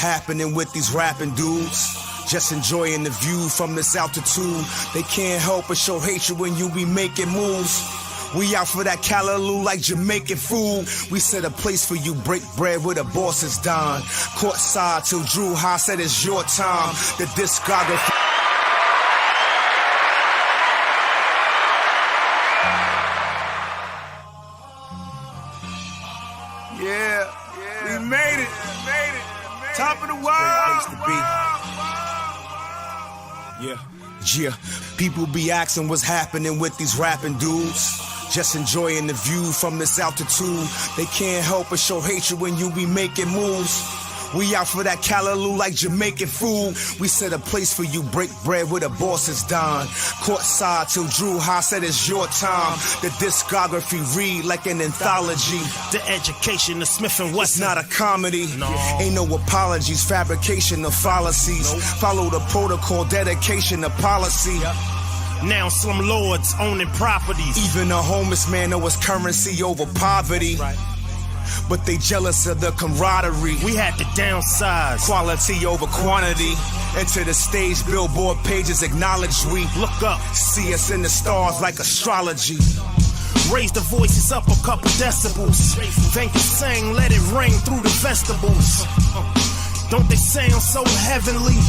happening with these rapping dudes. Just enjoying the view from this altitude. They can't help but show hatred when you be making moves. We out for that callaloo like Jamaican food. We set a place for you, break bread with a boss's dime. Courtside till Drew High said it's your time. The discography. Yeah, we made it. Top of the world. I used to be. Yeah. People be asking what's happening with these rapping dudes. Just enjoying the view from this altitude. They can't help but show hatred when you be making moves. We out for that callaloo like Jamaican food. We set a place for you, break bread with a boss's dime. Courtside till Drew High said it's your time. The discography read like an anthology. The education of Smith and Wesson. It's not a comedy. No. Ain't no apologies, fabrication of fallacies. Nope. Follow the protocol, dedication of policy. Yep. Now some lords owning properties. Even a homeless man know his currency over poverty. Right. But they jealous of the camaraderie. We had to downsize. Quality over quantity. Enter the stage, billboard pages acknowledge we. Look up. See us in the stars like astrology. Raise the voices up a couple decibels. Thank you, sang, let it ring through the vegetables. Don't they sound so heavenly?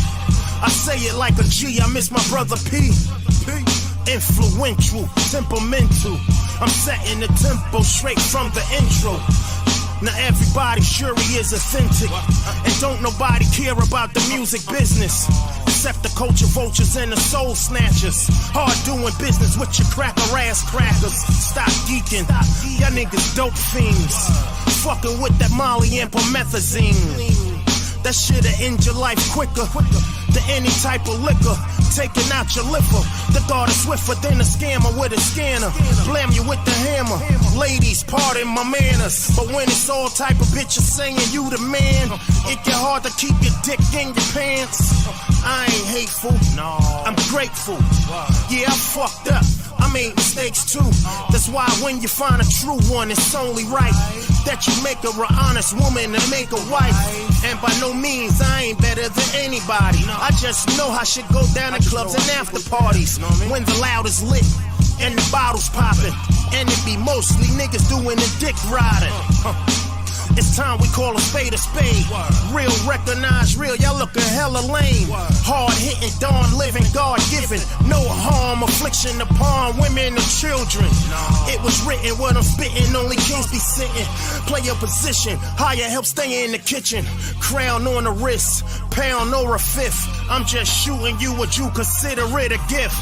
I say it like a G, I miss my brother P. Influential, temperamental. I'm setting the tempo straight from the intro. Now everybody sure he is authentic. And don't nobody care about the music business, except the culture vultures and the soul snatchers. Hard doing business with your cracker ass crackers. Stop geeking, y'all niggas dope fiends. Fucking with that Molly and promethazine. That shit'll end your life quicker than any type of liquor. Taking out your liver. The guard is swifter than a scammer with a scanner. Blam you with the hammer. Ladies, pardon my manners. But when it's all type of bitches saying you the man, it get hard to keep your dick in your pants. I ain't hateful, no, I'm grateful. Yeah, I fucked up, I made mistakes too. That's why when you find a true one, it's only right that you make her an honest woman and make a wife. And by no means, I ain't better than anybody. I just know how shit go down in clubs and after parties. When the loud is lit and the bottles popping, and it be mostly niggas doing the dick riding. It's time we call a spade a spade. Real recognize real, y'all looking hella lame. Hard hitting, dawn living, God given. No harm, affliction upon women and children. It was written what I'm spitting, only kings be sitting. Play your position, higher help stay in the kitchen. Crown on the wrist, pound or a fifth. I'm just shooting you what you consider it a gift.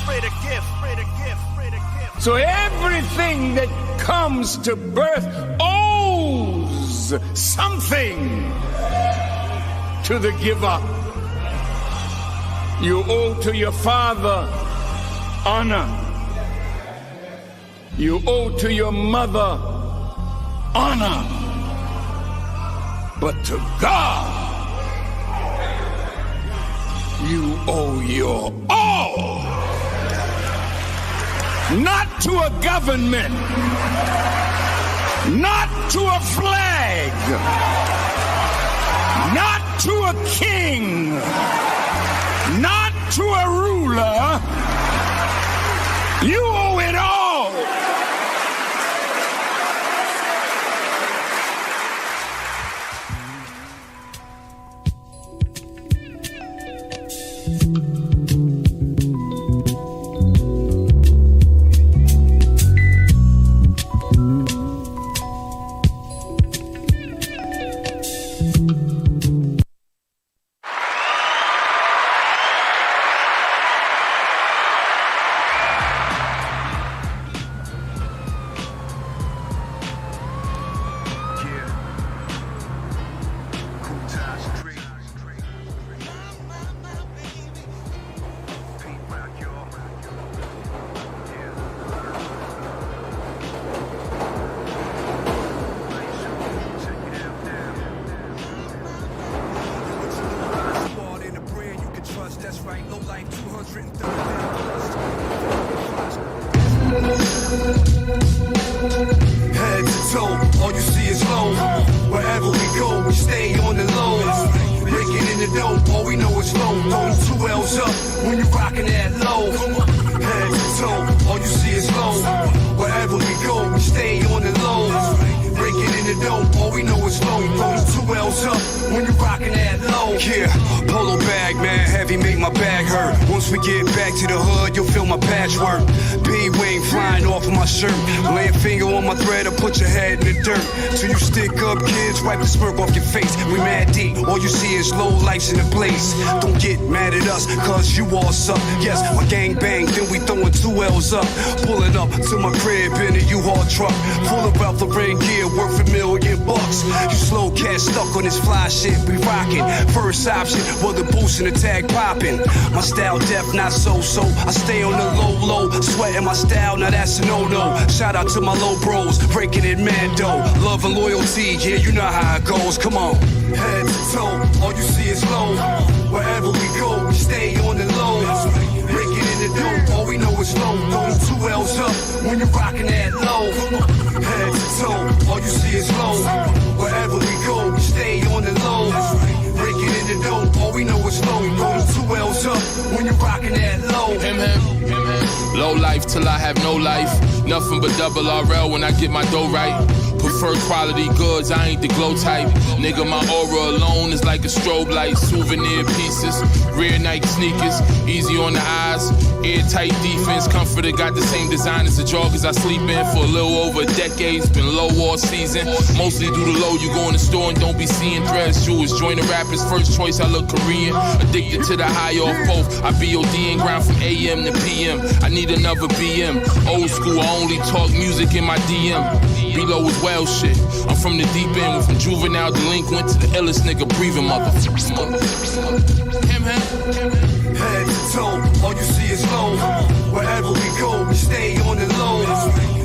So everything that comes to birth owes something to the giver. You owe to your father honor. You owe to your mother honor. But to God, you owe your all. Not to a government, not to a flag, not to a king, not to a ruler. You owe it all. when you're rocking that low. Head to toe, all you see is low. Wherever we go, we stay on the low. Breaking in the dope, all we know is low. Throw 2 L's up when you're rocking that low. Yeah, polo bag, man, heavy make my bag hurt. Once we get back to the hood, you'll feel my patchwork. B-wing flying off of my shirt. Lay a finger on my thread or put your head in the dirt. Till you stick up, kids, wipe the smirk off your face. We mad deep, all you see is low lights in the place. Don't get mad at us, cause you all suck. Yes, my gang bang, then we throwing 2 L's up. Pulling up to my crib in a U-Haul truck. Full of Ralph Lauren gear, worth $1 million. You slow cat stuck on this fly shit, we rockin'. First option, well the boost and the tag poppin'. My style deaf, not so-so. I stay on the low, sweating my style, now that's a no-no. Shout out to my low bros, breaking it mad dough. Love and loyalty, yeah, you know how it goes, come on. Head to toe, all you see is low. Wherever we go, we stay on the low. Breaking in the dope, all we know is low. Throw 2 L's up when you're rocking that low. Head to toe, all you see is low. Wherever we go, we stay on the low. Breaking in the dope, all we know is low. Throw 2 L's up when you're rocking that low. Him. Low life till I have no life. Nothing but double RL when I get my dough right. Prefer quality goods, I ain't the glow type. Nigga, my aura alone is like a strobe light. Souvenir pieces, rear Nike sneakers, easy on the eyes. Airtight defense, comforter got the same design as the joggers I sleep in for a little over a decade. It's been low all season. Mostly due to low, you go in the store and don't be seeing threads. Jewish, join the rappers, first choice, I look Korean. Addicted to the high off both. I BOD and grind from AM to PM. I need another BM. Old school, I only talk music in my DM. Below is well shit. I'm from the deep end, went from juvenile delinquent to the illest nigga breathing motherfucker. Head to toe, all you see is low. Wherever we go, we stay on the low.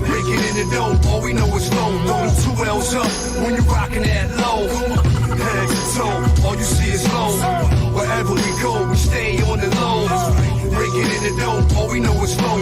Breaking in the dope, all we know is low. Throw 2 L's up when you're rocking that low. Head to toe, all you see is low. Wherever we go, we stay on the low. Breaking in the dope, all we know is low.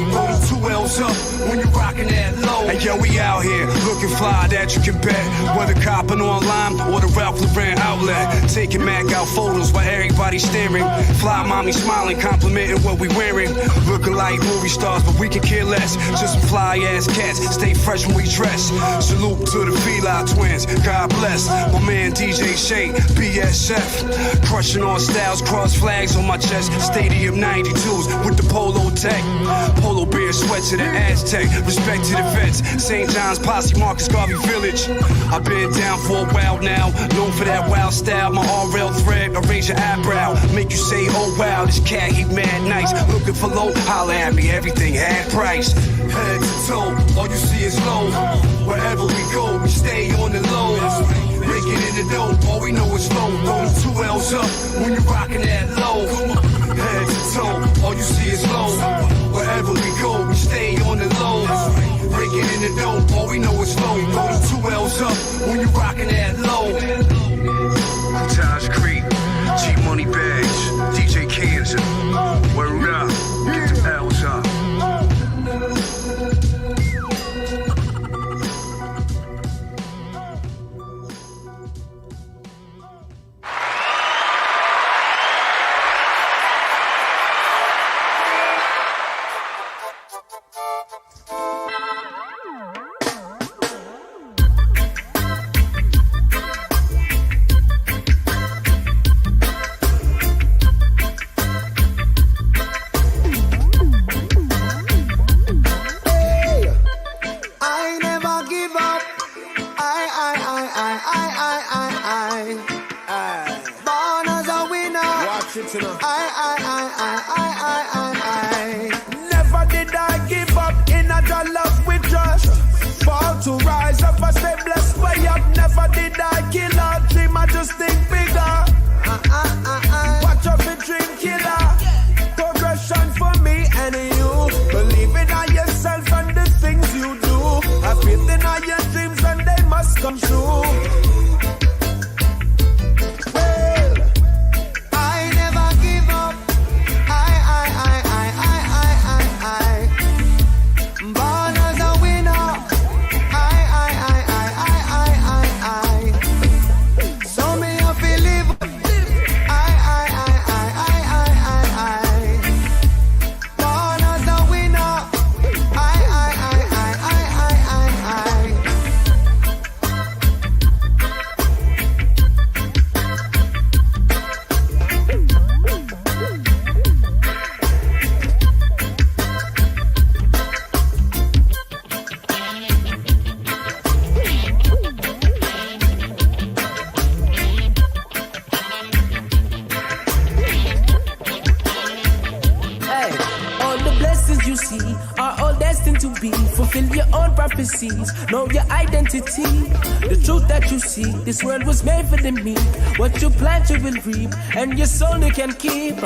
Throw 2 L's up when you're rocking that low. Hey yo, we out here looking fly that you can bet. Whether copping online or the Ralph Lauren outlet. Taking mag out photos while everybody's staring. Fly mommy smiling, complimenting what we wearing. Looking like movie stars, but we can care less. Just some fly ass cats, stay fresh when we dress. Salute to the Feli twins, God bless. My man DJ Shay, BSF. Crushing on styles, cross flags on my chest. Stadium 92s with the polo tech. Polo bear sweat to the Aztec. Respect to the vets. St. John's Posse, Marcus Garvey Village. I've been down for a while now. Known for that wild style. My RL thread, arrange your eyebrow. Make you say, oh wow, this cat, he mad nice. Looking for low, holla at me, everything had price. Head to toe, all you see is low. Wherever we go, we stay on the low. Breaking in the dope, all we know is low. Throw 2 L's up when you're rocking that low. Head to toe, all you see is low. Wherever we go, we stay on the low. Breaking in the dope, all we know is low. Throw 2 L's up when you're rocking that low. Taj Creek, G Money Bags, DJ Kansas. Word up, get the L's up. Never did I give up in a love with trust. Fall to rise up, I stay blessed way up. Never did I kill a dream, I just think bigger. Watch out for dream killer. Progression for me and you. Believe in yourself and the things you do. Have faith in your dreams and they must come true. Well, I never give up. own prophecies. Know your identity, the truth that you see. This world was made for the meek. What you plant, you will reap, and your soul you can keep.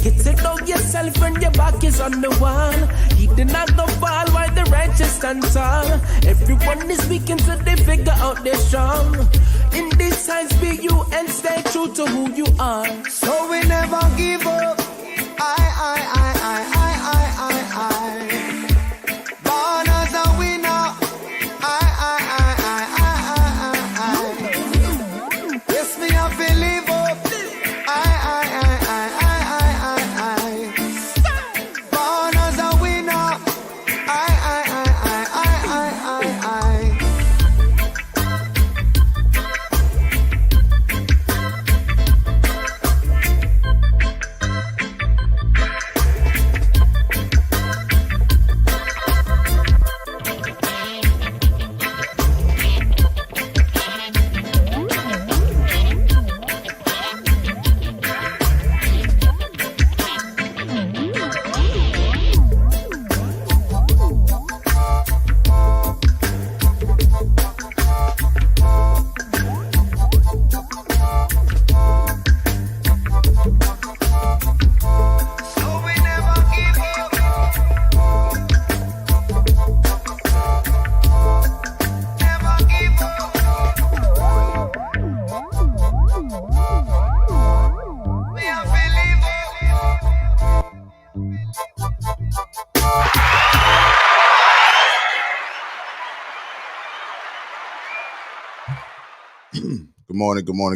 Get to know yourself when your back is on the wall. He did not go fall while the righteous stand tall. Everyone is weak until they figure out they're strong. In these times, be you and stay true to who you are. So we never give up. Born as a winner. Yes, me have to live up. Born as a winner.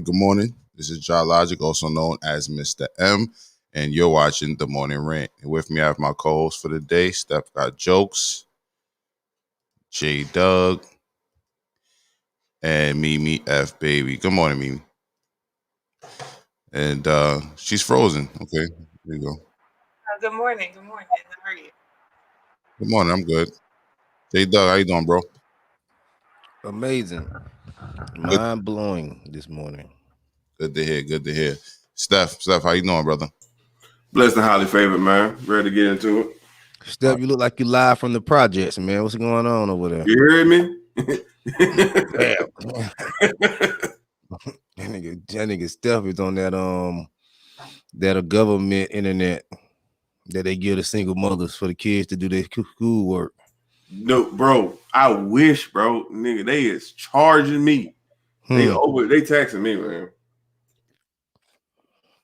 Good morning. This is JahLogic, also known as Mr. M, and you're watching The Morning Rant. And with me, I have my co-host for the day, StepGotJokes, J Doug, and Mimi F Baby. Good morning, Mimi. And she's frozen. Okay, there you go. Good morning. How are you? Good morning. I'm good. J Doug, how you doing, bro? Amazing. Mind blowing this morning. Good to hear. Steph, how you doing, brother? Blessed and highly favored, man. Ready to get into it. Steph, you look like you live from the projects, man. What's going on over there? You heard me? that nigga Steph is on that government internet that they give to single mothers for the kids to do their school work. No, bro. I wish, bro. Nigga, they is charging me. They taxing me, man.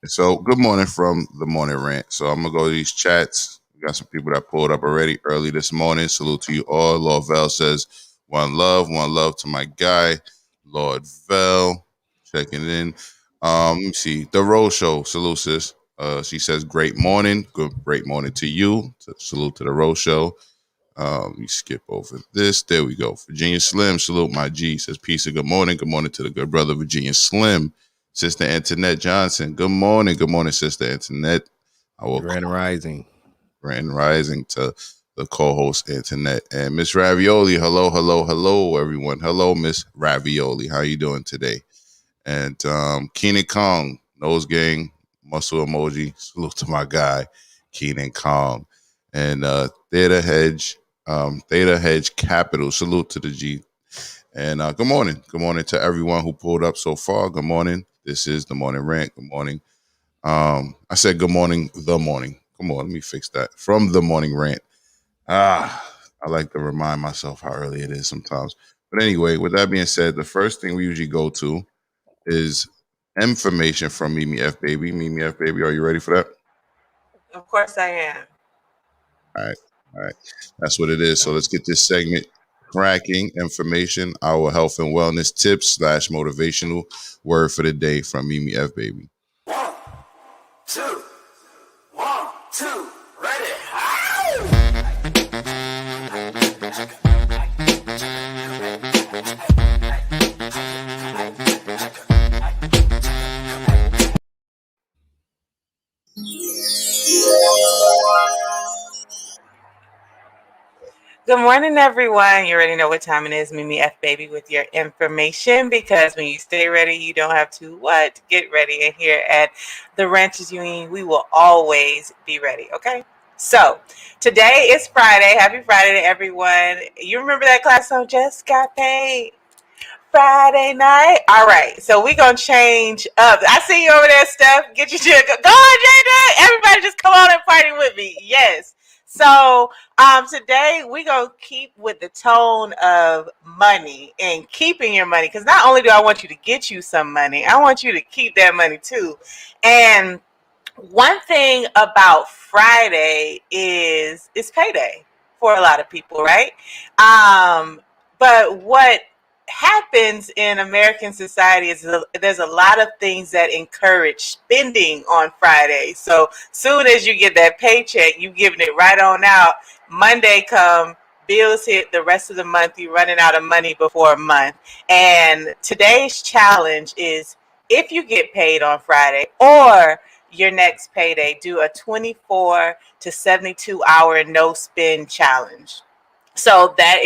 So good morning from The Morning Rant. So I'm gonna go to these chats. We got some people that pulled up already early this morning. Salute to you all. Lord Vel says, one love to my guy, Lord Vel. Checking in. Let me see. The Rose Show. Salute, sis. She says, great morning. Great morning to you. Salute to the Rose Show. We skip over this. There we go. Virginia Slim, salute my G. Says peace and good morning. Good morning to the good brother Virginia Slim. Sister Antoinette Johnson. Good morning. Good morning, Sister Antoinette. Grand Rising to the co-host Antoinette. And Miss Ravioli. Hello, everyone. Hello, Miss Ravioli. How you doing today? And Keenan Kong, Nose Gang, muscle emoji. Salute to my guy, Keenan Kong. And Theta Hedge Capital. Salute to the G. And good morning. Good morning to everyone who pulled up so far. Good morning. This is The Morning Rant. Good morning. I said good morning, the morning. Come on, let me fix that. From The Morning Rant. I like to remind myself how early it is sometimes. But anyway, with that being said, the first thing we usually go to is information from Mimi F Baby. Mimi F Baby, are you ready for that? Of course I am. All right. That's what it is. So let's get this segment cracking. Information, our health and wellness tips / motivational word for the day from Mimi F Baby. 1, 2, 1, 2, ready. Good morning, everyone. You already know what time it is. Mimi F Baby with your information, because when you stay ready, you don't have to get ready. And here at the Ranters Union, we will always be ready. Okay. So today is Friday. Happy Friday to everyone. You remember that class song, Just Got Paid? Friday night. All right, so we're gonna change up. I see you over there, Steph. Get your shit. Go on, Jada. Everybody just come on and party with me. Yes. So today we're gonna keep with the tone of money and keeping your money. Because not only do I want you to get you some money, I want you to keep that money too. And one thing about Friday is it's payday for a lot of people, right? But what happens in American society is there's a lot of things that encourage spending on Friday. So soon as you get that paycheck, you giving it right on out. Monday come, bills hit, the rest of the month you're running out of money before a month. And today's challenge is, if you get paid on Friday or your next payday, do a 24 to 72 hour no spend challenge. So that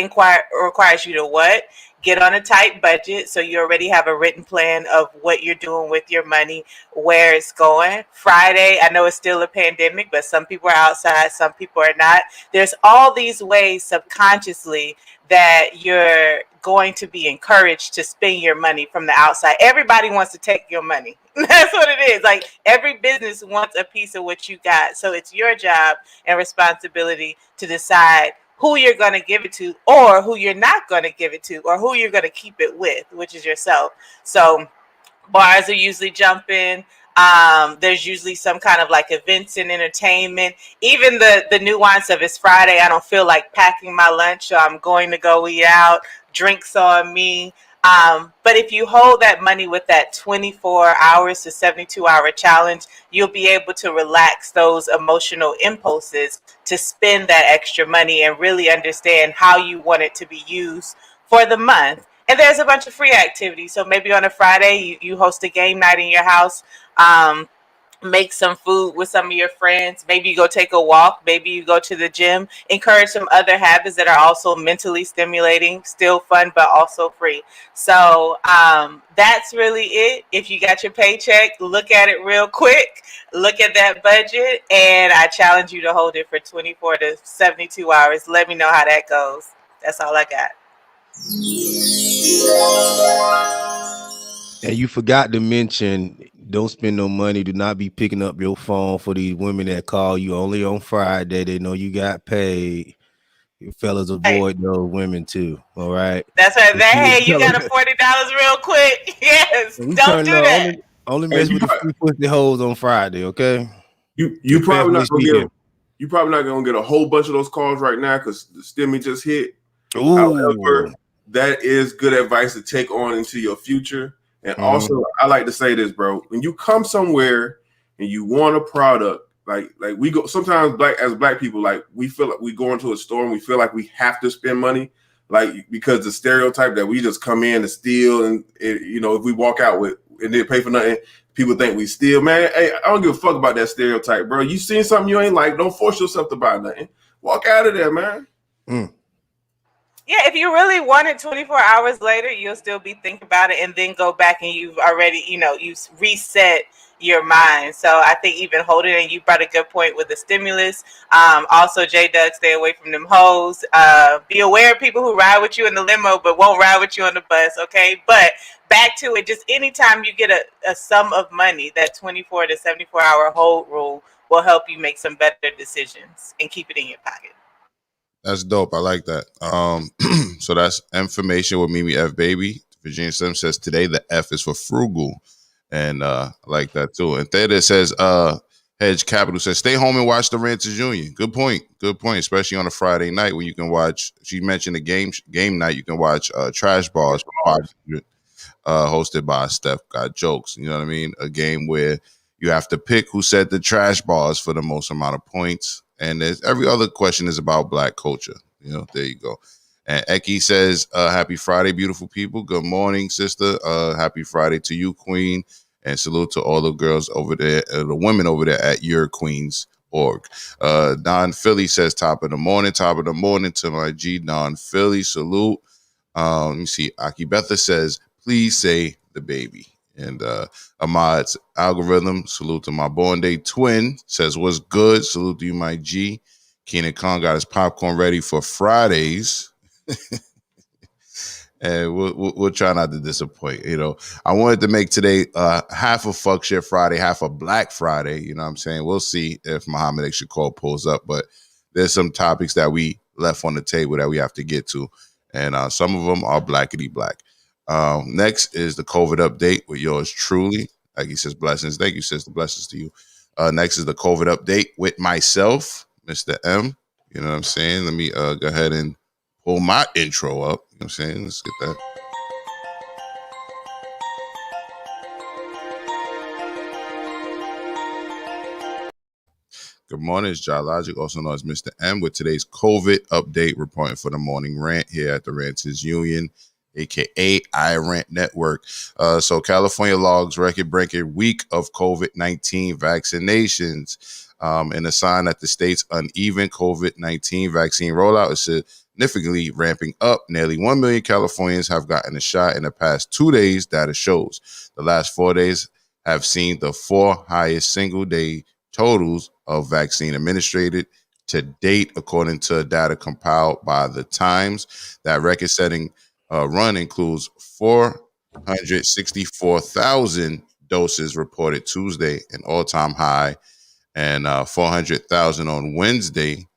requires you to what? Get on a tight budget, so you already have a written plan of what you're doing with your money, where it's going. Friday, I know it's still a pandemic, but some people are outside, some people are not. There's all these ways subconsciously that you're going to be encouraged to spend your money from the outside. Everybody wants to take your money. That's what it is. Like, every business wants a piece of what you got. So it's your job and responsibility to decide who you're going to give it to, or who you're not going to give it to, or who you're going to keep it with, which is yourself. So bars are usually jumping. There's usually some kind of like events and entertainment. Even the nuance of it's Friday, I don't feel like packing my lunch, so I'm going to go eat out. Drinks on me. But if you hold that money with that 24 hours to 72 hour challenge, you'll be able to relax those emotional impulses to spend that extra money and really understand how you want it to be used for the month. And there's a bunch of free activities. So maybe on a Friday, you host a game night in your house. Make some food with some of your friends. Maybe you go take a walk. Maybe you go to the gym. Encourage some other habits that are also mentally stimulating, still fun, but also free. So that's really it. If you got your paycheck, look at it real quick. Look at that budget. And I challenge you to hold it for 24 to 72 hours. Let me know how that goes. That's all I got. And you forgot to mention, don't spend no money. Do not be picking up your phone for these women that call you only on Friday. They know you got paid. You fellas avoid those women too. All right. That's right. Hey, you got a $40 real quick. Yes. Don't do that. Only mess with the free pussy hoes on Friday, okay? You probably not gonna get a whole bunch of those calls right now because the stimmy just hit. Ooh. However, that is good advice to take on into your future. And also, I like to say this, bro. When you come somewhere and you want a product, like we go sometimes as black people, like we feel like we go into a store and we feel like we have to spend money, like because the stereotype that we just come in to steal, and if we walk out with and then pay for nothing, people think we steal. Man, hey, I don't give a fuck about that stereotype, bro. You seen something you ain't like, don't force yourself to buy nothing. Walk out of there, man. Yeah, if you really want it 24 hours later, you'll still be thinking about it and then go back and you've already, you reset your mind. So I think even holding it, and you brought a good point with the stimulus. Also, J-Doug, stay away from them hoes. Be aware of people who ride with you in the limo but won't ride with you on the bus, okay? But back to it, just anytime you get a sum of money, that 24 to 74 hour hold rule will help you make some better decisions and keep it in your pocket. That's dope. I like that. So that's information with Mimi F Baby. Virginia Slim says today the F is for frugal. And I like that too. And Theta says, Hedge Capital says, stay home and watch the Ranters Union. Good point. Good point. Especially on a Friday night when you can watch, she mentioned a game night, you can watch Trash Bars hosted by StepGotJokes. You know what I mean? A game where you have to pick who said the trash bars for the most amount of points. And there's every other question is about black culture. There you go. And Eki says, happy Friday, beautiful people. Good morning, sister. Happy Friday to you, Queen. And salute to all the girls over there, the women over there at yourqueens.org. Don Philly says, top of the morning to my G. Don Philly, salute. Let me see. Aki Betha says, please say the baby. And Ahmad's algorithm, salute to my born day twin, says what's good. Salute to you, my G. Keenan Kong got his popcorn ready for Fridays. And we'll try not to disappoint. You know, I wanted to make today half a fuck shit Friday, half a Black Friday. You know what I'm saying? We'll see if Mohammed X Shakur pulls up, but there's some topics that we left on the table that we have to get to, and some of them are blackity black. Next is the COVID update with yours truly. Like he says, blessings. Thank you, sister. Blessings to you. Next is the COVID update with myself, Mr. M. You know what I'm saying? Let me go ahead and pull my intro up. You know what I'm saying? Let's get that. Good morning, it's JahLogic, also known as Mr. M, with today's COVID update, reporting for the morning rant here at the Ranters Union, aka iRant Network. So California logs record-breaking week of COVID-19 vaccinations. And a sign that the state's uneven COVID-19 vaccine rollout is significantly ramping up. Nearly 1 million Californians have gotten a shot in the past 2 days, data shows. The last 4 days have seen the 4 highest single-day totals of vaccine administered to date, according to data compiled by the Times. That record-setting run includes 464,000 doses reported Tuesday, an all-time high, and 400,000 on Wednesday,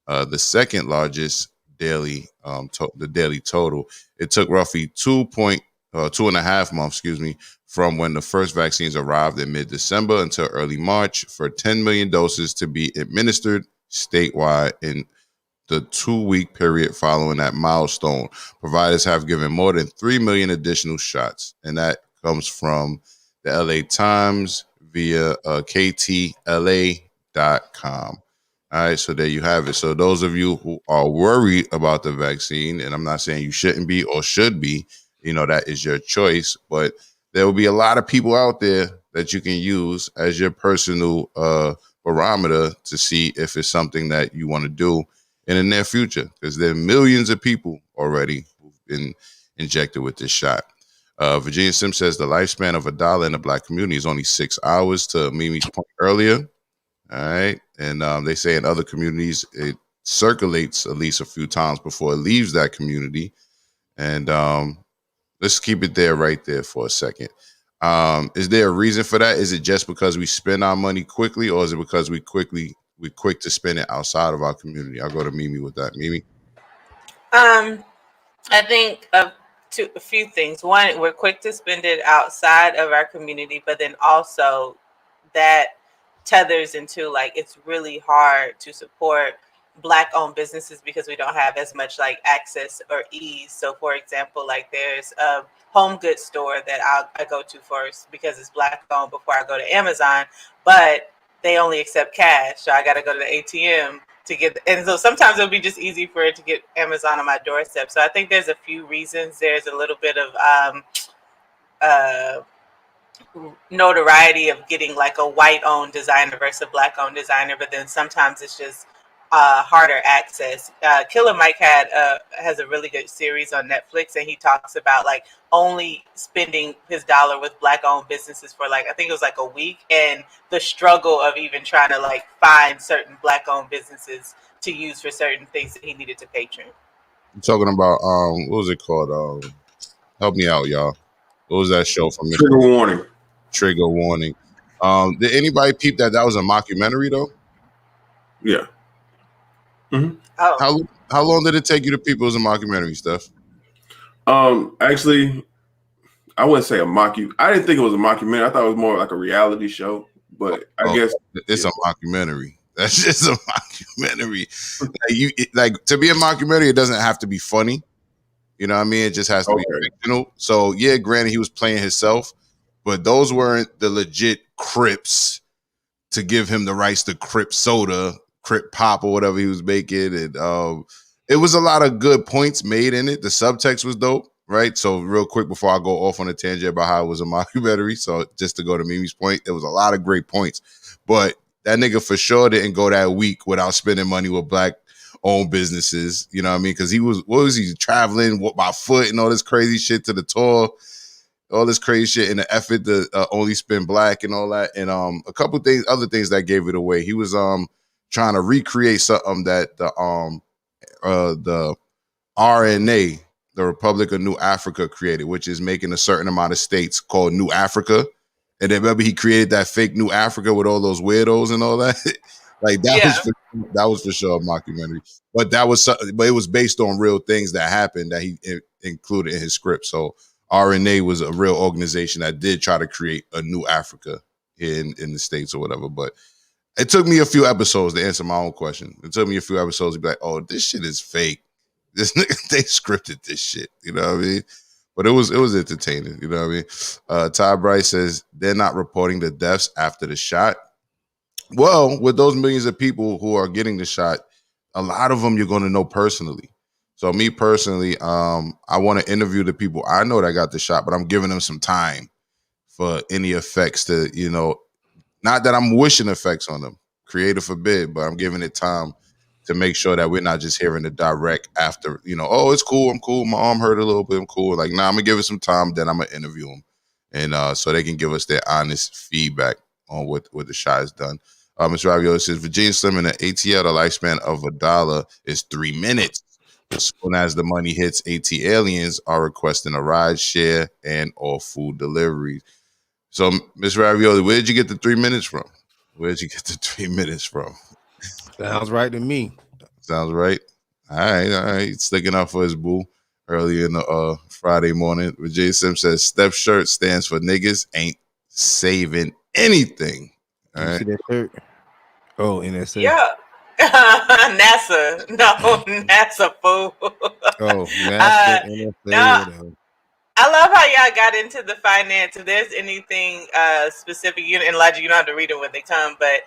the second largest daily the daily total. It took roughly 2.5 months, from when the first vaccines arrived in mid-December until early March for 10 million doses to be administered statewide in the 2-week period following that milestone. Providers have given more than 3 million additional shots, and that comes from the LA Times via KTLA.com. All right, so there you have it. So those of you who are worried about the vaccine, and I'm not saying you shouldn't be or should be, you know, that is your choice, but there will be a lot of people out there that you can use as your personal barometer to see if it's something that you want to do in the near future, because there are millions of people already who've been injected with this shot. Virginia Sim says the lifespan of a dollar in the Black community is only 6 hours, to Mimi's point earlier. All right. And they say in other communities, it circulates at least a few times before it leaves that community. And let's keep it there right there for a second. Is there a reason for that? Is it just because we spend our money quickly, or is it because we're quick to spend it outside of our community? I'll go to Mimi with that. Mimi? I think a few things. One, we're quick to spend it outside of our community, but then also that tethers into, like, it's really hard to support Black owned businesses because we don't have as much like access or ease. So for example, like there's a home goods store that I go to first because it's Black owned before I go to Amazon, but they only accept cash. So I got to go to the ATM to get, and so sometimes it'll be just easy for it to get Amazon on my doorstep. So I think there's a few reasons. There's a little bit of notoriety of getting like a white owned designer versus a Black owned designer, but then sometimes it's just harder access. Killer Mike has a really good series on Netflix, and he talks about like only spending his dollar with Black owned businesses for like, I think it was like a week, and the struggle of even trying to like find certain Black owned businesses to use for certain things that he needed to patron. I'm talking about what was it called? Help me out, y'all. What was that show from Trigger Warning? Trigger Warning. Did anybody peep that was a mockumentary though? Yeah. Mm-hmm. Oh. How long did it take you to peep it was a mockumentary, Steph? Actually, I wouldn't say a mockumentary. I didn't think it was a mockumentary. I thought it was more like a reality show. But I guess it's a mockumentary. That's just a mockumentary. Like to be a mockumentary, it doesn't have to be funny. You know what I mean? It just has to be fictional. So yeah, granted, he was playing himself, but those weren't the legit Crips to give him the rights to Crip soda, Crip pop, or whatever he was making. And it was a lot of good points made in it. The subtext was dope, right? So real quick before I go off on a tangent about how it was a mockumentary, so just to go to Mimi's point, there was a lot of great points. But that nigga for sure didn't go that week without spending money with Black owned businesses, you know what I mean? Because he was, what was he traveling by foot and all this crazy shit to the tour? all this crazy shit in the effort to only spin black and all that. And a couple things, other things that gave it away. He was trying to recreate something that the RNA, the Republic of New Africa, created, which is making a certain amount of states called New Africa. And then remember he created that fake New Africa with all those weirdos and all that. Like that was for sure a mockumentary. But it was based on real things that happened that he included in his script. So RNA was a real organization that did try to create a new Africa here in the States or whatever. But it took me a few episodes to answer my own question. It took me a few episodes to be like, oh, this shit is fake. This nigga, they scripted this shit. You know what I mean? But it was entertaining. You know what I mean? Ty Bryce says they're not reporting the deaths after the shot. Well, with those millions of people who are getting the shot, a lot of them you're going to know personally. So me personally, I want to interview the people I know that got the shot, but I'm giving them some time for any effects to, you know, not that I'm wishing effects on them, creator forbid, but I'm giving it time to make sure that we're not just hearing the direct after, you know, oh, it's cool, I'm cool, my arm hurt a little bit, I'm cool. Like, nah, I'm going to give it some time, then I'm going to interview them. And so they can give us their honest feedback on what the shot is done. Mr. Ravioli says, Virginia Slim in the ATL, the lifespan of $1 is 3 minutes. As soon as the money hits, AT aliens are requesting a ride share and or food deliveries. So, Mr. Ravioli, where did you get the 3 minutes from? Where did you get the 3 minutes from? Sounds right to me. Sounds right. All right. Sticking up for his boo early in the Friday morning. Virginia Sim says, Steph shirt stands for niggas ain't saving anything. All right. See that shirt? Oh, NSA. Yeah. NASA. No, NASA, fool. Oh, NASA, NSA, whatever. I love how y'all got into the finance. If there's anything specific, and Elijah, you don't have to read them when they come, but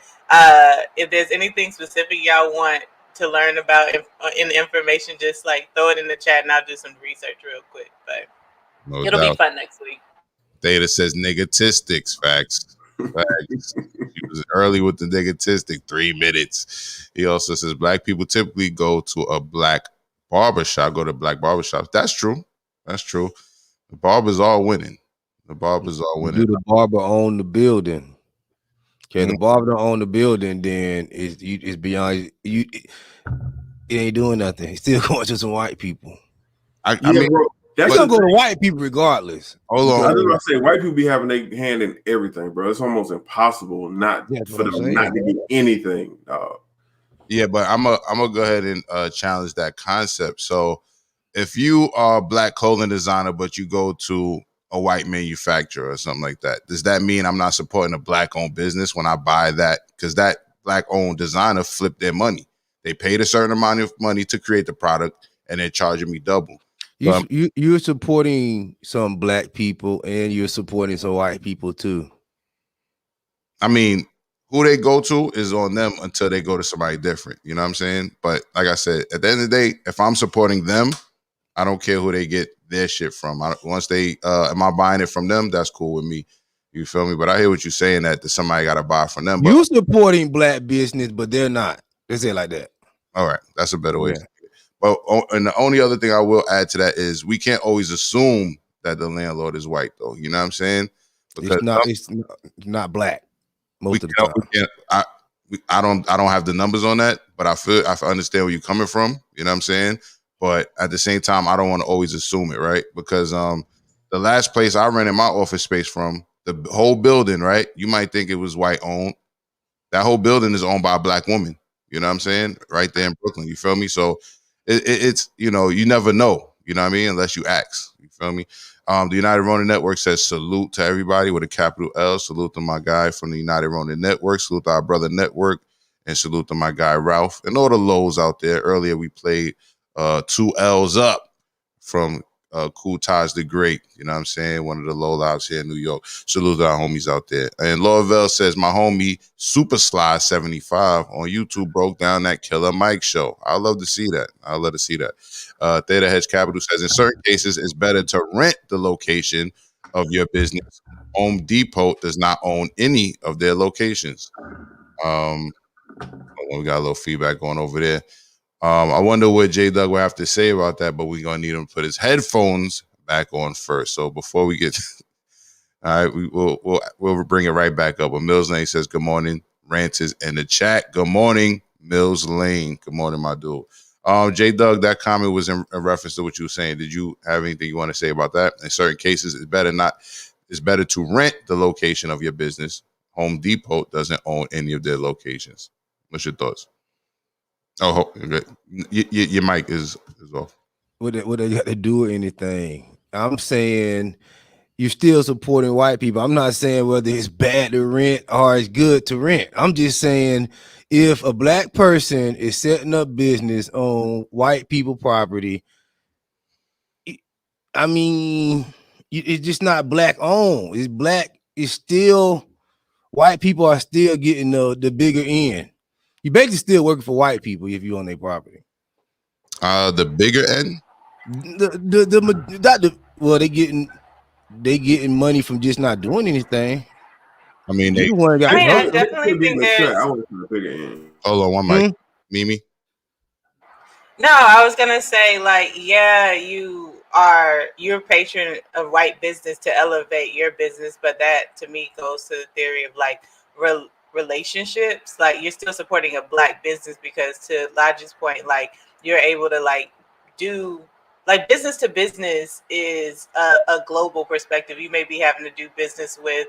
if there's anything specific y'all want to learn about in the information, just like throw it in the chat and I'll do some research real quick. But it'll be fun next week. Data says negatistics. Facts. He was early with the negatistic 3 minutes. He also says black people typically go to a black barbershop, go to black barbershops. That's true. The barbers are winning. Do the barber own the building? Okay, the barber don't own the building, then it's beyond you. It ain't doing nothing. He's still going to some white people. I mean, bro, that's gonna go to white people regardless. Hold on. I was gonna say white people be having their hand in everything, bro. It's almost impossible for them not to get anything. Yeah, but I'm gonna go ahead and challenge that concept. So if you are a black clothing designer, but you go to a white manufacturer or something like that, does that mean I'm not supporting a black-owned business when I buy that? Because that black-owned designer flipped their money. They paid a certain amount of money to create the product, and they're charging me double. You're supporting some black people, and you're supporting some white people too. I mean, who they go to is on them until they go to somebody different. You know what I'm saying? But like I said, at the end of the day, if I'm supporting them, I don't care who they get their shit from. Once they, am I buying it from them? That's cool with me. You feel me? But I hear what you're saying that somebody got to buy from them. You're supporting black business, but they're not. They say it like that. All right. That's a better way. But and the only other thing I will add to that is we can't always assume that the landlord is white, though. You know what I'm saying? Because it's not black most of the time. I don't have the numbers on that, but I understand where you're coming from. You know what I'm saying? But at the same time, I don't want to always assume it, right? Because the last place I rented my office space from, the whole building, right? You might think it was white owned. That whole building is owned by a black woman. You know what I'm saying? Right there in Brooklyn. You feel me? So it's, you know, you never know, you know what I mean? Unless you ask, you feel me? The United Ronin Network says salute to everybody with a capital L. Salute to my guy from the United Ronin Network. Salute to our brother network, and salute to my guy Ralph and all the lows out there. Earlier we played 2 L's up from Cool Taj the Great, you know what I'm saying? One of the low lives here in New York. Salute to our homies out there. And Laurel says, my homie Super Sly 75 on YouTube broke down that Killer Mike show. I love to see that. Theta Hedge Capital says, in certain cases, it's better to rent the location of your business. Home Depot does not own any of their locations. We got a little feedback going over there. I wonder what J Doug will have to say about that, but we're gonna need him to put his headphones back on first. So before we get All right, we'll bring it right back up. But Mills Lane says, good morning, Ranters in the chat. Good morning, Mills Lane. Good morning, my dude. J Doug, that comment was in reference to what you were saying. Did you have anything you want to say about that? In certain cases, it's better to rent the location of your business. Home Depot doesn't own any of their locations. What's your thoughts? Oh, your mic is off. What they got to do with anything? I'm saying you're still supporting white people. I'm not saying whether it's bad to rent or it's good to rent. I'm just saying if a black person is setting up business on white people property, I mean, it's just not black owned. It's black. It's still white people are still getting the bigger end. You basically still working for white people if you own their property. The bigger end. They getting money from just not doing anything. I mean, I definitely think there's. Hold on, one mic, Mimi. No, I was gonna say, like, yeah, you're a patron of white business to elevate your business, but that to me goes to the theory of like relationships. Like, you're still supporting a black business because, to Logic's point, like, you're able to like do. Like, business to business is a global perspective. You may be having to do business with,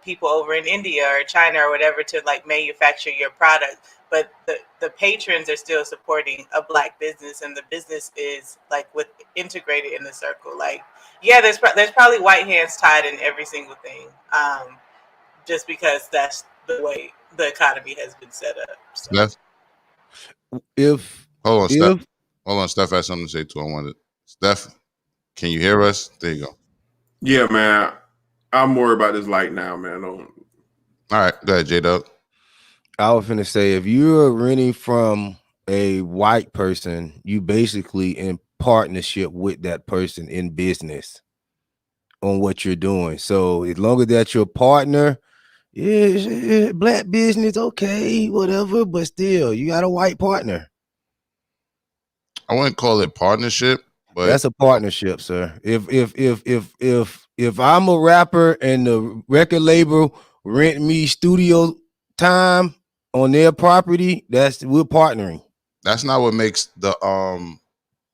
people over in India or China or whatever to like manufacture your product. But the patrons are still supporting a black business, and the business is like integrated in the circle. Like, yeah, there's probably white hands tied in every single thing, just because that's the way the economy has been set up. So. Hold on, Steph has something to say too. Steph, can you hear us? There you go. Yeah, man. I'm worried about this light now, man. All right, go ahead, J-Dub. I was finna say, if you're renting from a white person, you basically in partnership with that person in business on what you're doing. So as long as that's your partner, yeah, black business, okay, whatever, but still, you got a white partner. I wouldn't call it partnership, but that's a partnership, sir. If I'm a rapper and the record label rent me studio time on their property, we're partnering. That's not what makes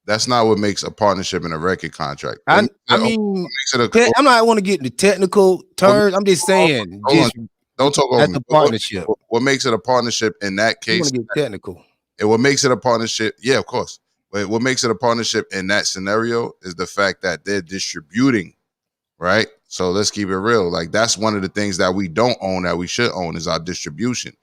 that's not what makes a partnership in a record contract. I'm not want to get into technical terms. I'm just saying, don't talk over me. A partnership. What makes it a partnership in that case? You want to get technical. And what makes it a partnership? Yeah, of course. But what makes it a partnership in that scenario is the fact that they're distributing, right? So let's keep it real. Like, that's one of the things that we don't own that we should own is our distribution,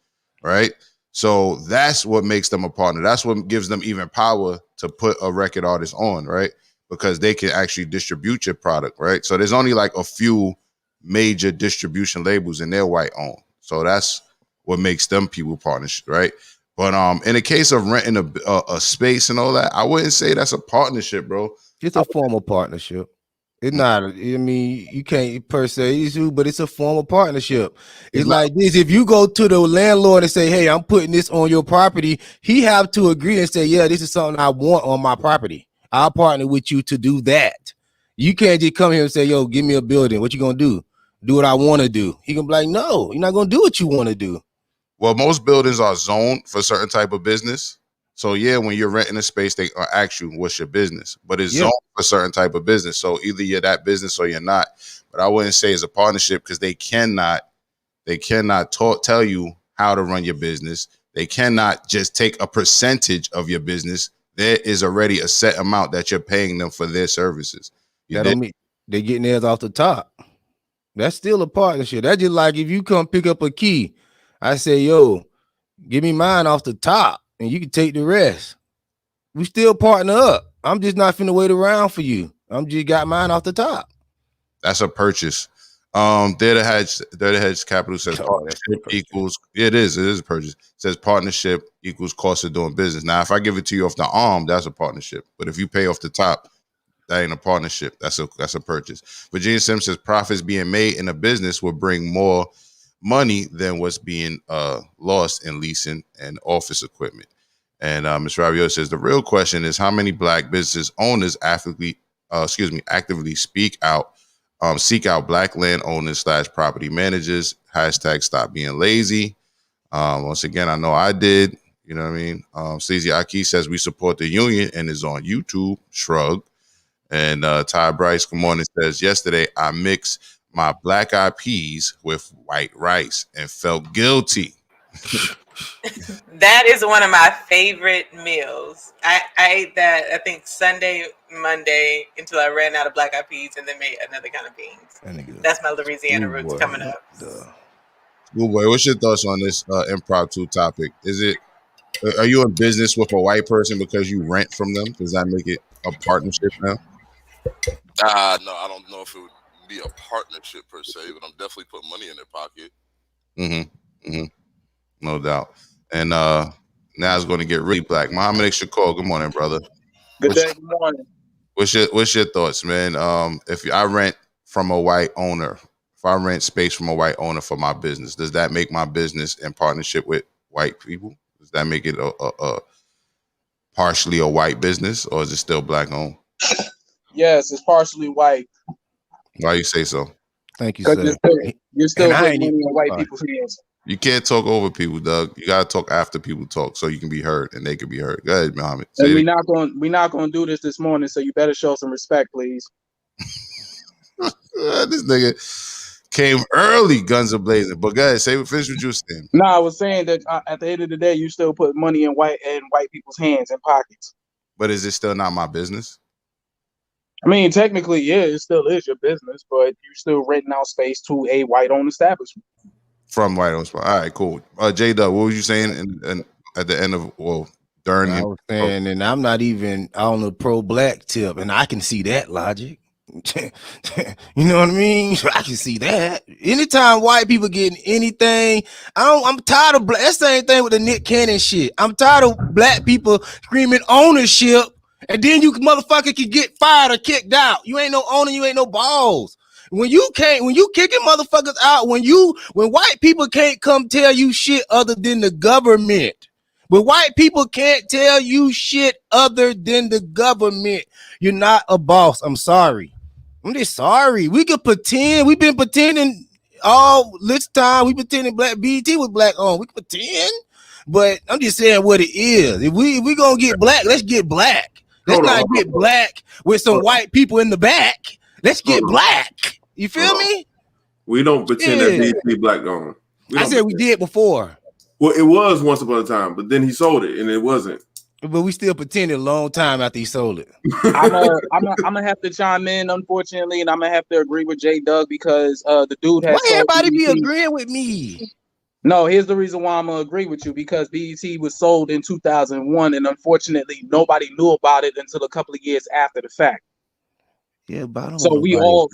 right? So that's what makes them a partner. That's what gives them even power to put a record artist on, right? Because they can actually distribute your product, right? So there's only like a few major distribution labels and they're white owned. So that's what makes them people partnership, right? But in the case of renting a space and all that, I wouldn't say that's a partnership, bro. It's a form of partnership. It's not. I mean, you can't per se, but it's a form of partnership. It's like this: if you go to the landlord and say, "Hey, I'm putting this on your property," he have to agree and say, "Yeah, this is something I want on my property. I'll partner with you to do that." You can't just come here and say, "Yo, give me a building. What you gonna do? Do what I want to do?" He gonna be like, "No, you're not gonna do what you want to do." Well, most buildings are zoned for a certain type of business. So, yeah, when you're renting a space, they ask you, what's your business? But it's zoned for a certain type of business. So either you're that business or you're not. But I wouldn't say it's a partnership because they cannot tell you how to run your business. They cannot just take a percentage of your business. There is already a set amount that you're paying them for their services. That don't mean they're getting theirs off the top. That's still a partnership. That's just like if you come pick up a key. I say, yo, give me mine off the top and you can take the rest. We still partner up. I'm just not finna wait around for you. I'm just got mine off the top. That's a purchase. Data Hedge Capital says partnership equals, it is a purchase. It says partnership equals cost of doing business. Now, if I give it to you off the arm, that's a partnership. But if you pay off the top, that ain't a partnership. That's a purchase. Virginia Sims says profits being made in a business will bring more money than what's being lost in leasing and office equipment. And Ms. Ravioli says the real question is how many black business owners actively speak out Seek out black landowners / property managers. Hashtag stop being lazy. Once again, I know I did. You know what I mean? Sleazy Aki says we support the union and is on YouTube. Shrug. And Ty Bryce, good morning, says yesterday I mixed my black eyed peas with white rice and felt guilty. That is one of my favorite meals. I ate that, I think, Sunday, Monday, until I ran out of black eyed peas and then made another kind of beans. That's my Louisiana roots coming up. Schoolboy, what's your thoughts on this impromptu topic? Are you in business with a white person because you rent from them? Does that make it a partnership now? No, I don't know if it would be a partnership per se, but I'm definitely putting money in their pocket. No doubt. And now it's going to get really black. Mohammed Shakur, good morning, brother. Good morning. What's your thoughts, man? If I rent from a white owner, if I rent space from a white owner for my business, does that make my business in partnership with white people? Does that make it a partially a white business, or is it still black owned? Yes, it's partially white. Why you say so? Thank you, sir. You're still putting money in white people's hands. You can't talk over people, Doug. You gotta talk after people talk so you can be heard and they can be heard. Go ahead, Mohammed. And we're not going to do this morning, so you better show some respect, please. This nigga came early, guns are blazing. But go ahead, finish what you were saying. No, I was saying that at the end of the day, you still put money in white people's hands and pockets. But is it still not my business? I mean, technically, yeah, it still is your business, but you're still renting out space to a white-owned establishment. From white-owned spot. All right, cool. J Dub, what was you saying at the end of during? I was saying, and I'm not even on the pro-black tip, and I can see that logic. You know what I mean? I can see that. Anytime white people getting anything, I'm tired of black. That's the same thing with the Nick Cannon shit. I'm tired of black people screaming ownership, and then you motherfucker can get fired or kicked out. You ain't no owner, you ain't no balls. When you kicking motherfuckers out, when white people can't come tell you shit other than the government. But white people can't tell you shit other than the government. You're not a boss. I'm sorry. I'm just sorry. We could pretend. We've been pretending all this time. We pretending black BET was black on. We can pretend. But I'm just saying what it is. If we gonna get black, let's get black. Let's not get black with some white people in the back. Let's get black. You feel me? We don't pretend that BET black on. I said we did before. Well, it was once upon a time, but then he sold it and it wasn't. But we still pretended a long time after he sold it. I'm gonna have to chime in, unfortunately, and I'm gonna have to agree with J Doug because the dude has. Why everybody be agreeing with me? No, here's the reason why I'm gonna agree with you, because BET was sold in 2001, and unfortunately, nobody knew about it until a couple of years after the fact. Yeah, but so we all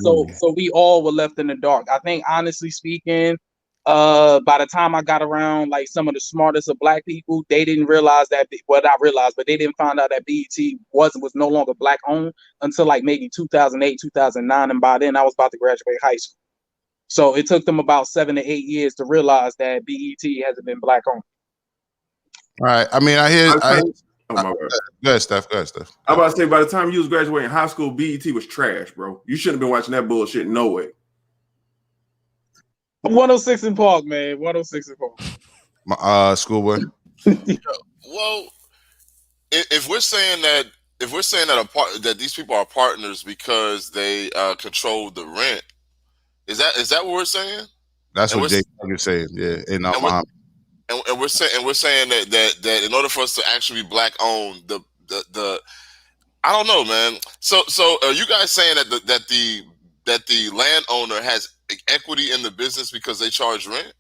were left in the dark. I think, honestly speaking, by the time I got around, like some of the smartest of black people, they didn't realize that. Well, not realize, but they didn't find out that BET was no longer black owned until like maybe 2008, 2009, and by then I was about to graduate high school. So it took them about 7 to 8 years to realize that BET hasn't been black owned. All right. I mean, I hear. Go ahead, Steph. I'm about to say, by the time you was graduating high school, BET was trash, bro. You shouldn't have been watching that bullshit. No way. 106 in Park, man. 106 in Park. Schoolboy. Well, if we're saying that that these people are partners because they control the rent, is that what we're saying? That's what Jake is saying. Yeah, and we're saying that in order for us to actually be black owned, the I don't know, man. So are you guys saying that the landowner has equity in the business because they charge rent?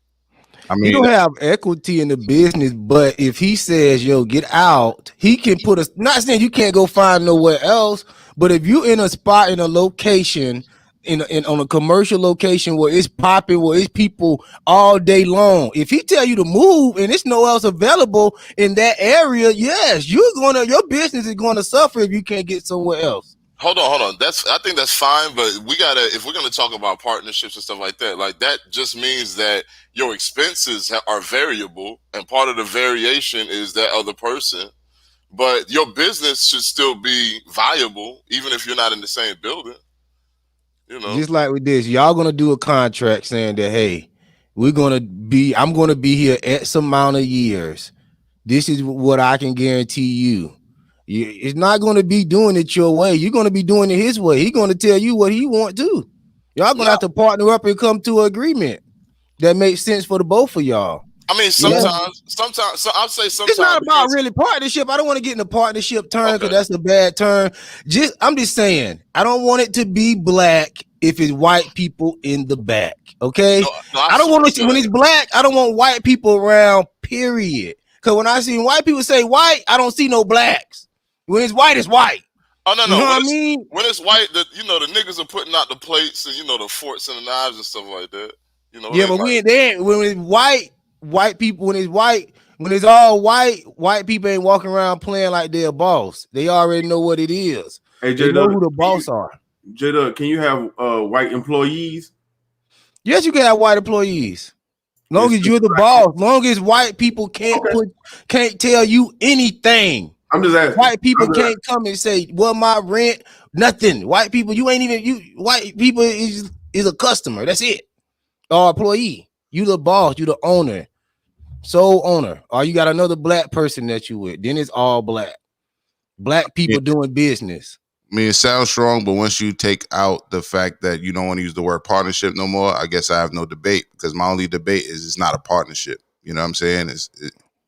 I mean, you don't have equity in the business, but if he says, yo, get out, he can put us, not saying you can't go find nowhere else, but if you in a spot, in a location, on a commercial location where it's popping, where it's people all day long, if he tell you to move and it's no else available in that area, yes, your business is going to suffer if you can't get somewhere else. Hold on. I think that's fine, but if we're gonna talk about partnerships and stuff like that just means that your expenses are variable, and part of the variation is that other person. But your business should still be viable, even if you're not in the same building. You know, Just like with this, y'all gonna do a contract saying that, hey, I'm gonna be here X amount of years. This is what I can guarantee you. It's not gonna be doing it your way. You're gonna be doing it his way. He's gonna tell you what he want to. Y'all gonna have to partner up and come to an agreement that makes sense for the both of y'all. I mean, sometimes. So I'll say sometimes It's not about really partnership. I don't want to get in the partnership term because that's a bad term. I'm just saying, I don't want it to be black if it's white people in the back. Okay, I don't want to. When it's black, I don't want white people around. Period. Because when I see white people say white, I don't see no blacks. When it's white, it's white. Oh no, You know what I mean? When it's white, the niggas are putting out the plates and the forks and the knives and stuff like that. Yeah, but when it's white people, when it's all white people ain't walking around playing like they're a boss. They already know what it is. Hey, they know who the boss are. J-Dub, can you have white employees? Yes, you can have white employees. Long as you're the boss, long as white people can't tell you anything. I'm just asking. White people can't come and say, "Well, my rent, nothing." White people, white people is a customer. That's it. Or employee. You the boss. You the owner, sole owner. Or you got another black person that you with. Then it's all black. Black people doing business. I mean, it sounds strong, but once you take out the fact that you don't want to use the word partnership no more, I guess I have no debate, because my only debate is it's not a partnership. You know what I'm saying?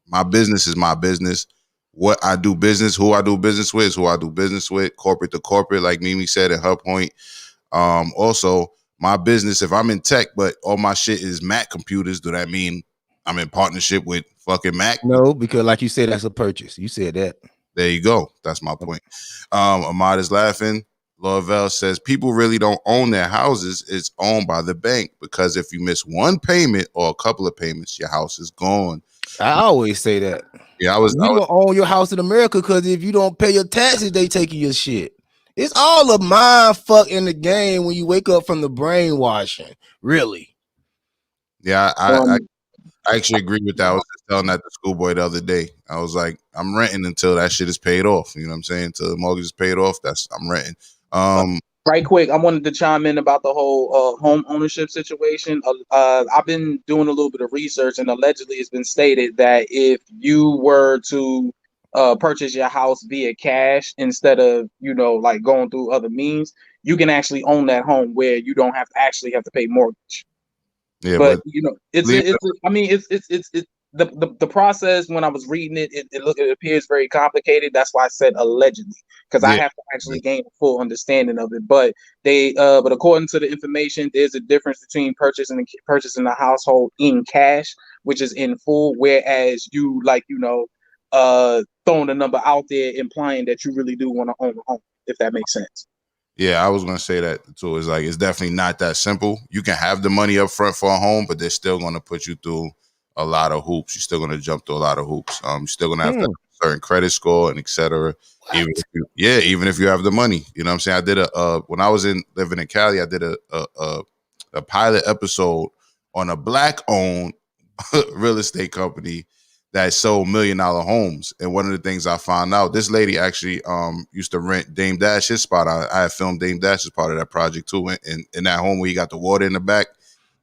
My business is my business. What I do business, who I do business with is who I do business with, corporate to corporate, like Mimi said at her point. Also, my business, if I'm in tech, but all my shit is Mac computers, do that mean I'm in partnership with fucking Mac? No, because like you said, that's a purchase. You said that. There you go. That's my point. Ahmad is laughing. Lovell says people really don't own their houses. It's owned by the bank, because if you miss one payment or a couple of payments, your house is gone. I always say that. Yeah, you don't own your house in America, because if you don't pay your taxes, they taking your shit. It's all a mind fuck in the game when you wake up from the brainwashing. Really. Yeah, I actually agree with that. I was just telling that to Schoolboy the other day. I was like, I'm renting until that shit is paid off. You know what I'm saying? Until the mortgage is paid off, I'm renting. Right quick, I wanted to chime in about the whole home ownership situation. I've been doing a little bit of research, and allegedly it's been stated that if you were to purchase your house via cash instead of like going through other means, you can actually own that home where you don't have to pay mortgage. Yeah, but it's the process. When I was reading it appears very complicated. That's why I said allegedly, because I have to actually gain a full understanding of it. But but according to the information, there's a difference between purchasing a household in cash, which is in full, whereas you throwing a number out there implying that you really do want to own a home, if that makes sense. Yeah, I was gonna say that too. It's like, it's definitely not that simple. You can have the money up front for a home, but they're still gonna put you through a lot of hoops. You're still gonna jump through a lot of hoops. You're still gonna have to have a certain credit score and etc. Even if you have the money. You know what I'm saying? I did when I was living in Cali, I did a pilot episode on a black owned real estate company that sold $1 million homes. And one of the things I found out, this lady actually used to rent Dame Dash's spot. I had filmed Dame Dash as part of that project too, in that home where he got the water in the back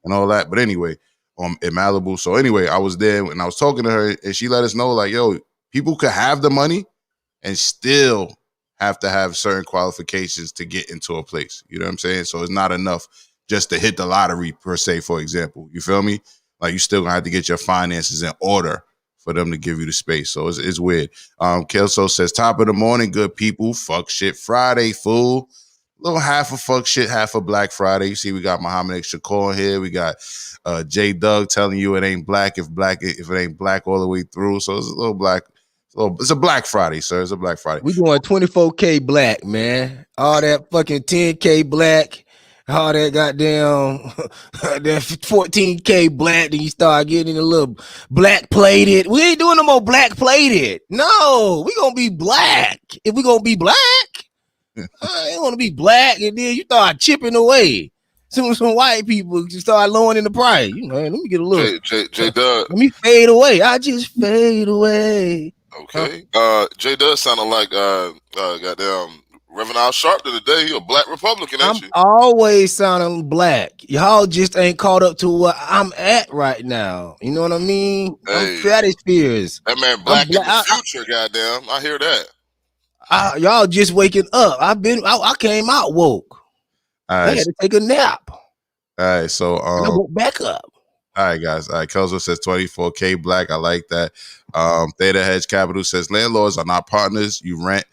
and all that. But anyway, in Malibu. So anyway, I was there and I was talking to her, and she let us know, like, yo, people could have the money and still have to have certain qualifications to get into a place. You know what I'm saying? So it's not enough just to hit the lottery per se, for example. You feel me? Like, you still gonna have to get your finances in order for them to give you the space. So it's weird. Kelso says, top of the morning, good people. Fuck shit Friday, fool. Little half of fuck shit, half of Black Friday. You see, we got Mohammed X Shakur here. We got J Doug telling you it ain't black if it ain't black all the way through. So it's a little black. It's a Black Friday, sir. It's a Black Friday. We going 24K black, man. All that fucking 10K black. All that goddamn that 14K black, then you start getting a little black plated. We ain't doing no more black plated. No, we gonna be black. If we gonna be black, I ain't wanna be black, and then you start chipping away. Some white people start lowering the price. Let me get a little. J Dub. Let me fade away. I just fade away. Okay. J Dub sounded like goddamn Reverend Al Sharpton today, he a black Republican, ain't I'm you? always sounding black. Y'all just ain't caught up to where I'm at right now. You know what I mean? I'm Hey, stratospheres. that man I'm black in black. the future, goddamn. I hear that. Y'all just waking up. I came out woke. All I right, had to take a nap. all right. So And I woke back up. all right, guys. All right, Kelso says 24K black. I like that. Theta Hedge Capital says landlords are not partners. You rent.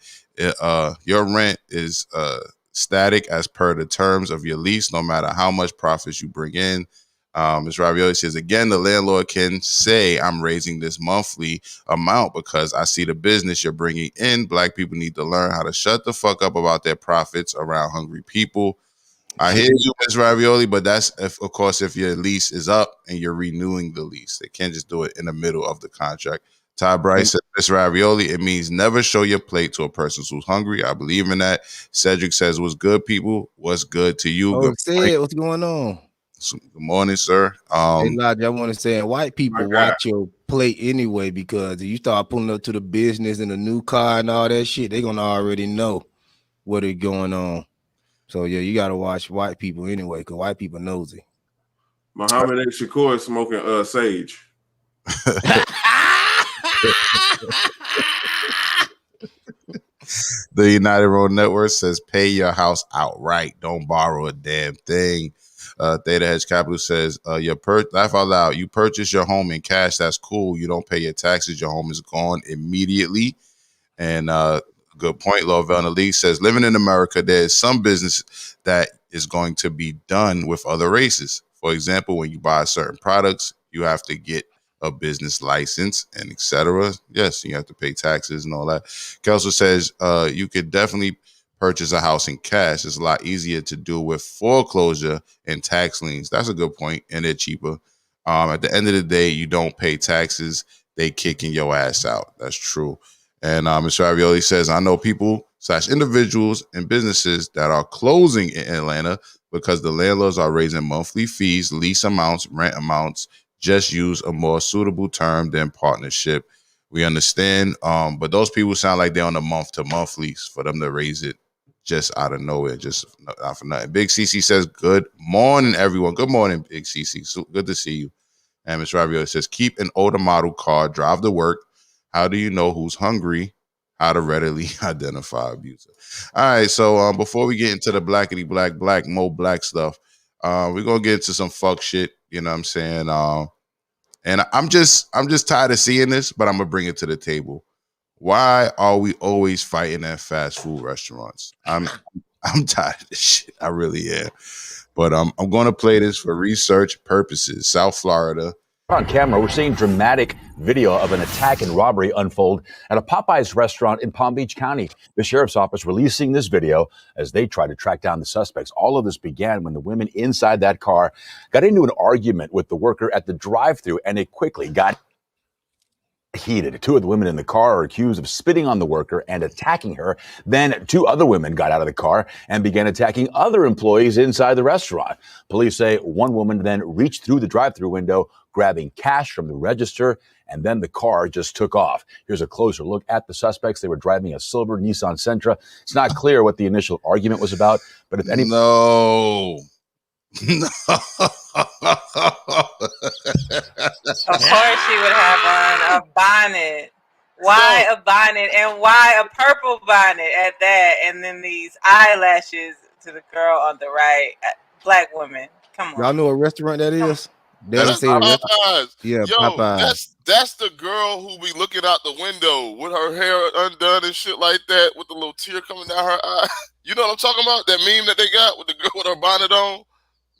Your rent is static as per the terms of your lease, no matter how much profits you bring in. Ms. Ravioli says again, the landlord can say, "I'm raising this monthly amount because I see the business you're bringing in." Black people need to learn how to shut the fuck up about their profits around hungry people. I hear you, Ms. Ravioli, but that's of course if your lease is up and you're renewing the lease. They can't just do it in the middle of the contract. Ty Bryce said, Ms. Ravioli, it means never show your plate to a person who's hungry. I believe in that. Cedric says, what's good, people? What's good to you? Good Sid, what's going on? good morning, sir. Hey, Lodge, I want to say, white people watch your plate anyway, because if you start pulling up to the business and the new car and all that shit, they're going to already know what is going on. So, yeah, you got to watch white people anyway, because white people nosy. Mohammed and Shakur is smoking sage. The United Road Network says, pay your house outright. Don't borrow a damn thing. Theta Hedge Capital says, laugh out loud. You purchase your home in cash. That's cool. You don't pay your taxes. Your home is gone immediately. And good point. Lovell in the League says, living in America, there's some business that is going to be done with other races. For example, when you buy certain products, you have to get a business license and etc. Yes, you have to pay taxes and all that. Kelso says you could definitely purchase a house in cash. It's a lot easier to do with foreclosure and tax liens. That's a good point, and they're cheaper. At the end of the day, you don't pay taxes. They kicking your ass out. That's true. And Mr. Ravioli says, I know people / individuals and businesses that are closing in Atlanta because the landlords are raising monthly fees, lease amounts, rent amounts. Just use a more suitable term than partnership. We understand, but those people sound like they're on a month-to-month lease for them to raise it just out of nowhere, just not for nothing. Big CC says, good morning, everyone. Good morning, Big CC. So good to see you. And Ms. Ravioli says, keep an older model car, drive to work. How do you know who's hungry? How to readily identify abuser. All right, so before we get into the blackity black, more black stuff, we're gonna get into some fuck shit. You know what I'm saying? And I'm just tired of seeing this, but I'm gonna bring it to the table. Why are we always fighting at fast food restaurants? I'm tired of this shit. I really am. But I'm gonna play this for research purposes. South Florida. On camera, we're seeing dramatic video of an attack and robbery unfold at a Popeyes restaurant in Palm Beach County. The sheriff's office releasing this video as they try to track down the suspects. All of this began when the women inside that car got into an argument with the worker at the drive-thru, and it quickly got heated. Two of the women in the car are accused of spitting on the worker and attacking her. Then two other women got out of the car and began attacking other employees inside the restaurant. Police say one woman then reached through the drive-thru window, grabbing cash from the register, and then the car just took off. Here's a closer look at the suspects. They were driving a silver Nissan Sentra. It's not clear what the initial argument was about, but if any... No. Of course she would have on a bonnet. Why a bonnet, and why a purple bonnet at that, and then these eyelashes to the girl on the right. Black woman. Come on. Y'all know what restaurant that is? They That's say the restaurant. Popeyes. Yeah, Yo, Popeyes. that's the girl who be looking out the window with her hair undone and shit like that, with the little tear coming down her eye. You know what I'm talking about? That meme that they got with the girl with her bonnet on.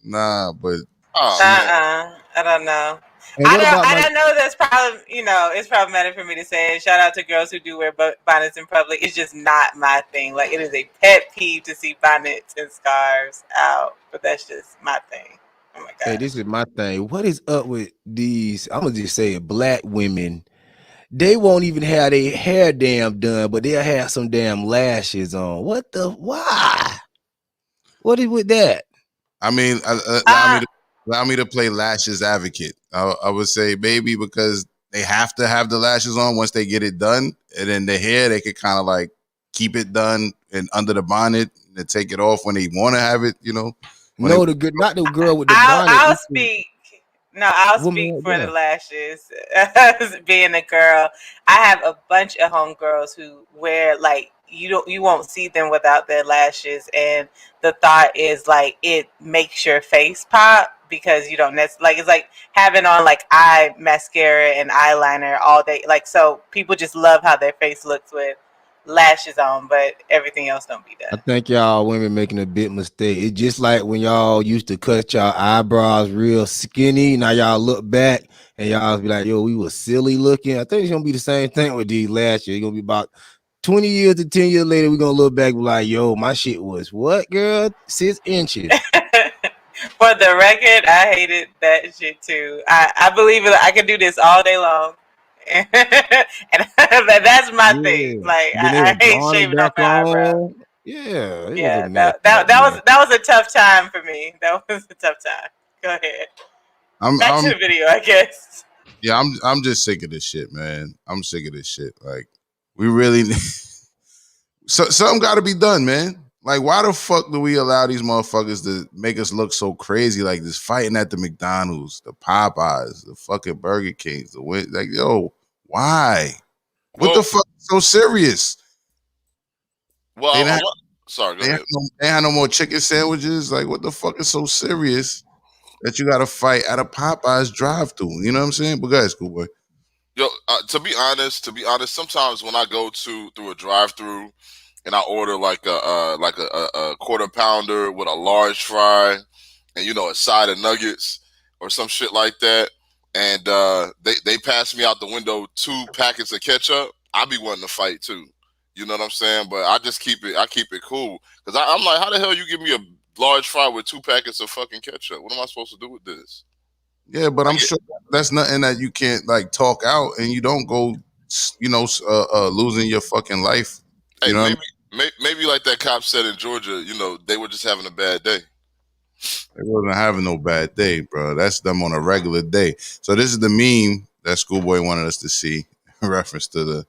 Nah, but I don't know. I don't know. That's probably, it's problematic for me to say. Shout out to girls who do wear bonnets in public. It's just not my thing. Like, it is a pet peeve to see bonnets and scarves out, but that's just my thing. Oh my God. Hey, this is my thing. What is up with these? I'm gonna just say it, black women. They won't even have their hair damn done, but they'll have some damn lashes on. Why? What is with that? I mean, allow me to play lashes advocate. I would say maybe because they have to have the lashes on once they get it done, and then the hair they could kind of like keep it done and under the bonnet and take it off when they want to have it, you know. No, the good, not the girl with the I'll bonnet. speak. No, I'll speak Woman, for yeah. the lashes. Being a girl, I have a bunch of homegirls who wear like you won't see them without their lashes, and the thought is like it makes your face pop because you don't like it's like having on like eye mascara and eyeliner all day. Like so, people just love how their face looks with lashes on, but everything else don't be I done. think y'all women making a big mistake. It's just like when y'all used to cut y'all eyebrows real skinny. Now y'all look back and y'all be like, yo, we was silly looking. I think it's gonna be the same thing with these lashes. It's gonna be about 20 years to 10 years later, we're gonna look back and be like, yo, my shit was what, girl? 6 inches. For the record, I hated that shit too. I believe it. I could do this all day long, and that's my thing. Yeah. Like Then they I were hate drawing it shaving off back my eyebrows. on. Yeah, it was a Yeah, mess. that was a tough time for me. That was a tough time. Go ahead. Back to the video, I guess. Yeah, I'm just sick of this shit, man. I'm sick of this shit. Like, we really something got to be done, man. Like, why the fuck do we allow these motherfuckers to make us look so crazy? Like this fighting at the McDonald's, the Popeyes, the fucking Burger Kings, like, yo, why? What the fuck is so serious? Well, sorry, go ahead. They had no more chicken sandwiches. Like, what the fuck is so serious that you got to fight at a Popeyes drive-thru? You know what I'm saying? But guys, cool boy. Yo, to be honest, sometimes when I go through a drive-thru and I order like a quarter pounder with a large fry and a side of nuggets or some shit like that, and they pass me out the window 2 packets of ketchup, I be wanting to fight too. You know what I'm saying? But I just keep it cool because I'm like, how the hell you give me a large fry with 2 packets of fucking ketchup? What am I supposed to do with this? Yeah, but I'm sure that's nothing that you can't like talk out, and you don't go, losing your fucking life. You know, maybe like that cop said in Georgia, they were just having a bad day. They wasn't having no bad day, bro. That's them on a regular day. So this is the meme that Schoolboy wanted us to see in reference to the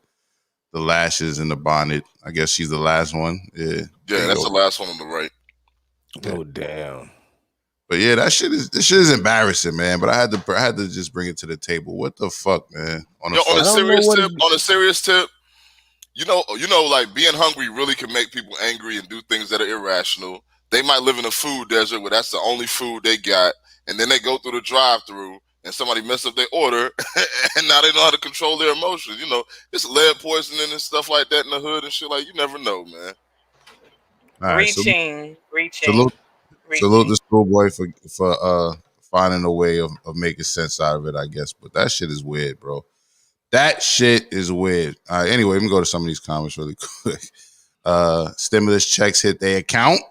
lashes and the bonnet. I guess she's the last one. Yeah, that's the last one on the right. Oh damn. But yeah, this shit is embarrassing, man. But I had to just bring it to the table. What the fuck, man? On a serious tip, like being hungry really can make people angry and do things that are irrational. They might live in a food desert where that's the only food they got, and then they go through the drive-thru and somebody messed up their order, and now they know how to control their emotions. It's lead poisoning and stuff like that in the hood and shit. Like, you never know, man. All right, reaching. Salute the Schoolboy for finding a way of making sense out of it, I guess. But that shit is weird, bro. That shit is weird. All right, anyway, let me go to some of these comments really quick. Stimulus checks hit their account.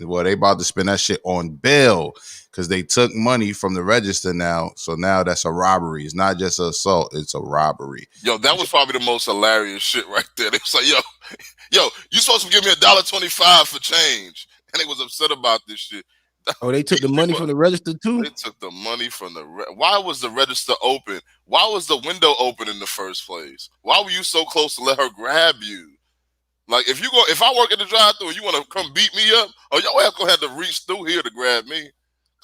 Well, they about to spend that shit on bail because they took money from the register now. So now that's a robbery. It's not just an assault. It's a robbery. Yo, that was probably the most hilarious shit right there. They was like, yo, you supposed to give me $1.25 for change. And they was upset about this shit. Oh, they took the money from the register too? They took the money from why was the register open? Why was the window open in the first place? Why were you so close to let her grab you? Like, if I work at the drive-thru and you want to come beat me up, your ass gonna have to reach through here to grab me.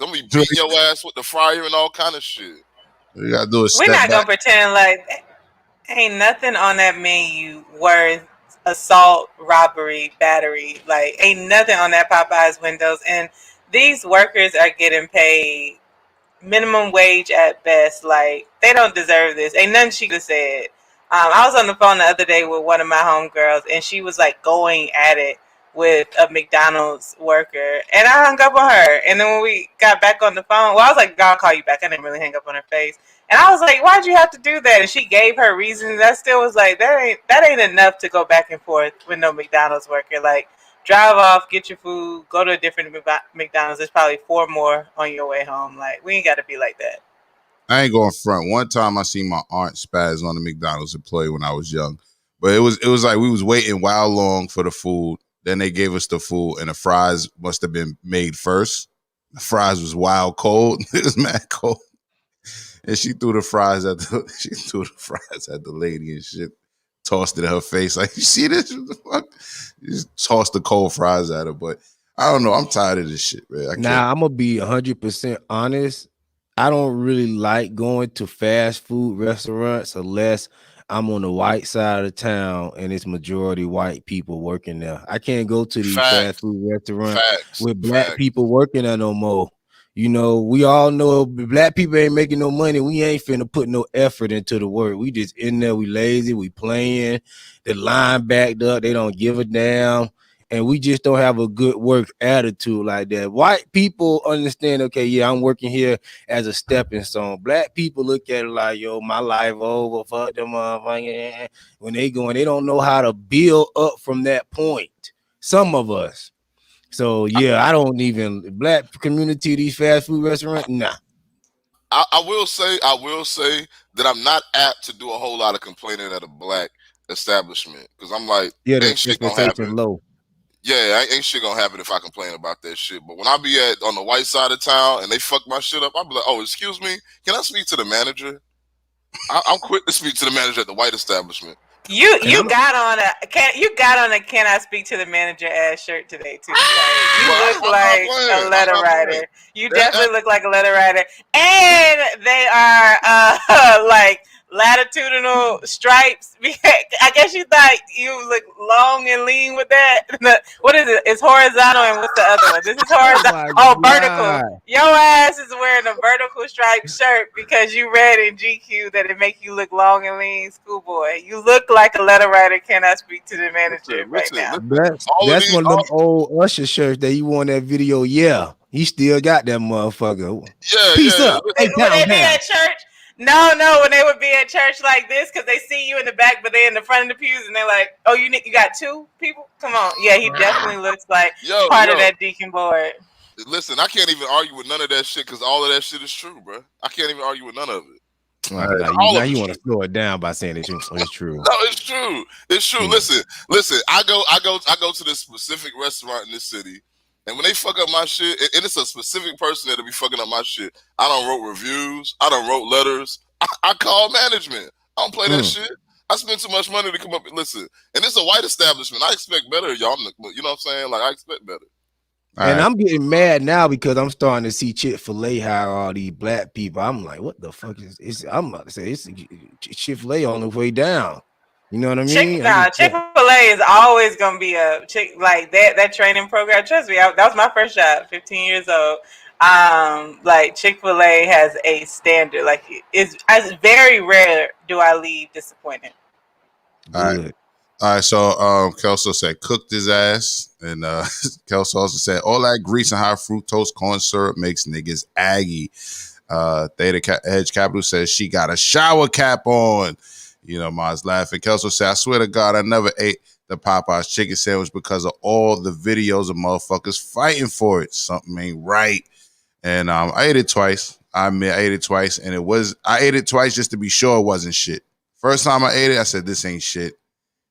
I'm gonna be beating your ass with the fryer and all kind of shit. You gotta do We're not gonna pretend like ain't nothing on that menu worth assault, robbery, battery. Like, ain't nothing on that Popeyes windows, and these workers are getting paid minimum wage at best. Like, they don't deserve this. Ain't nothing she could have said. I was on the phone the other day with one of my homegirls, and she was like going at it with a McDonald's worker, and I hung up on her. And then when we got back on the phone, I was like, I'll call you back. I didn't really hang up on her face. And I was like, why'd you have to do that? And she gave her reasons. I still was like, that ain't enough to go back and forth with no McDonald's worker. Like, drive off, get your food, go to a different McDonald's. There's probably 4 more on your way home. Like, we ain't got to be like that. I ain't going front. One time I seen my aunt spaz on a McDonald's employee when I was young. But it was like we was waiting while long for the food. Then they gave us the food, and the fries must have been made first. The fries was wild cold. It was mad cold. And she threw the fries at the lady and shit. tossed it in her face. Like, you see this? What the fuck? Just tossed the cold fries at her. But I don't know. I'm tired of this shit, man. I can't. Now, I'm gonna be 100% honest. I don't really like going to fast food restaurants unless I'm on the white side of the town and it's majority white people working there. I can't go to these fast food restaurants with black people working there no more. You know, we all know black people ain't making no money. We ain't finna put no effort into the work. We just in there, we lazy, we playing, the line backed up, they don't give a damn. And we just don't have a good work attitude like that. White people understand, okay, yeah, I'm working here as a stepping stone. Black people look at it like, yo, my life over, fuck them motherfucker. When they going, they don't know how to build up from that point. Some of us. So yeah, I don't even black community, these fast food restaurants, nah. I will say that I'm not apt to do a whole lot of complaining at a black establishment because I'm like, yeah, ain't shit gonna happen. Low. Yeah, ain't shit gonna happen if I complain about that shit. But when I be on the white side of town and they fuck my shit up, I'll be like, oh, excuse me, can I speak to the manager? I'm quick to speak to the manager at the white establishment. You got on a can I speak to the manager ass shirt today too. Like, you look like a letter writer. You definitely look like a letter writer. And they are like latitudinal stripes. I guess you thought you look long and lean with that. What is it? It's horizontal and what's the other one? This is horizontal. Vertical. Your ass is wearing a vertical striped shirt because you read in GQ that it make you look long and lean, schoolboy. You look like a letter writer. Can I speak to the manager right now? That's one of them old Usher shirts that you wore in that video. Yeah, he still got that motherfucker. Yeah, peace up. Hey, when they be at church, no, when they would be at church like this, because they see you in the back, but they in the front of the pews, and they're like, "Oh, you got two people? Come on." Yeah, he definitely looks like part of that deacon board. Listen, I can't even argue with none of that shit because all of that shit is true, bro. I can't even argue with none of it. Now you want to slow it down by saying it's true. No, it's true. It's true. Yeah. Listen. I go to this specific restaurant in this city, and when they fuck up my shit, and it's a specific person that'll be fucking up my shit. I don't wrote reviews. I don't wrote letters. I call management. I don't play that shit. I spend too much money to come up and listen. And it's a white establishment. I expect better, y'all. You know what I'm saying? Like, I expect better. And I'm getting mad now because I'm starting to see Chick-fil-A hire all these black people. I'm like, what the fuck is I'm about to say it's Chick-fil-A on the way down. You know what I mean? Chick-fil-A is always gonna be a like that training program. Trust me, that was my first job, 15 years old. Like Chick-fil-A has a standard. Like it's very rare do I leave disappointed. All right, so Kelso said cooked his ass, and Kelso also said all that grease and high fructose corn syrup makes niggas aggy. Theta Hedge Capital says she got a shower cap on. You know, Ma's laughing. Kelso said, I swear to God, I never ate the Popeye's chicken sandwich because of all the videos of motherfuckers fighting for it. Something ain't right. And I ate it twice. I admit I ate it twice, and I ate it twice just to be sure it wasn't shit. First time I ate it, I said, this ain't shit.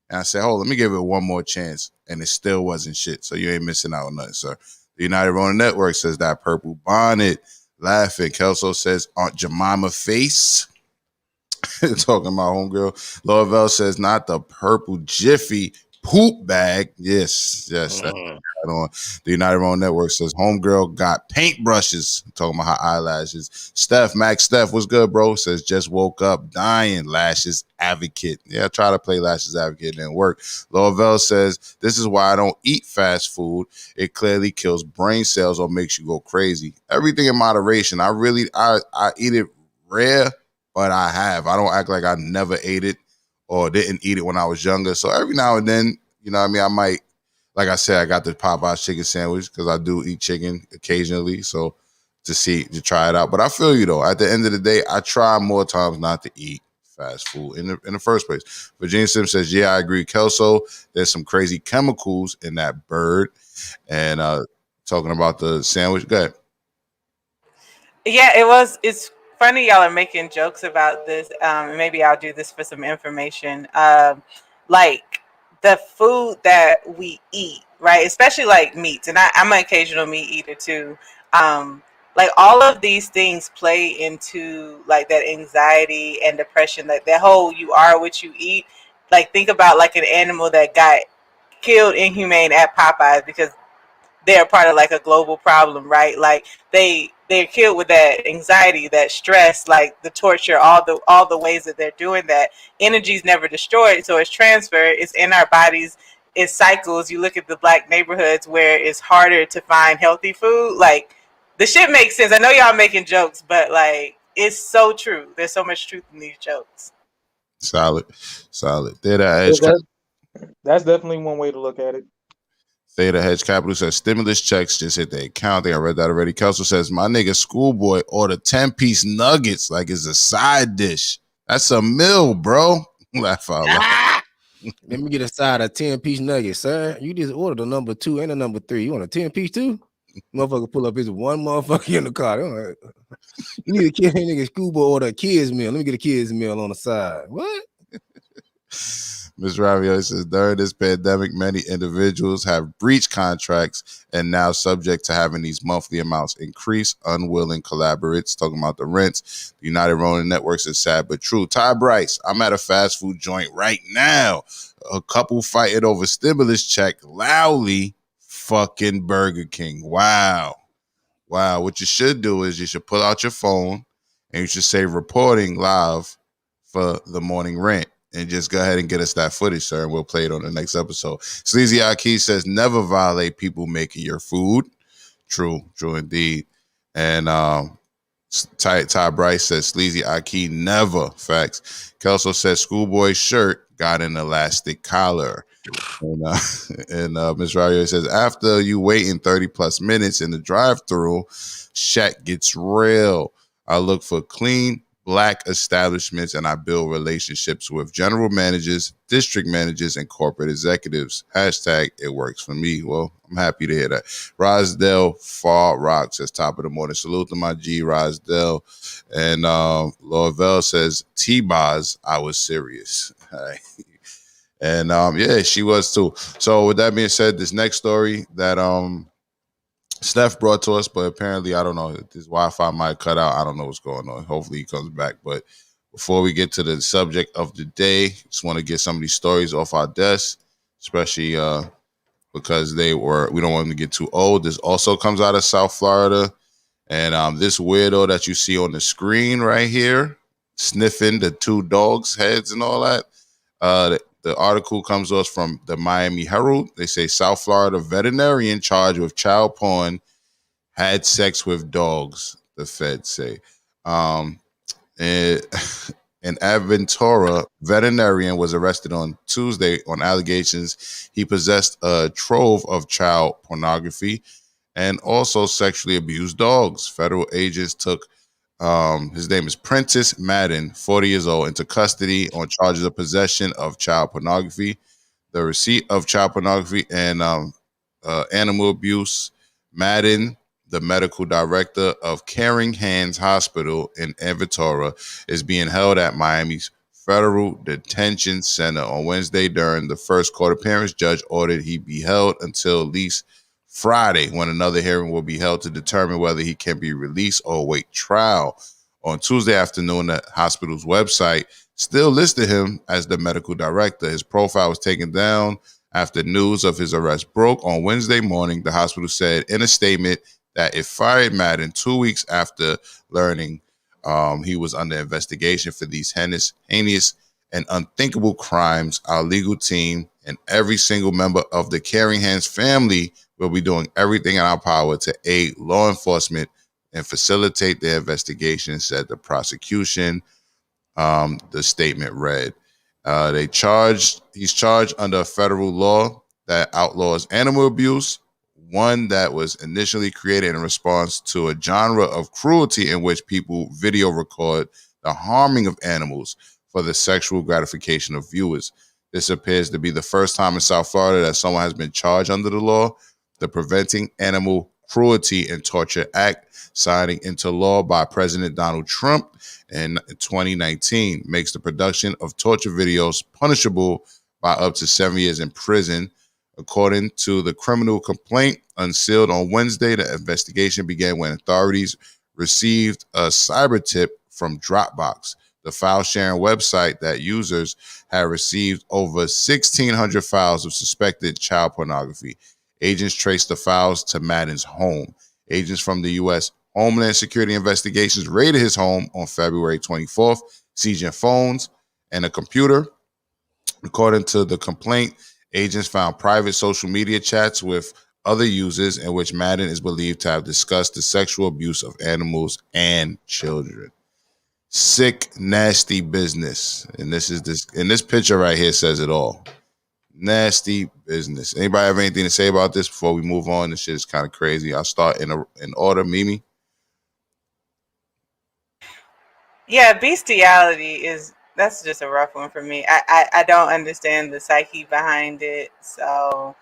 And I said, let me give it one more chance. And it still wasn't shit. So you ain't missing out on nothing, sir. The United Rona Network says that purple bonnet. Laughing. Kelso says Aunt Jemima face. Talking about homegirl. Laurel says not the purple Jiffy poop bag. Yes. That's on. The United Rona Network says homegirl got paintbrushes. Talking about her eyelashes. Steph, what's good, bro? Says just woke up dying. Lashes advocate. Yeah, I try to play lashes advocate. It didn't work. Laurel says this is why I don't eat fast food. It clearly kills brain cells or makes you go crazy. Everything in moderation. I eat it rare, but I don't act like I never ate it or didn't eat it when I was younger. So every now and then, you know what I mean, I might, like I said, I got the Popeye's chicken sandwich because I do eat chicken occasionally. So to try it out. But I feel you though. At the end of the day, I try more times not to eat fast food in the first place. Virginia Sim says, yeah, I agree. Kelso, there's some crazy chemicals in that bird. And talking about the sandwich, go ahead. Yeah, it's funny y'all are making jokes about this. Maybe I'll do this for some information. Like the food that we eat, right? Especially like meats, and I'm an occasional meat eater too. Like all of these things play into like that anxiety and depression, like that whole you are what you eat. Like, think about like an animal that got killed inhumane at Popeyes because they're part of like a global problem, right? Like they're killed with that anxiety, that stress, like the torture, all the ways that they're doing that. Energy's never destroyed, so it's transferred. It's in our bodies. It cycles. You look at the black neighborhoods where it's harder to find healthy food. Like the shit makes sense. I know y'all making jokes, but like it's so true. There's so much truth in these jokes. Solid. Theta Hedge, That's definitely one way to look at it. Theta Hedge Capital says stimulus checks just hit the account. I think I read that already. Kelso says my nigga Schoolboy ordered 10-piece nuggets like it's a side dish. That's a meal, bro. Laugh out loud. Let me get a side of 10-piece nuggets, sir. You just ordered a number 2 and a number 3. You want a 10-piece too? Motherfucker pull up his one motherfucker in the car. Like, you need a kid, nigga Schoolboy order a kid's meal. Let me get a kid's meal on the side. What? Ms. Ravioli says during this pandemic, many individuals have breached contracts and now subject to having these monthly amounts increase. Unwilling collaborates, talking about the rents. The United Ronin Networks is sad but true. Ty Bryce, I'm at a fast food joint right now. A couple fighting over stimulus check loudly. Fucking Burger King. Wow. What you should do is you should pull out your phone and you should say reporting live for the morning rant. And just go ahead and get us that footage, sir, and we'll play it on the next episode. Sleazy Aki says, never violate people making your food. True indeed. And Ty Bryce says, Sleazy Aki, never. Facts. Kelso says, Schoolboy's shirt got an elastic collar. And Ms. Rayo says, after you waiting 30 plus minutes in the drive-thru, shit gets real. I look for clean Black establishments, and I build relationships with general managers, district managers, and corporate executives. Hashtag it works for me. Well, I'm happy to hear that. Rosdell Far Rock says, top of the morning. Salute to my G, Rosdell. And Lorvell says, T-Boz, I was serious. All right. And yeah, she was too. So with that being said, this next story that Steph brought to us, but apparently, I don't know, this Wi-Fi might cut out. I don't know what's going on. Hopefully he comes back. But before we get to the subject of the day, just want to get some of these stories off our desk, especially because we don't want them to get too old. This also comes out of South Florida. And this weirdo that you see on the screen right here, sniffing the 2 dogs' heads and all that, the article comes to us from the Miami Herald. They say South Florida veterinarian charged with child porn had sex with dogs, the feds say. An Aventura veterinarian was arrested on Tuesday on allegations he possessed a trove of child pornography and also sexually abused dogs. Federal agents took his name is Prentice Madden, 40 years old, into custody on charges of possession of child pornography, the receipt of child pornography, and animal abuse. Madden, the medical director of Caring Hands Hospital in Aventura, is being held at Miami's Federal Detention Center on Wednesday during the first court appearance. Judge ordered he be held until at least Friday, when another hearing will be held to determine whether he can be released or await trial. On Tuesday afternoon, the hospital's website still listed him as the medical director. His profile was taken down after news of his arrest broke. On Wednesday morning, the hospital said in a statement that it fired Madden 2 weeks after learning he was under investigation for these heinous and unthinkable crimes. Our legal team and every single member of the Caring Hands family will be doing everything in our power to aid law enforcement and facilitate their investigation, said the prosecution. The statement read, he's charged under a federal law that outlaws animal abuse, one that was initially created in response to a genre of cruelty in which people video record the harming of animals for the sexual gratification of viewers. This appears to be the first time in South Florida that someone has been charged under the law. The Preventing Animal Cruelty and Torture Act, signing into law by President Donald Trump in 2019, makes the production of torture videos punishable by up to 7 years in prison. According to the criminal complaint unsealed on Wednesday, the investigation began when authorities received a cyber tip from Dropbox, the file sharing website that users had received over 1,600 files of suspected child pornography. Agents traced the files to Madden's home. Agents from the U.S. Homeland Security Investigations raided his home on February 24th, seizing phones and a computer. According to the complaint, agents found private social media chats with other users in which Madden is believed to have discussed the sexual abuse of animals and children. Sick, nasty business. And this picture right here says it all. Nasty business. Anybody have anything to say about this before we move on? This shit is kind of crazy. I'll start in order. Mimi? Yeah, bestiality that's just a rough one for me. I don't understand the psyche behind it. So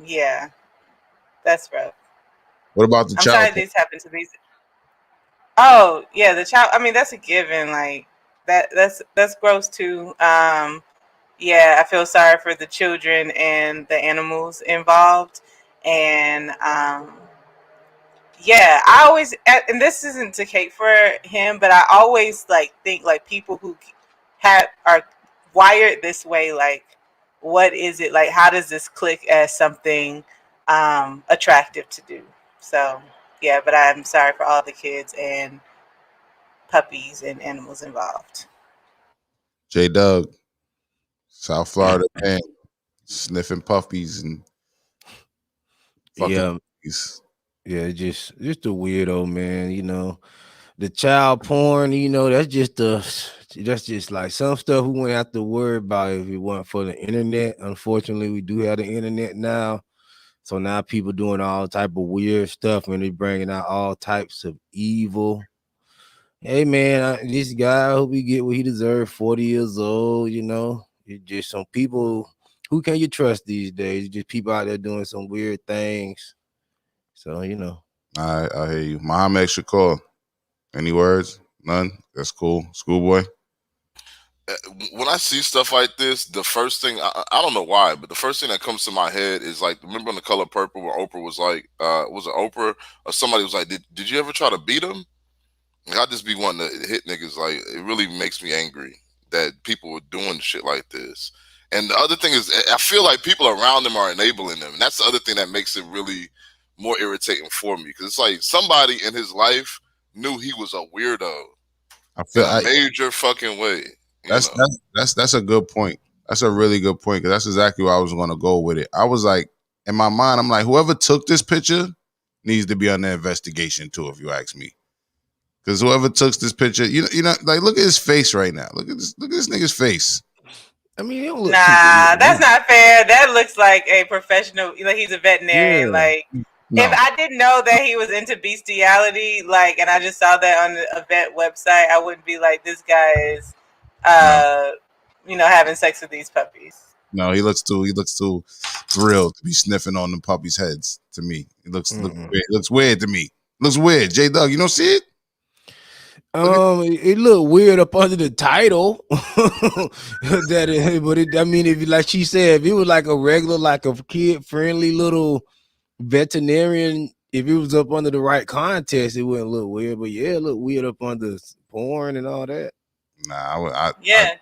yeah, that's rough. What about the I'm child? sorry these happen to these. Oh yeah, the child. I mean, that's a given. Like that's gross too. Yeah, I feel sorry for the children and the animals involved, and yeah, I always, and this isn't to cape for him, but I always like think like people who are wired this way. Like, what is it like? How does this click as something attractive to do? So yeah, but I'm sorry for all the kids and puppies and animals involved. J Doug, South Florida man, sniffing puppies and fucking puppies. Yeah, just a weirdo, man. You know, the child porn. You know, that's just like some stuff we wouldn't have to worry about if it weren't for the internet. Unfortunately, we do have the internet now, so now people doing all type of weird stuff and they bringing out all types of evil. Hey, man, this guy, I hope he get what he deserves. 40 years old, you know. It's just some people. Who can you trust these days? Just people out there doing some weird things. So, you know. I hear you. Mohammed Shakur. Any words? None? That's cool. Schoolboy? When I see stuff like this, the first thing, I don't know why, but the first thing that comes to my head is like, remember in The Color Purple where Oprah was like, was it Oprah? Or somebody was like, did you ever try to beat him? Like, I just be wanting to hit niggas. Like, it really makes me angry that people are doing shit like this. And the other thing is, I feel like people around them are enabling them. And that's the other thing that makes it really more irritating for me. Because it's like somebody in his life knew he was a weirdo. I feel in a major fucking way. That's a good point. That's a really good point, because that's exactly where I was going to go with it. I was like, in my mind, I'm like, whoever took this picture needs to be on the investigation too, if you ask me. Because whoever took this picture, you know, like, look at his face right now. Look at this nigga's face. I mean, he don't look that's not fair. That looks like a professional. Like, he's a veterinarian. Yeah. Like, if I didn't know that he was into bestiality, like, and I just saw that on a vet website, I wouldn't be like, this guy is, you know, having sex with these puppies. No, he looks too thrilled to be sniffing on the puppies' heads. To me, it looks weird. It looks weird to me. Looks weird. J Doug, you don't see it? It looked weird up under the title. I mean, if like she said, if it was like a regular, like a kid-friendly little veterinarian, if it was up under the right context, it wouldn't look weird. But yeah, it looked weird up under porn and all that. Nah, yeah.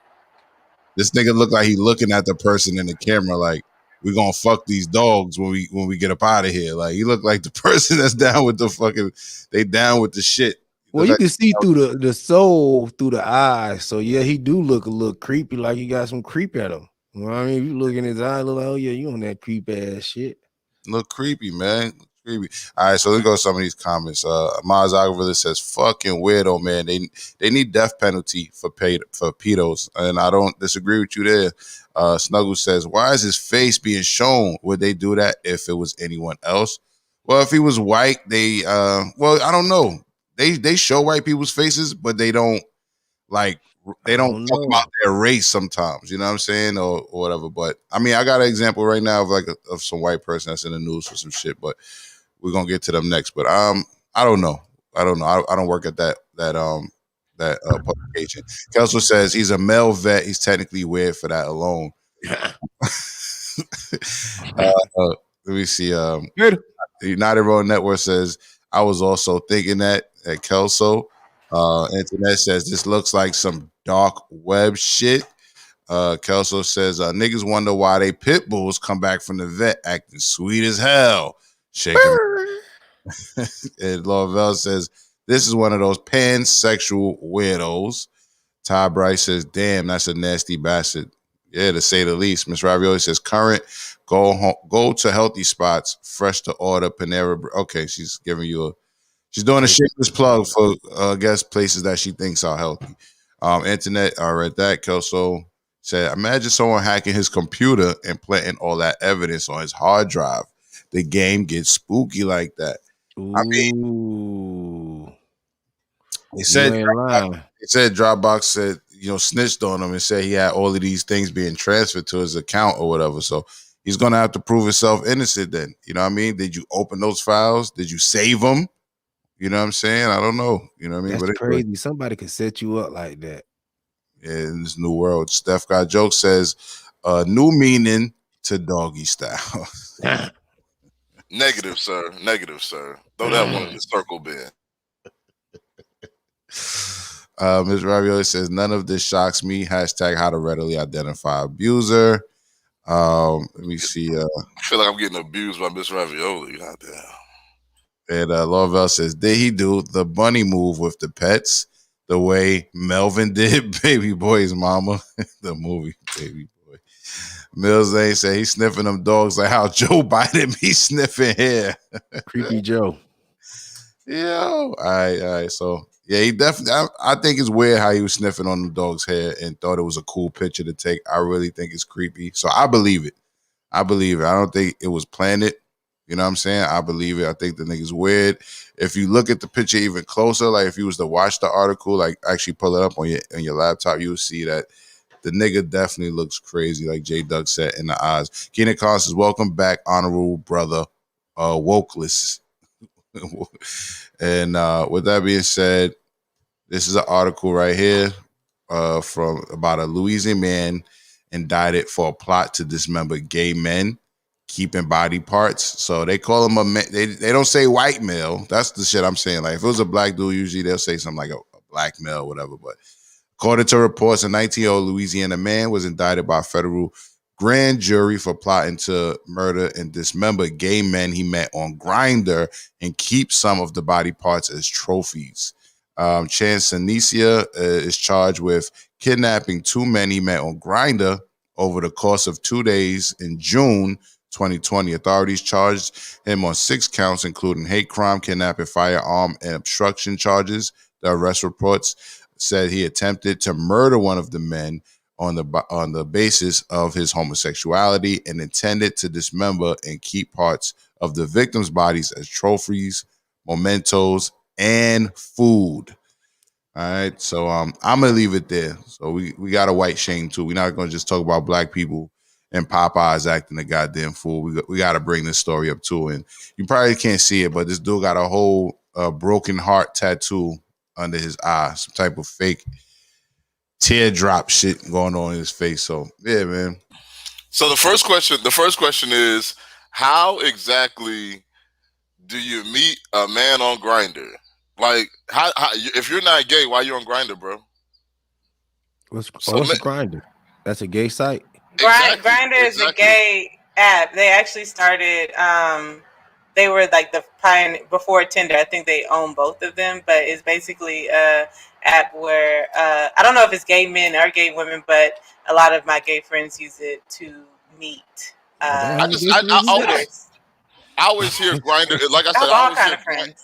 This nigga look like he looking at the person in the camera like, we're gonna fuck these dogs when we get up out of here. Like, he look like the person that's down with the fucking, they down with the shit. Well, you can see through the soul through the eyes. So yeah, he do look a little creepy, like he got some creep at him. You know what I mean? If you look in his eye, look like, oh yeah, you on that creep ass shit. Look creepy, man. Look creepy. All right, so let's go to some of these comments. Maz Agavilla says, fucking weirdo, man. They need death penalty for pedos. And I don't disagree with you there. Snuggle says, why is his face being shown? Would they do that if it was anyone else? Well, if he was white, I don't know. They show white people's faces, but they don't talk about their race sometimes, you know what I'm saying, or whatever. But I mean, I got an example right now of some white person that's in the news for some shit, but we're gonna get to them next. But I don't know. I don't work at that publication. Kelso says he's a male vet. He's technically weird for that alone. Let me see. United Road Network says I was also thinking that at Kelso. Internet says this looks like some dark web shit. Kelso says niggas wonder why they pit bulls come back from the vet acting sweet as hell. Shaking. And Lovell says this is one of those pansexual weirdos. Ty Bryce says, damn, that's a nasty bastard. Yeah, to say the least. Miss Ravioli says, current, go to healthy spots, fresh to order, Panera. Okay, she's giving you she's doing a shameless plug for, I guess, places that she thinks are healthy. Internet, I read that. Kelso said, imagine someone hacking his computer and planting all that evidence on his hard drive. The game gets spooky like that. Ooh. I mean, they said Dropbox said, snitched on him and said he had all of these things being transferred to his account or whatever. So he's going to have to prove himself innocent then. You know what I mean? Did you open those files? Did you save them? You know what I'm saying? I don't know. You know what I mean? That's crazy. Somebody could set you up like that. Yeah, in this new world. StepGotJokes says, new meaning to doggy style. Negative, sir. Negative, sir. Throw that one in the circle bin. Ms. Ravioli says, none of this shocks me. Hashtag how to readily identify abuser. Let me see. I feel like I'm getting abused by Miss Ravioli. Goddamn. And Lovell says, did he do the bunny move with the pets the way Melvin did Baby Boy's mama? The movie Baby Boy. Mills Zane said he's sniffing them dogs like how Joe Biden be sniffing hair. Creepy Joe. Yo. All right. So, yeah, he definitely, I think it's weird how he was sniffing on the dog's hair and thought it was a cool picture to take. I really think it's creepy. So I believe it. I don't think it was planted. You know what I'm saying? I believe it. I think the nigga's weird. If you look at the picture even closer, like if you was to watch the article, like actually pull it up on your laptop, you will see that the nigga definitely looks crazy, like J Doug said, in the eyes. Keenan Collins says, welcome back, honorable brother, Wokeless. And with that being said, this is an article right here from about a Louisiana man indicted for a plot to dismember gay men keeping body parts. So they call him a man. They don't say white male. That's the shit I'm saying. Like if it was a black dude, usually they'll say something like a black male or whatever. But according to reports, a 19-year-old Louisiana man was indicted by a federal grand jury for plotting to murder and dismember gay men he met on Grindr and keep some of the body parts as trophies. Chance Sanicia is charged with kidnapping two men he met on Grindr over the course of 2 days in June 2020. Authorities charged him on 6 counts, including hate crime, kidnapping, firearm, and obstruction charges. The arrest reports said he attempted to murder one of the men on the basis of his homosexuality and intended to dismember and keep parts of the victims' bodies as trophies, mementos, and food. All right, so I'm gonna leave it there. So we got a white shame too. We're not gonna just talk about black people and Popeyes acting a goddamn fool. We got to bring this story up too. And you probably can't see it, but this dude got a whole broken heart tattoo under his eye, some type of fake teardrop shit going on in his face. So yeah, man. So the first question is, how exactly do you meet a man on Grindr? Like, how if you're not gay, why you on Grindr, bro? What's Grindr? That's a gay site. Exactly. Grindr is a gay app. They actually started. They were like the pioneer before Tinder. I think they own both of them, but it's basically a app where I don't know if it's gay men or gay women, but a lot of my gay friends use it to meet. I always hear Grindr. Like I said, I have all kind of friends.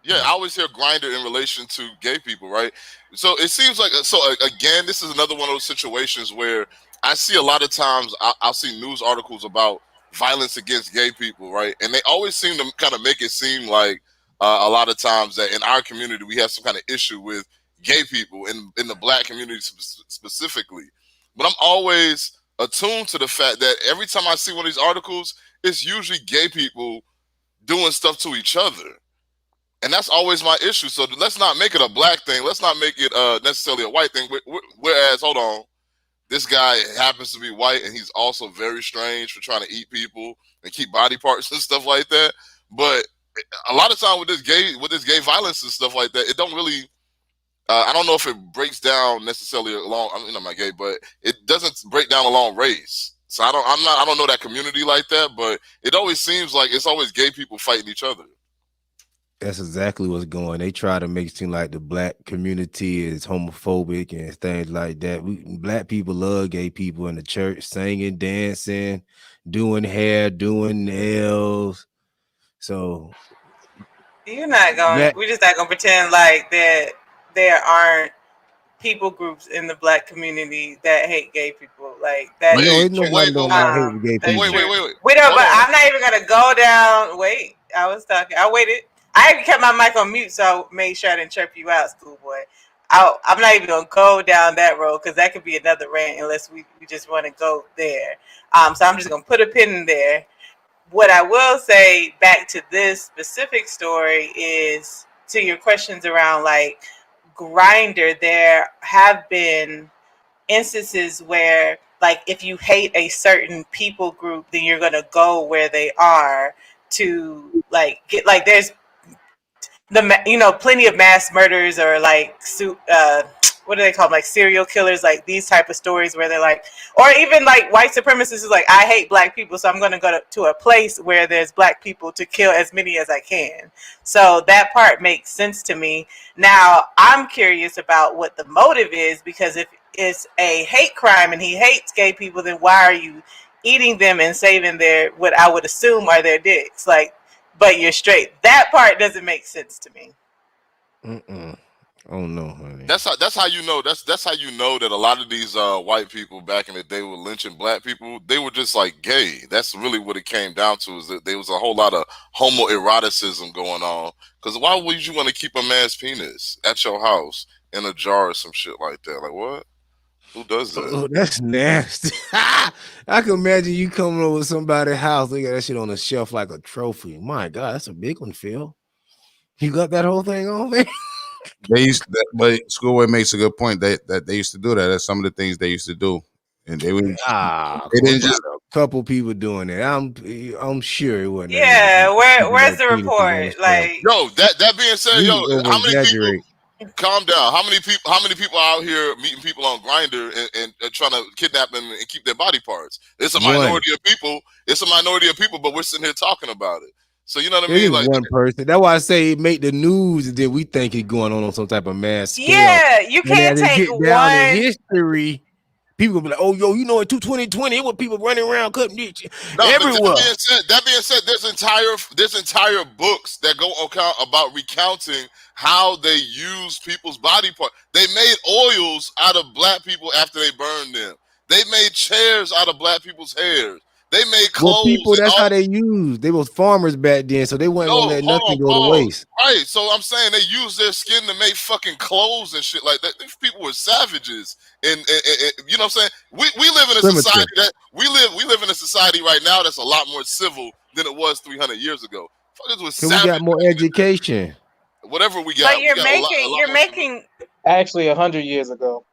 Yeah, I always hear Grindr in relation to gay people, right? So it seems like, again, this is another one of those situations where I see a lot of times I'll see news articles about violence against gay people, right? And they always seem to kind of make it seem like a lot of times that in our community we have some kind of issue with gay people in the black community specifically. But I'm always attuned to the fact that every time I see one of these articles, it's usually gay people doing stuff to each other. And that's always my issue. So let's not make it a black thing. Let's not make it necessarily a white thing. Whereas, hold on, this guy happens to be white and he's also very strange for trying to eat people and keep body parts and stuff like that. But a lot of time with this gay violence and stuff like that, it don't really I don't know if it breaks down necessarily along. I mean, I'm not gay, but it doesn't break down along race. So I don't know that community like that. But it always seems like it's always gay people fighting each other. That's exactly what's going. They try to make it seem like the black community is homophobic and things like that. Black people love gay people in the church, singing, dancing, doing hair, doing nails. So We're just not gonna pretend like that there aren't people groups in the black community that hate gay people. Like that. Wait, hate gay people. Wait. We don't, but I'm not even gonna go down. Wait, I was talking. I waited. I even kept my mic on mute, so I made sure I didn't chirp you out, schoolboy. I'm not even gonna go down that road because that could be another rant unless we just want to go there. So I'm just gonna put a pin in there. What I will say back to this specific story is to your questions around like Grindr. There have been instances where like if you hate a certain people group, then you're gonna go where they are to like get like there's plenty of mass murders or like what do they call them? Like serial killers, like these type of stories where they're like, or even like white supremacists is like, I hate black people, so I'm going to go to a place where there's black people to kill as many as I can. So that part makes sense to me. Now I'm curious about what the motive is, because if it's a hate crime and he hates gay people, then why are you eating them and saving their, what I would assume are their dicks? Like, but you're straight. That part doesn't make sense to me. Oh no, honey. That's how you know. That's how you know that a lot of these white people back in the day were lynching black people. They were just like gay. That's really what it came down to. Is that there was a whole lot of homoeroticism going on. Because why would you want to keep a man's penis at your house in a jar or some shit like that? Like what? Who does that? Oh, that's nasty. I can imagine you coming over to somebody's house. They got that shit on the shelf like a trophy. My God, that's a big one, Phil. You got that whole thing on, man? But Schoolboy makes a good point that they used to do that. That's some of the things they used to do, and they would. They didn't just a couple people doing that. I'm sure it wasn't. Yeah, where's the report? Like, yo, that being said, how many people? Calm down. How many people are out here meeting people on Grindr and trying to kidnap them and keep their body parts? It's a minority of people. It's a minority of people, but we're sitting here talking about it. So you know what I mean? Like one person. That's why I say it make the news, and then we think it's going on some type of mass scale. Yeah, you can't take down in history. People gonna be like, "Oh, yo, you know, in 2020, it was people running around cutting ditch everywhere." That being said, there's entire books that go about recounting how they use people's body parts. They made oils out of black people after they burned them. They made chairs out of black people's hairs. They made clothes. Well, people, that's how they used. They was farmers back then, so they wasn't gonna let nothing go to waste. Right. So I'm saying they used their skin to make fucking clothes and shit like that. These people were savages, and you know what I'm saying. We live in a society that we live in a society right now that's a lot more civil than it was 300 years ago. We got more education. Whatever we got. But you're making actually 100 years ago.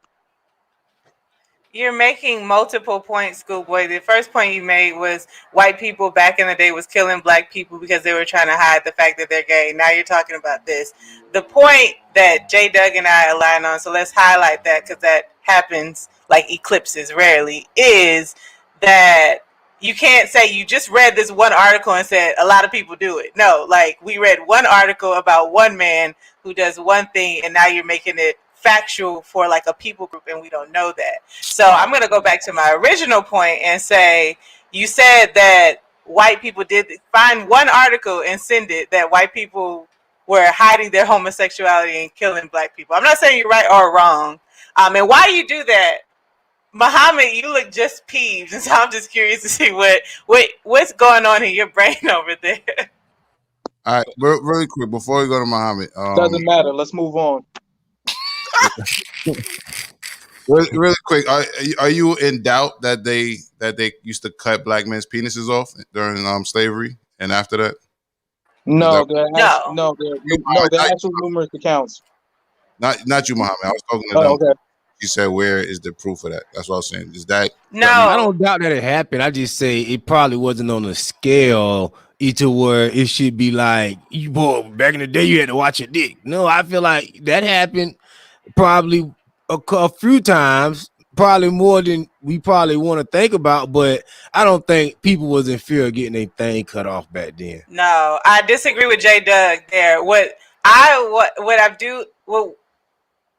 You're making multiple points, Schoolboy. The first point you made was white people back in the day was killing black people because they were trying to hide the fact that they're gay. Now you're talking about this. The point that J. Doug and I align on, so let's highlight that because that happens like eclipses rarely, is that you can't say you just read this one article and said a lot of people do it. No, like we read one article about one man who does one thing, and now you're making it factual for like a people group, and we don't know that. So I'm going to go back to my original point and say, you said that white people did find one article and send it that white people were hiding their homosexuality and killing black people. I'm not saying you're right or wrong. And why you do that, Mohammed, you look just peeved, and so I'm just curious to see what's going on in your brain over there. All right, really quick before we go to Mohammed. Doesn't matter. Let's move on. Really quick, are you in doubt that they used to cut black men's penises off during slavery and after that? No, there are actual numerous accounts. Not you, Mohammed. I was talking to them. Okay. You said, where is the proof of that? That's what I was saying. Is that I don't doubt that it happened. I just say it probably wasn't on a scale to where it should be like, boy, back in the day you had to watch your dick. No, I feel like that happened. probably a few times, probably more than we probably want to think about, but I don't think people was in fear of getting their thing cut off back then. No, I disagree with J Doug there. What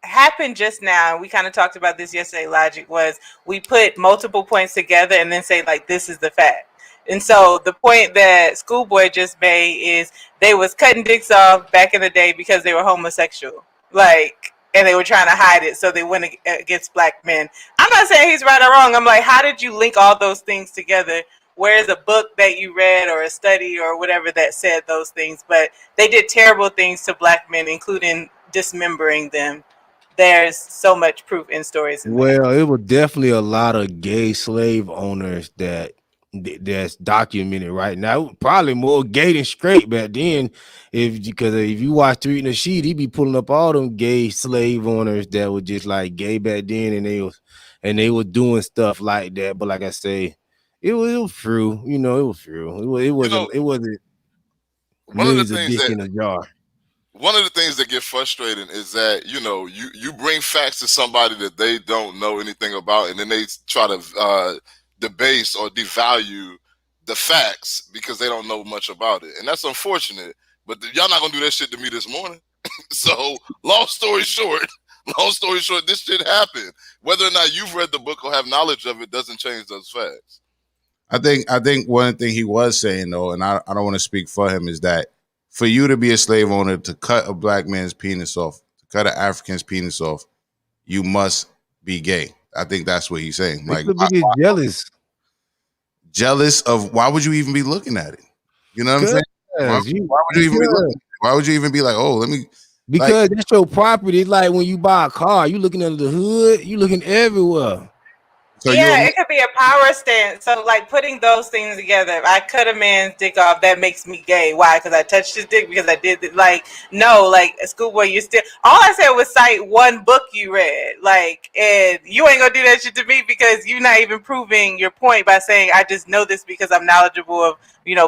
happened just now, and we kind of talked about this yesterday, Logic, was we put multiple points together and then say, like, this is the fact. And so the point that Schoolboy just made is they was cutting dicks off back in the day because they were homosexual. Like, and they were trying to hide it, so they went against black men. I'm not saying he's right or wrong. I'm like, how did you link all those things together? Where's a book that you read or a study or whatever that said those things? But they did terrible things to black men, including dismembering them. There's so much proof in stories. Well, it was definitely a lot of gay slave owners that's documented right now. Probably more gay than straight back then. Because if you watch Reading the Sheet, he be pulling up all them gay slave owners that were just like gay back then, and they were doing stuff like that. But like I say, it was true. It was true. It wasn't millions of dick in a jar. One of the things that get frustrating is that, you bring facts to somebody that they don't know anything about, and then they try to debase or devalue the facts because they don't know much about it. And that's unfortunate, but y'all not going to do that shit to me this morning. So long story short, this shit happened. Whether or not you've read the book or have knowledge of it doesn't change those facts. I think one thing he was saying, though, and I don't want to speak for him, is that for you to be a slave owner, to cut a black man's penis off, to cut an African's penis off, you must be gay. I think that's what he's saying. Like, jealous of, why would you even be looking at it? You know what I'm saying? Why would you even be looking at it? Why would you even be like, oh, let me? Because that's your property. It's like when you buy a car, you looking under the hood, you looking everywhere. So it could be a power stance. So, like, putting those things together, if I cut a man's dick off, that makes me gay. Why? Because I touched his dick? Because I did it? Like, no, like, Schoolboy, you still, all I said was cite one book you read. Like, and you ain't gonna do that shit to me because you're not even proving your point by saying, I just know this because I'm knowledgeable of,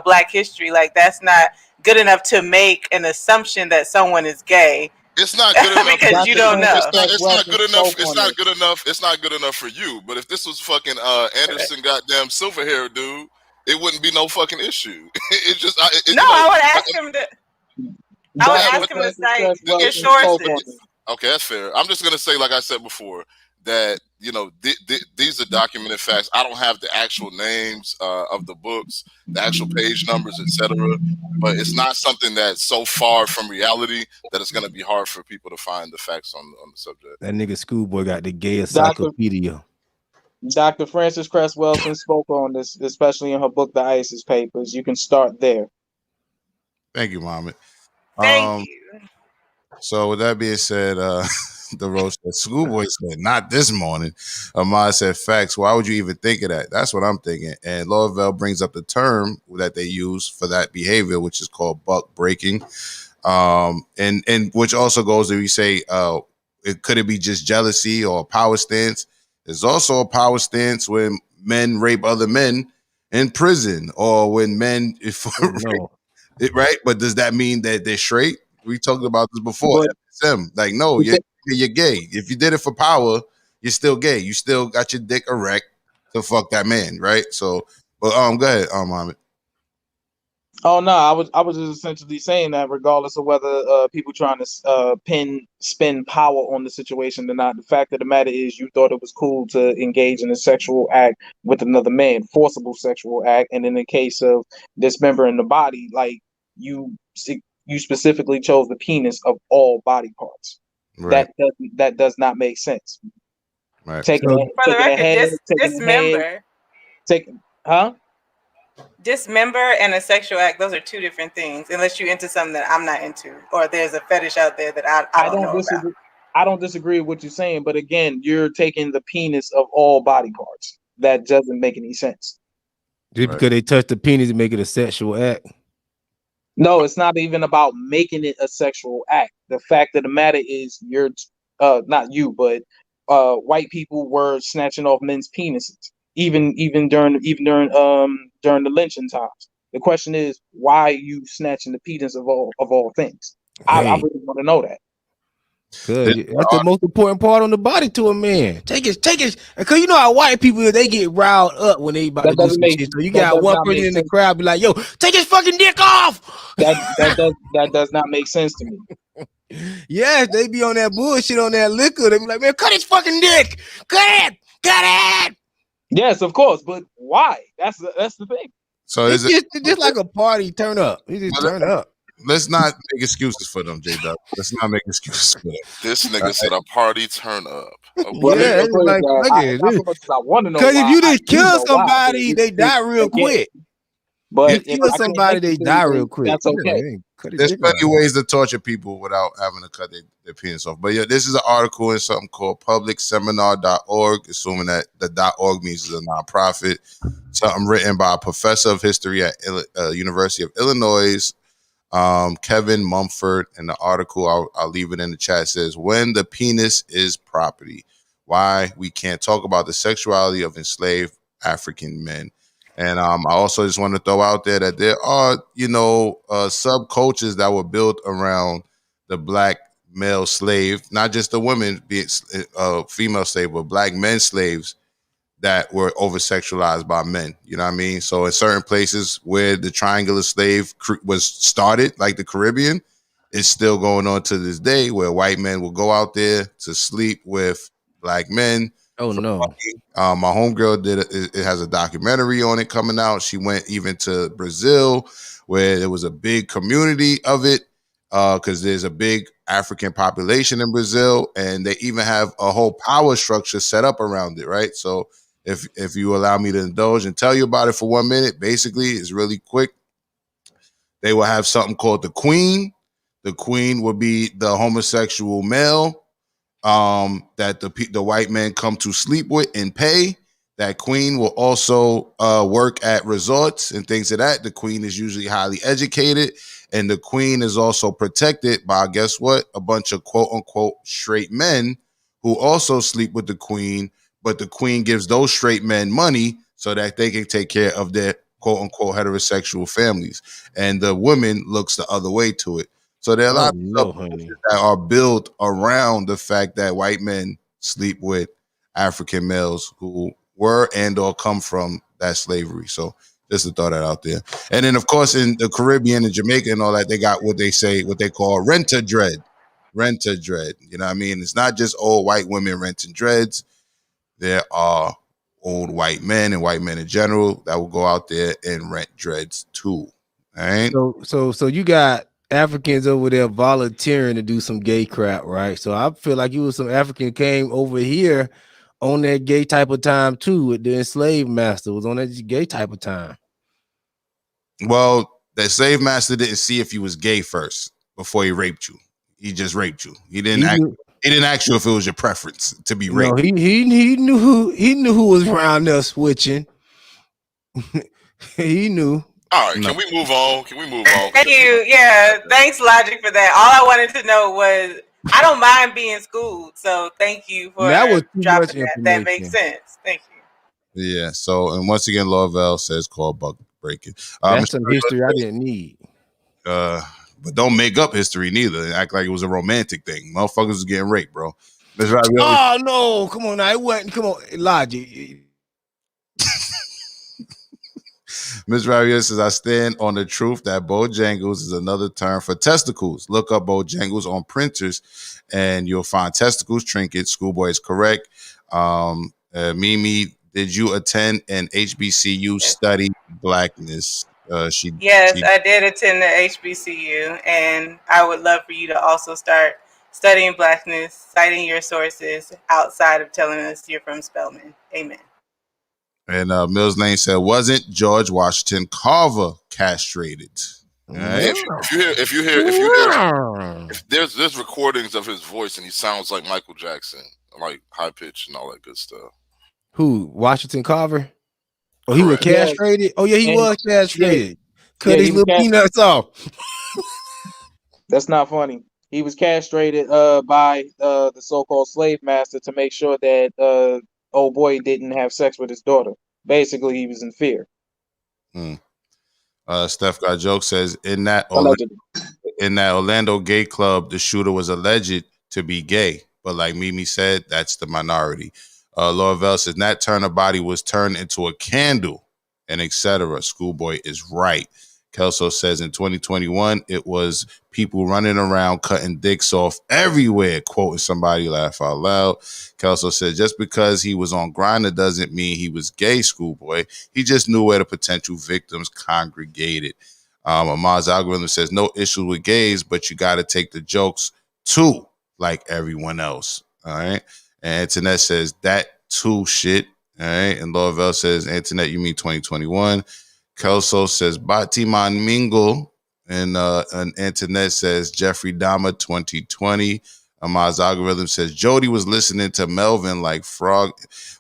black history. Like, that's not good enough to make an assumption that someone is gay. It's not good enough because you don't know. It's not good enough. It's not good enough. It's not good enough for you. But if this was fucking Anderson, goddamn silver hair dude, it wouldn't be no fucking issue. It's just I would ask him to. I would ask him to cite his sources. Okay, that's fair. I'm just gonna say, like I said before, that these are documented facts. I don't have the actual names of the books, the actual page numbers, etc. But it's not something that's so far from reality that it's going to be hard for people to find the facts on the subject. That nigga Schoolboy got the gay encyclopedia. Dr. Frances Cress Welsing spoke on this, especially in her book, The ISIS Papers. You can start there. Thank you, Mohammed. Thank you. So with that being said, the roast that Schoolboy said, not this morning. Ahmad said, facts. Why would you even think of that? That's what I'm thinking. And Lorville brings up the term that they use for that behavior, which is called buck breaking. And which also goes to, we say, could it be just jealousy or a power stance? There's also a power stance when men rape other men in prison, or when men, right? But does that mean that they're straight? We talked about this before. Like, no, you're gay. If you did it for power, you're still gay. You still got your dick erect to fuck that man, right? So, but go ahead, Mohammed. Oh no, I was just essentially saying that regardless of whether people trying to spin power on the situation or not, the fact of the matter is you thought it was cool to engage in a sexual act with another man, forcible sexual act, and in the case of dismembering the body, like you specifically chose the penis of all body parts. Right. That does not make sense. Right. Dismember and a sexual act, those are two different things, unless you're into something that I'm not into, or there's a fetish out there that I don't know about. I don't disagree with what you're saying, but again, you're taking the penis of all body parts. That doesn't make any sense. Just because they touch the penis and make it a sexual act? No, it's not even about making it a sexual act. The fact of the matter is you're not you, but white people were snatching off men's penises, even during the lynching times. The question is, why are you snatching the penis of all things? I really want to know that. Cause that's the most important part on the body to a man. Take it. Cause you know how white people they get riled up when they about to do some shit. So you got one person in the crowd be like, "Yo, take his fucking dick off." That does not make sense to me. Yeah, they be on that bullshit on that liquor. They be like, "Man, cut his fucking dick. Cut it." Yes, of course, but why? That's the thing. So it's just like a party turn up. You just turn up. Let's not make excuses for them, J-Dub. Let's not make excuses for them. This nigga said a party turn up. Okay. Yeah, it's like, because if you just kill somebody, they die real quick. But if you kill somebody, they die real quick. That's okay. There's plenty of ways to torture people without having to cut their penis off. But yeah, this is an article in something called publicseminar.org, assuming that the .org means it's a nonprofit. Something written by a professor of history at University of Illinois, Kevin Mumford. And the article, I'll leave it in the chat, says, "When the penis is property, why we can't talk about the sexuality of enslaved African men." And I also just want to throw out there that there are, subcultures that were built around the black male slave, not just the women being female slave, but black men slaves that were over-sexualized by men. You know what I mean? So in certain places where the triangular slave was started, like the Caribbean, it's still going on to this day where white men will go out there to sleep with black men. Oh no! My homegirl it has a documentary on it coming out. She went even to Brazil, where there was a big community of it, because there's a big African population in Brazil, and they even have a whole power structure set up around it. Right. So if you allow me to indulge and tell you about it for 1 minute, basically, it's really quick. They will have something called the Queen. The Queen will be the homosexual male that the white men come to sleep with and pay. That queen will also work at resorts and things of that. The queen is usually highly educated, and the queen is also protected by, guess what, a bunch of quote unquote straight men who also sleep with the queen, but the queen gives those straight men money so that they can take care of their quote unquote heterosexual families, and the woman looks the other way to it. So there are a lot of that are built around the fact that white men sleep with African males who were and or come from that slavery. So just to throw that out there. And then, of course, in the Caribbean and Jamaica and all that, they got what they call renter dread. Renter dread. You know what I mean? It's not just old white women renting dreads. There are old white men and white men in general that will go out there and rent dreads too. All right. So you got Africans over there volunteering to do some gay crap, right? So I feel like you was some African came over here on that gay type of time too. With the enslaved master was on that gay type of time. Well, the slave master didn't see if you was gay first before he raped you. He just raped you. He didn't ask you if it was your preference to be raped. No, he knew who was around there switching. He knew. All right, can we move on? Thank you. Yeah, thanks, Logic, for that. All I wanted to know was I don't mind being schooled, so thank you for dropping that. That makes sense. Thank you. Yeah. So, and once again, Lorvell says call buck breaking. That's some history I didn't need. But don't make up history neither and act like it was a romantic thing. Motherfuckers was getting raped, bro. Oh no! Come on now, it wasn't. Come on, Logic. Ms. Ravier says, I stand on the truth that Bojangles is another term for testicles. Look up Bojangles on printers and you'll find testicles, trinkets. Schoolboy is correct. Mimi, did you attend an HBCU study blackness? Yes, I did attend the HBCU, and I would love for you to also start studying blackness, citing your sources outside of telling us you're from Spelman. Amen. And Mills Lane said, wasn't George Washington Carver castrated? Right? If there's recordings of his voice and he sounds like Michael Jackson, like high pitch and all that good stuff. Who? Washington Carver? Oh, he was castrated? Oh, yeah, he was castrated. Cut his little peanuts off. That's not funny. He was castrated by the so-called slave master to make sure that old boy didn't have sex with his daughter. Basically, he was in fear. StepGotJokes says in that Orlando gay club, the shooter was alleged to be gay. But like Mimi said, that's the minority. Laura Vell says, Nat Turner body was turned into a candle, and etc. Schoolboy is right. Kelso says in 2021, it was people running around cutting dicks off everywhere, quoting somebody, laugh out loud. Kelso said, just because he was on Grindr doesn't mean he was gay, Schoolboy. He just knew where the potential victims congregated. Amaz Algorithm says, no issue with gays, but you got to take the jokes too, like everyone else. All right. And Antoinette says, that too shit. All right. And Laura Vell says, Antoinette, you mean 2021? Kelso says Batiman Mingle, and Antoinette says Jeffrey Dahmer 2020. Amaz Algorithm says Jody was listening to Melvin like Frog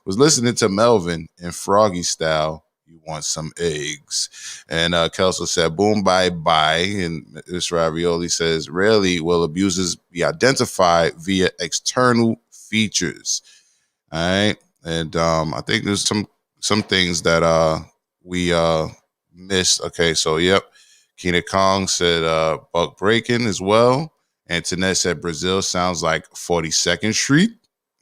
was listening to Melvin in Froggy style. You want some eggs? And Kelso said boom bye bye. And Miss Ravioli says rarely will abusers be identified via external features. All right, and I think there's some things that we missed. Okay, so yep. Keena Kong said Buck Breaking as well. Antoinette said Brazil sounds like 42nd Street.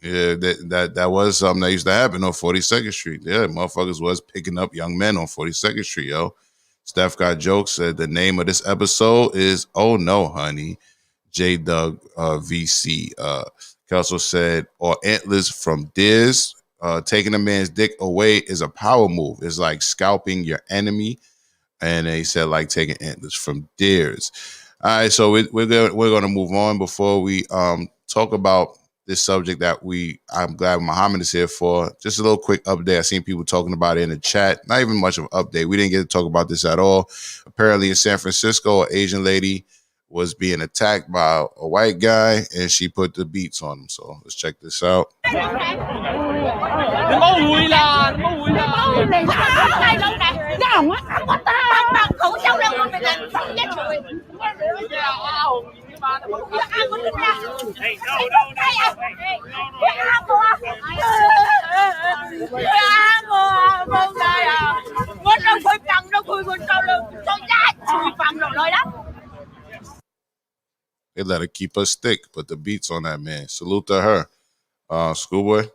Yeah, that was something that used to happen on 42nd Street. Yeah, motherfuckers was picking up young men on 42nd Street, yo. StepGotJokes said the name of this episode is Oh No, Honey. J Doug VC. Kelso said, or antlers from Deers. Taking a man's dick away is a power move. It's like scalping your enemy. And they said like taking antlers from deers. All right, so we're going to move on before we talk about this subject that I'm glad Mohammed is here for. Just a little quick update. I seen people talking about it in the chat. Not even much of an update. We didn't get to talk about this at all. Apparently in San Francisco, an Asian lady was being attacked by a white guy, and she put the beats on him. So let's check this out. They let her keep her stick, put the beats on that man. Salute to her. Schoolboy.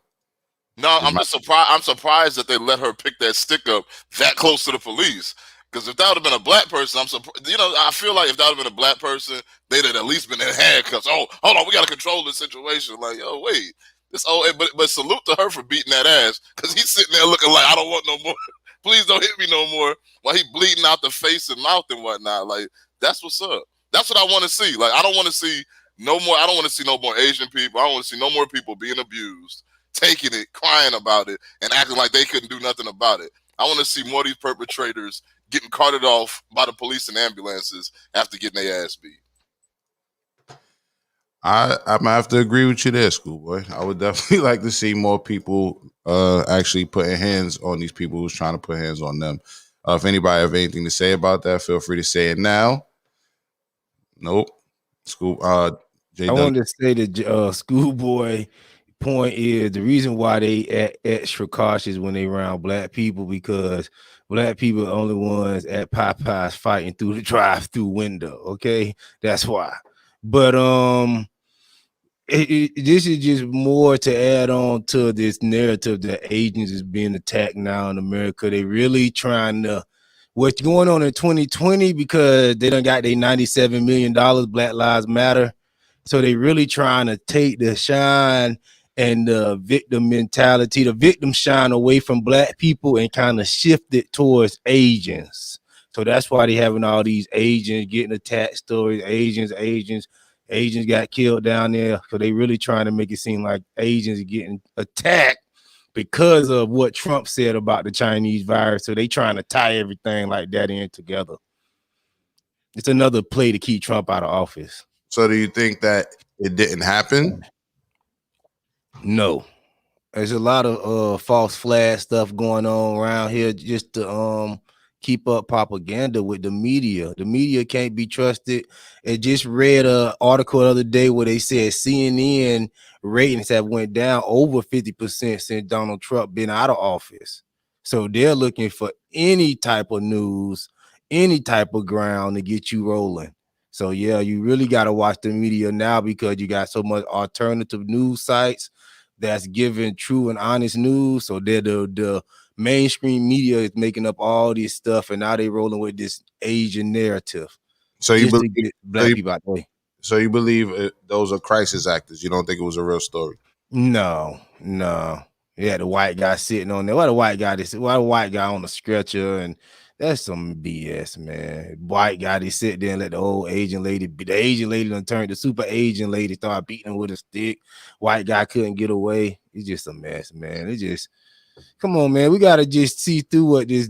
No, I'm just surprised. I'm surprised that they let her pick that stick up that close to the police. Because if that would have been a black person, I'm surprised. You know, I feel like if that would have been a black person, they'd have at least been in handcuffs. Oh, hold on, we got to control this situation. Like, yo, wait, this. Oh, but salute to her for beating that ass. Because he's sitting there looking like I don't want no more. Please don't hit me no more. While he bleeding out the face and mouth and whatnot. Like, that's what's up. That's what I want to see. Like, I don't want to see no more. I don't want to see no more Asian people. I don't want to see no more people being abused, taking it, crying about it, and acting like they couldn't do nothing about it. I want to see more of these perpetrators getting carted off by the police and ambulances after getting their ass beat. I'm gonna have to agree with you there, Schoolboy. I would definitely like to see more people actually putting hands on these people who's trying to put hands on them. If anybody have anything to say about that, feel free to say it now. Nope. I wanted to say the Schoolboy point is the reason why they extra cautious when they around black people, because black people are the only ones at Popeyes fighting through the drive-through window. Okay, that's why. But this is just more to add on to this narrative that Asians is being attacked now in America. They really trying to what's going on in 2020 because they done got their $97 million Black Lives Matter. So they really trying to take the shine and the victim mentality, the victim shine away from black people and kind of shift it towards Asians. So that's why they having all these Asians getting attacked stories. Asians got killed down there. So they really trying to make it seem like Asians are getting attacked because of what Trump said about the Chinese virus. So they trying to tie everything like that in together. It's another play to keep Trump out of office. So do you think that it didn't happen? No. There's a lot of false flag stuff going on around here just to keep up propaganda with the media. The media can't be trusted. I just read an article the other day where they said CNN ratings have went down over 50% since Donald Trump been out of office. So they're looking for any type of news, any type of ground to get you rolling. So yeah, you really got to watch the media now because you got so much alternative news sites that's giving true and honest news. So they're the mainstream media is making up all this stuff, and now they rolling with this Asian narrative So you just to believe? get So black you, people out the way. so you believe those are crisis actors? You don't think it was a real story? No. Yeah, the white guy sitting on there. Why the white guy on the stretcher? And that's some BS, man. White guy they sit there and let the old Asian lady be the Asian lady done turned the super Asian lady, start beating him with a stick. White guy couldn't get away. It's just a mess, man. It just come on, man. We gotta just see through what it's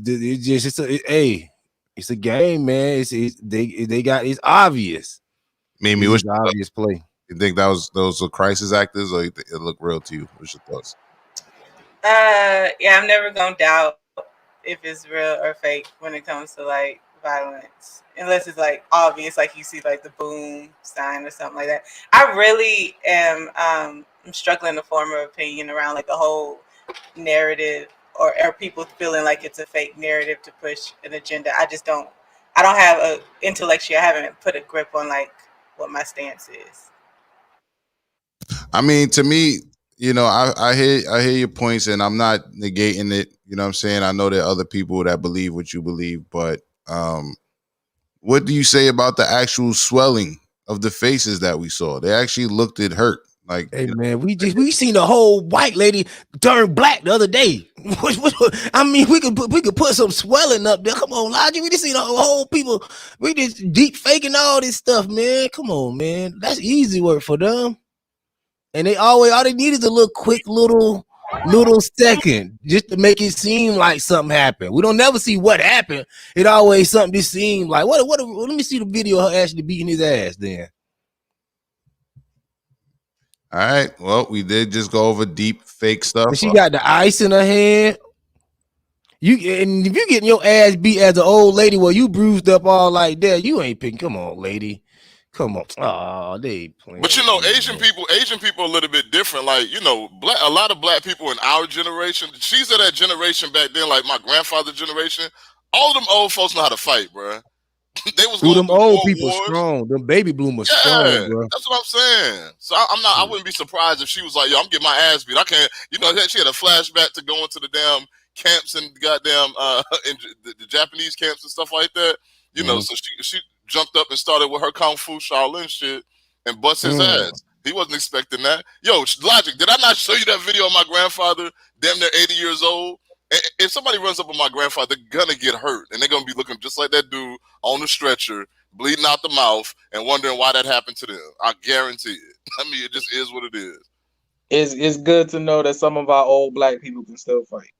a game, man. It's obvious. Mimi, It's what's just obvious play. you think those are crisis actors, or you think it look real to you? What's your thoughts? Yeah, I'm never gonna doubt if it's real or fake when it comes to like violence, unless it's like obvious, like you see like the boom sign or something like that. I really am I'm struggling to form an opinion around like the whole narrative or people feeling like it's a fake narrative to push an agenda. I don't have a intellectually, I haven't put a grip on like what my stance is. I mean, to me, I hear your points, and I'm not negating it. You know what I'm saying? I know there are other people that believe what you believe, but what do you say about the actual swelling of the faces that we saw? They actually looked it hurt. Like, Hey man, we seen a whole white lady turn black the other day. I mean, we could put some swelling up there. Come on, Logic. We just seen a whole people. We just deep faking all this stuff, man. Come on, man. That's easy work for them. And all they need is a little second just to make it seem like something happened. We don't never see what happened. It always something just seemed like what. Let me see the video of her actually beating his ass. Then. all right, well, we did just go over deep fake stuff. And she got the ice in her hand. And if you getting your ass beat as an old lady, well, you bruised up all like that, you ain't picking. Come on, lady. Come on. Oh, they playing. But Asian people are a little bit different. Like, a lot of black people in our generation, she's of that generation back then, like my grandfather's generation. All of them old folks know how to fight, bro. They was going them through old 4 people wars. strong. Them baby bloomers strong, bro. That's what I'm saying. So I wouldn't be surprised if she was like, yo, I'm getting my ass beat. I can't, she had a flashback to going to the damn camps and goddamn in the Japanese camps and stuff like that. So she jumped up and started with her kung fu Shaolin shit and bust his ass. He wasn't expecting that. Yo, Logic, did I not show you that video of my grandfather, damn near 80 years old? If somebody runs up on my grandfather, they're gonna get hurt, and they're gonna be looking just like that dude on the stretcher, bleeding out the mouth, and wondering why that happened to them. I guarantee it. I mean, it just is what it is. It's good to know that some of our old black people can still fight.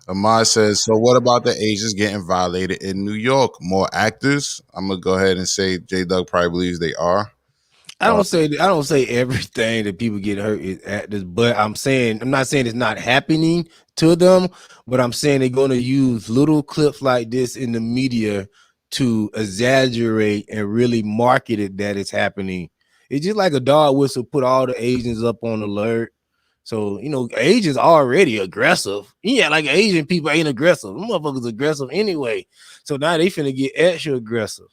Ahmad says, so what about the Asians getting violated in New York? More actors? I'm gonna go ahead and say J Doug probably believes they are. I don't say everything that people get hurt is actors, but I'm not saying it's not happening to them, but I'm saying they're going to use little clips like this in the media to exaggerate and really market it that it's happening. It's just like a dog whistle put all the Asians up on alert. So, Asians already aggressive. Yeah, like Asian people ain't aggressive. Them motherfuckers aggressive anyway. So now they finna get extra aggressive.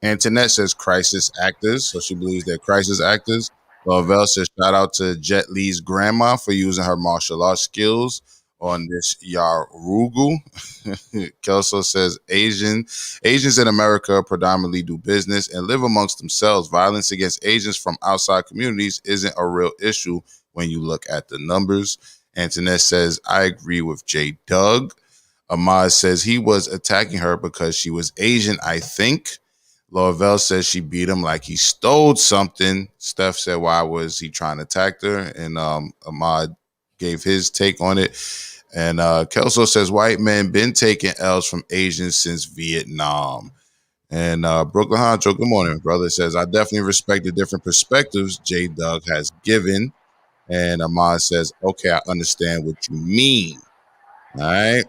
Antoinette says crisis actors, so she believes they're crisis actors. Lavelle says shout out to Jet Li's grandma for using her martial arts skills on this Yarugu. Kelso says Asians in America predominantly do business and live amongst themselves. Violence against Asians from outside communities isn't a real issue when you look at the numbers. Antoinette says I agree with J Doug. Ahmad says he was attacking her because she was Asian, I think. Lavelle says she beat him like he stole something. Steph said, why was he trying to attack her? And Ahmad gave his take on it. And Kelso says, white men been taking L's from Asians since Vietnam. And Brooklyn Honcho, good morning, brother, says, I definitely respect the different perspectives J Doug has given. And Ahmad says, okay, I understand what you mean. All right.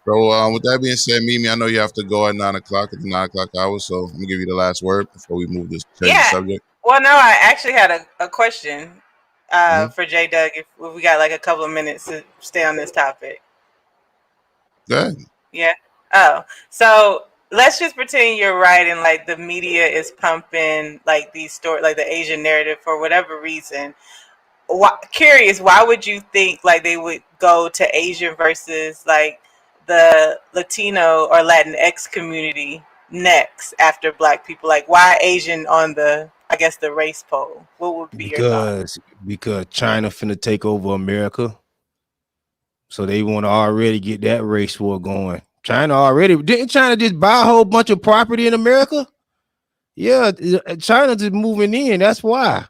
So with that being said, Mimi, I know you have to go at 9 o'clock at the 9 o'clock hour, so I'm gonna give you the last word before we move this subject. Well, no, I actually had a question for J Doug. If we got like a couple of minutes to stay on this topic. Go ahead. Yeah. Oh, so let's just pretend you're right and like the media is pumping like these stories, like the Asian narrative for whatever reason. Curious, why would you think like they would go to Asian versus like the Latino or Latinx community next after Black people? Like, why Asian on the, I guess, the race poll? What would be your thought? Because China finna take over America, so they want to already get that race war going. Didn't China just buy a whole bunch of property in America? Yeah, China just moving in. That's why.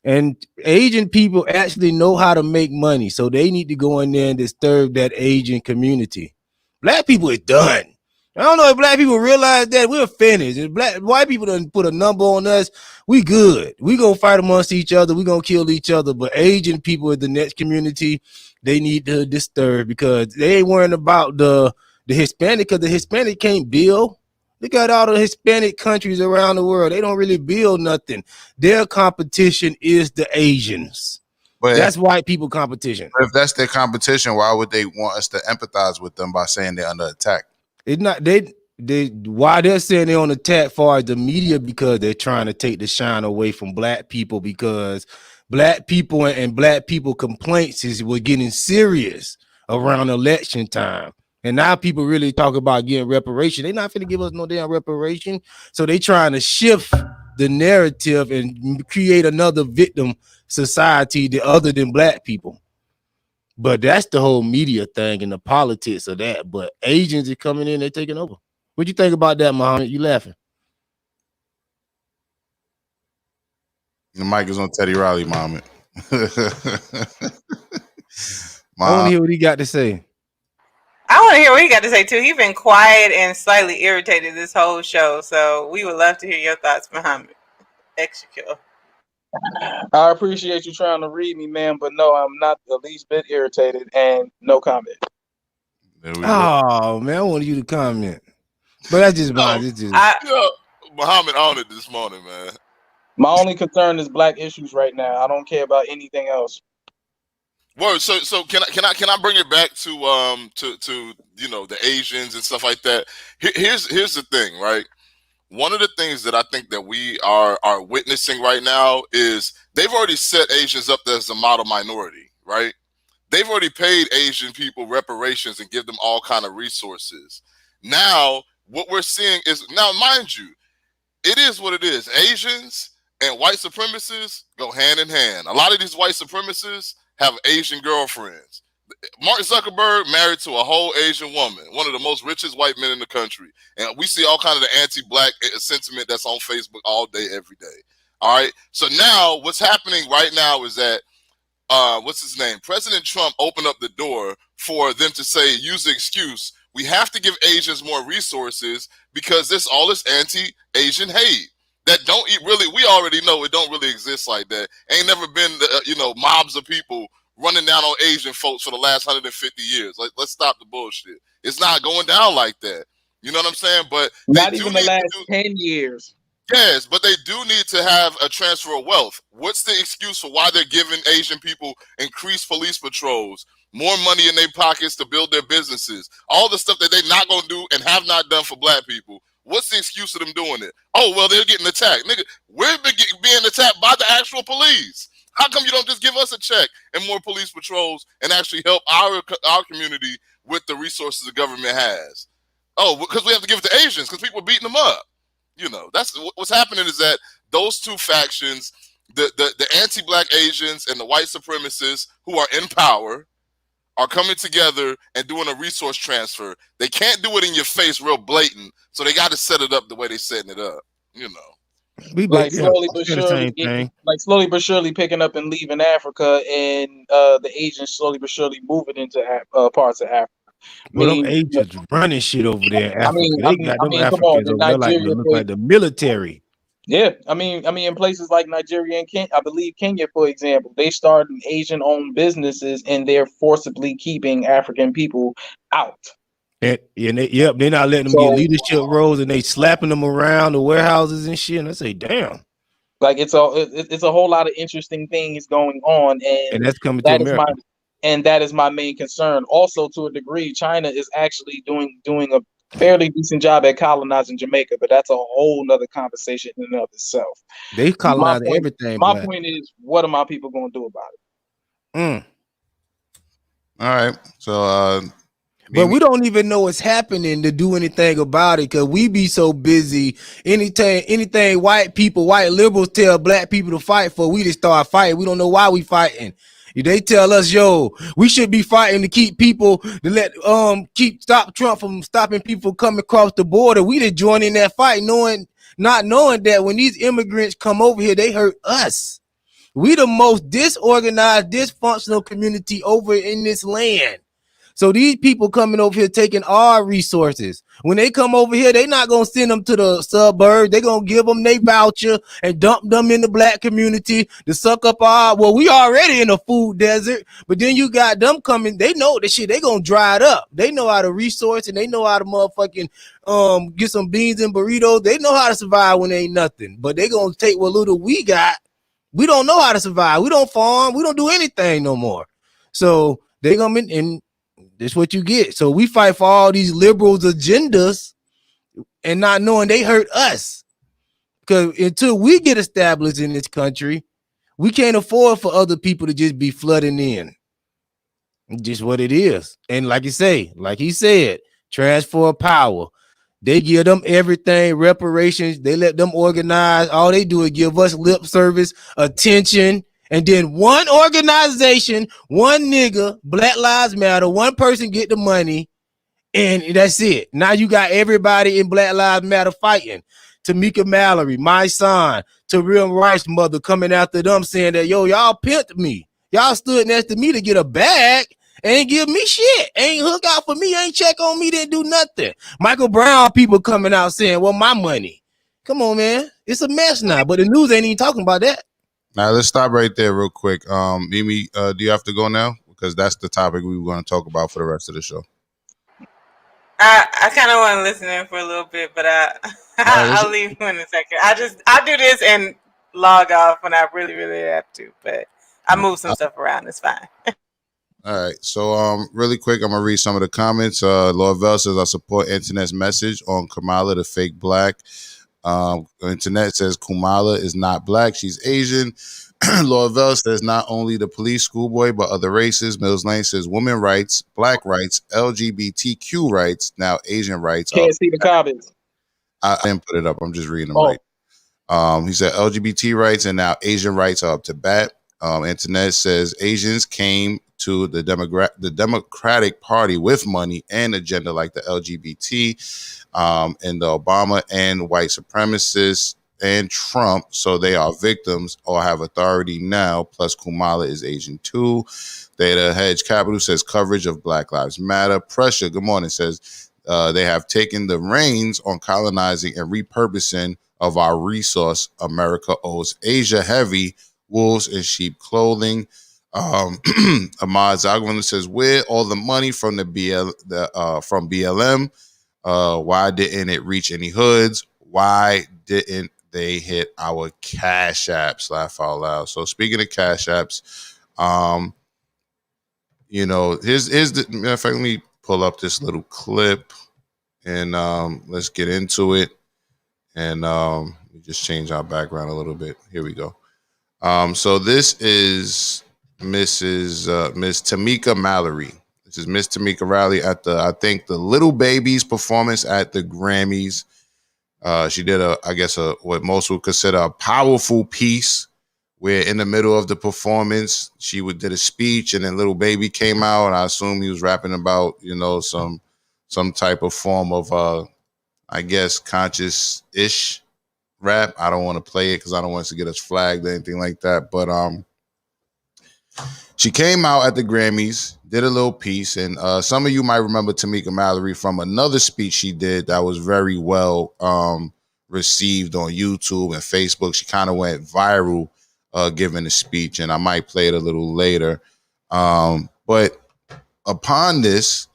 And Asian people actually know how to make money, so they need to go in there and disturb that Asian community. Black people is done. I don't know if Black people realize that we're finished. If white people done put a number on us, we good. We gonna fight amongst each other. We gonna kill each other. But Asian people is the next community they need to disturb, because they ain't worrying about the Hispanic, because the Hispanic can't build. Look at all the Hispanic countries around the world. They don't really build nothing. Their competition is the Asians. But that's white people competition. If that's their competition, why would they want us to empathize with them by saying they're under attack? It's not why they're saying they're on attack far as the media, because they're trying to take the shine away from Black people, because Black people and Black people complaints were getting serious around election time. And now people really talk about getting reparation. They're not finna give us no damn reparation. So they trying to shift the narrative and create another victim society other than Black people. But that's the whole media thing and the politics of that. But Asians are coming in, they're taking over. What you think about that, Mohammed? You laughing? The mic is on Teddy Riley, Mohammed. I want to hear what he got to say. I want to hear what he got to say too. He's been quiet and slightly irritated this whole show, so we would love to hear your thoughts, Mohammed. Execute. I appreciate you trying to read me, man, but no, I'm not the least bit irritated, and no comment. Oh man, I wanted you to comment, but that's just mine. It's just Muhammad on it this morning, man. My only concern is Black issues right now. I don't care about anything else. Word. So can I bring it back to you know, the Asians and stuff like that? Here's the thing, right? One of the things that I think that we are witnessing right now is they've already set Asians up as a model minority, right? They've already paid Asian people reparations and give them all kind of resources. Now, what we're seeing is, now mind you, it is what it is. Asians and white supremacists go hand in hand. A lot of these white supremacists have Asian girlfriends. Mark Zuckerberg married to a whole Asian woman, one of the most richest white men in the country. And we see all kind of the anti-Black sentiment that's on Facebook all day, every day. All right. So now what's happening right now is that, what's his name? President Trump opened up the door for them to say, use the excuse, we have to give Asians more resources because there's all this anti-Asian hate that don't really, we already know it don't really exist like that. Ain't never been, you know, mobs of people running down on Asian folks for the last 150 years. Like, let's stop the bullshit. It's not going down like that. You know what I'm saying? But not even the last 10 years. Yes, but they do need to have a transfer of wealth. What's the excuse for why they're giving Asian people increased police patrols, more money in their pockets to build their businesses, all the stuff that they're not going to do and have not done for Black people? What's the excuse of them doing it? Oh, well, they're getting attacked. Nigga, we're being attacked by the actual police. How come you don't just give us a check and more police patrols and actually help our community with the resources the government has? Oh, because we have to give it to Asians because people are beating them up. You know, that's what's happening is that those two factions, the anti-Black Asians and the white supremacists who are in power, are coming together and doing a resource transfer. They can't do it in your face real blatant, so they got to set it up the way they're setting it up, you know. Like slowly but surely picking up and leaving Africa, and the Asians slowly but surely moving into parts of Africa. Well, them Asians running shit over there in Africa. They got them Africans over there like the military. Yeah, I mean, in places like Nigeria and Kenya, I believe Kenya, for example, they started Asian-owned businesses, and they're forcibly keeping African people out. And they're not letting them get leadership roles, and they slapping them around the warehouses and shit. And I say, damn. Like it's a whole lot of interesting things going on, and that's coming to America. And that is my main concern. Also, to a degree, China is actually doing fairly decent job at colonizing Jamaica, but that's a whole nother conversation in and of itself. They colonizing everything. My Black. point is, what are my people going to do about it? All right. So, but we don't even know what's happening to do anything about it because we be so busy. Anything white people, white liberals tell black people to fight for, we just start fighting. We don't know why we fighting. They tell us, yo, we should be fighting to keep people to let stop Trump from stopping people coming across the border. We just join in that fight, not knowing that when these immigrants come over here, they hurt us. We the most disorganized, dysfunctional community over in this land. So these people coming over here taking our resources. When they come over here, they not going to send them to the suburbs. They going to give them their voucher and dump them in the black community to suck up we already in a food desert, but then you got them coming. They know the shit. They going to dry it up. They know how to resource and they know how to motherfucking get some beans and burritos. They know how to survive when there ain't nothing, but they going to take what little we got. We don't know how to survive. We don't farm. We don't do anything no more. So they come in and that's what you get. So we fight for all these liberals' agendas and not knowing they hurt us. Because until we get established in this country, we can't afford for other people to just be flooding in. Just what it is. And like he said, transfer of power. They give them everything, reparations. They let them organize. All they do is give us lip service, attention. And then one organization, one nigga, Black Lives Matter, one person get the money, and that's it. Now you got everybody in Black Lives Matter fighting. Tamika Mallory, my son, Terrell Rice's mother coming after them saying that, yo, y'all pimped me. Y'all stood next to me to get a bag and ain't give me shit. Ain't hook out for me, ain't check on me, didn't do nothing. Michael Brown people coming out saying, well, my money. Come on, man. It's a mess now, but the news ain't even talking about that. Now let's stop right there real quick. Mimi, do you have to go now? Because that's the topic we were going to talk about for the rest of the show. I kind of want to listen in for a little bit, but I'll leave in a second. I'll do this and log off when I really, really have to. But I move some stuff around. It's fine. All right. So really quick, I'm gonna read some of the comments. Lord Vel says I support Internet's message on Kamala, the fake black. Internet says Kamala is not black, she's Asian. Lord Vel says not only the police, schoolboy, but other races. Mills Lane says women rights, black rights, LGBTQ rights, now Asian rights. Can't see the comments. I didn't put it up. I'm just reading them right. He said LGBT rights and now Asian rights are up to bat. Internet says Asians came to the Democratic Party with money and agenda like the LGBT and the Obama and white supremacists and Trump. So they are victims or have authority now. Plus Kamala is Asian too. Theta Hedge Capital says coverage of Black Lives Matter. Pressure, good morning, says they have taken the reins on colonizing and repurposing of our resource. America owes Asia heavy wolves in sheep clothing. Ahmad Zagman says, where all the money from from BLM? Why didn't it reach any hoods? Why didn't they hit our Cash Apps? Laugh out loud. So speaking of Cash Apps, here's the matter of fact, let me pull up this little clip and let's get into it. And we just change our background a little bit. Here we go. So this is Miss Tamika Mallory. This is Miss Tamika Mallory at the Little Babies performance at the Grammys. She did what most would consider a powerful piece where in the middle of the performance, she did a speech and then Little Baby came out. And I assume he was rapping about, some type of form of, conscious-ish rap. I don't want to play it because I don't want us to get us flagged or anything like that. But she came out at the Grammys, did a little piece, and some of you might remember Tamika Mallory from another speech she did that was very well received on YouTube and Facebook. She kind of went viral giving the speech, and I might play it a little later. But upon this,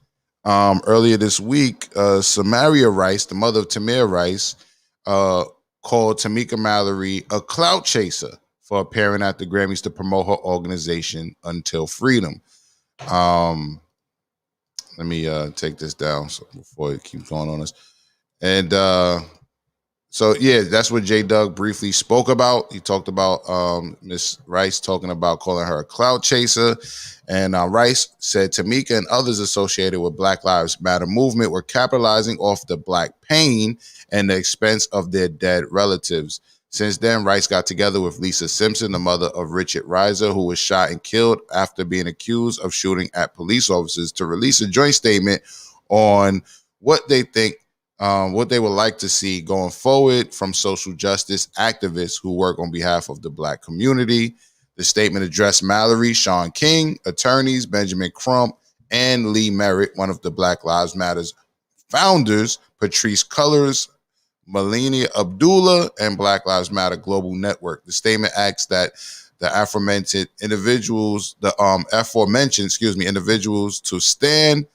earlier this week, Samaria Rice, the mother of Tamir Rice, called Tamika Mallory a clout chaser for appearing at the Grammys to promote her organization Until Freedom. Let me take this down so before it keeps going on us. And so yeah, that's what J Doug briefly spoke about. He talked about Miss Rice talking about calling her a clout chaser. And Rice said Tamika and others associated with Black Lives Matter movement were capitalizing off the Black pain and the expense of their dead relatives. Since then, Rice got together with Lisa Simpson, the mother of Richard Riser, who was shot and killed after being accused of shooting at police officers, to release a joint statement on what they think, what they would like to see going forward from social justice activists who work on behalf of the Black community. The statement addressed Mallory, Sean King, attorneys Benjamin Crump, and Lee Merritt, one of the Black Lives Matter's founders, Patrice Cullors, Melania Abdullah, and Black Lives Matter Global Network. The statement asks that the aforementioned individuals, individuals to stand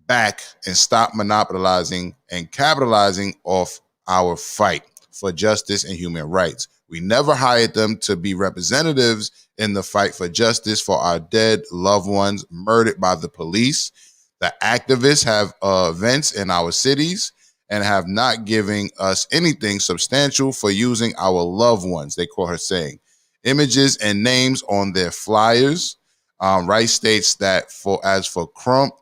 back and stop monopolizing and capitalizing off our fight for justice and human rights. We never hired them to be representatives in the fight for justice for our dead loved ones murdered by the police. The activists have events in our cities and have not given us anything substantial for using our loved ones, they quote her saying. Images and names on their flyers. Rice states that for Crump,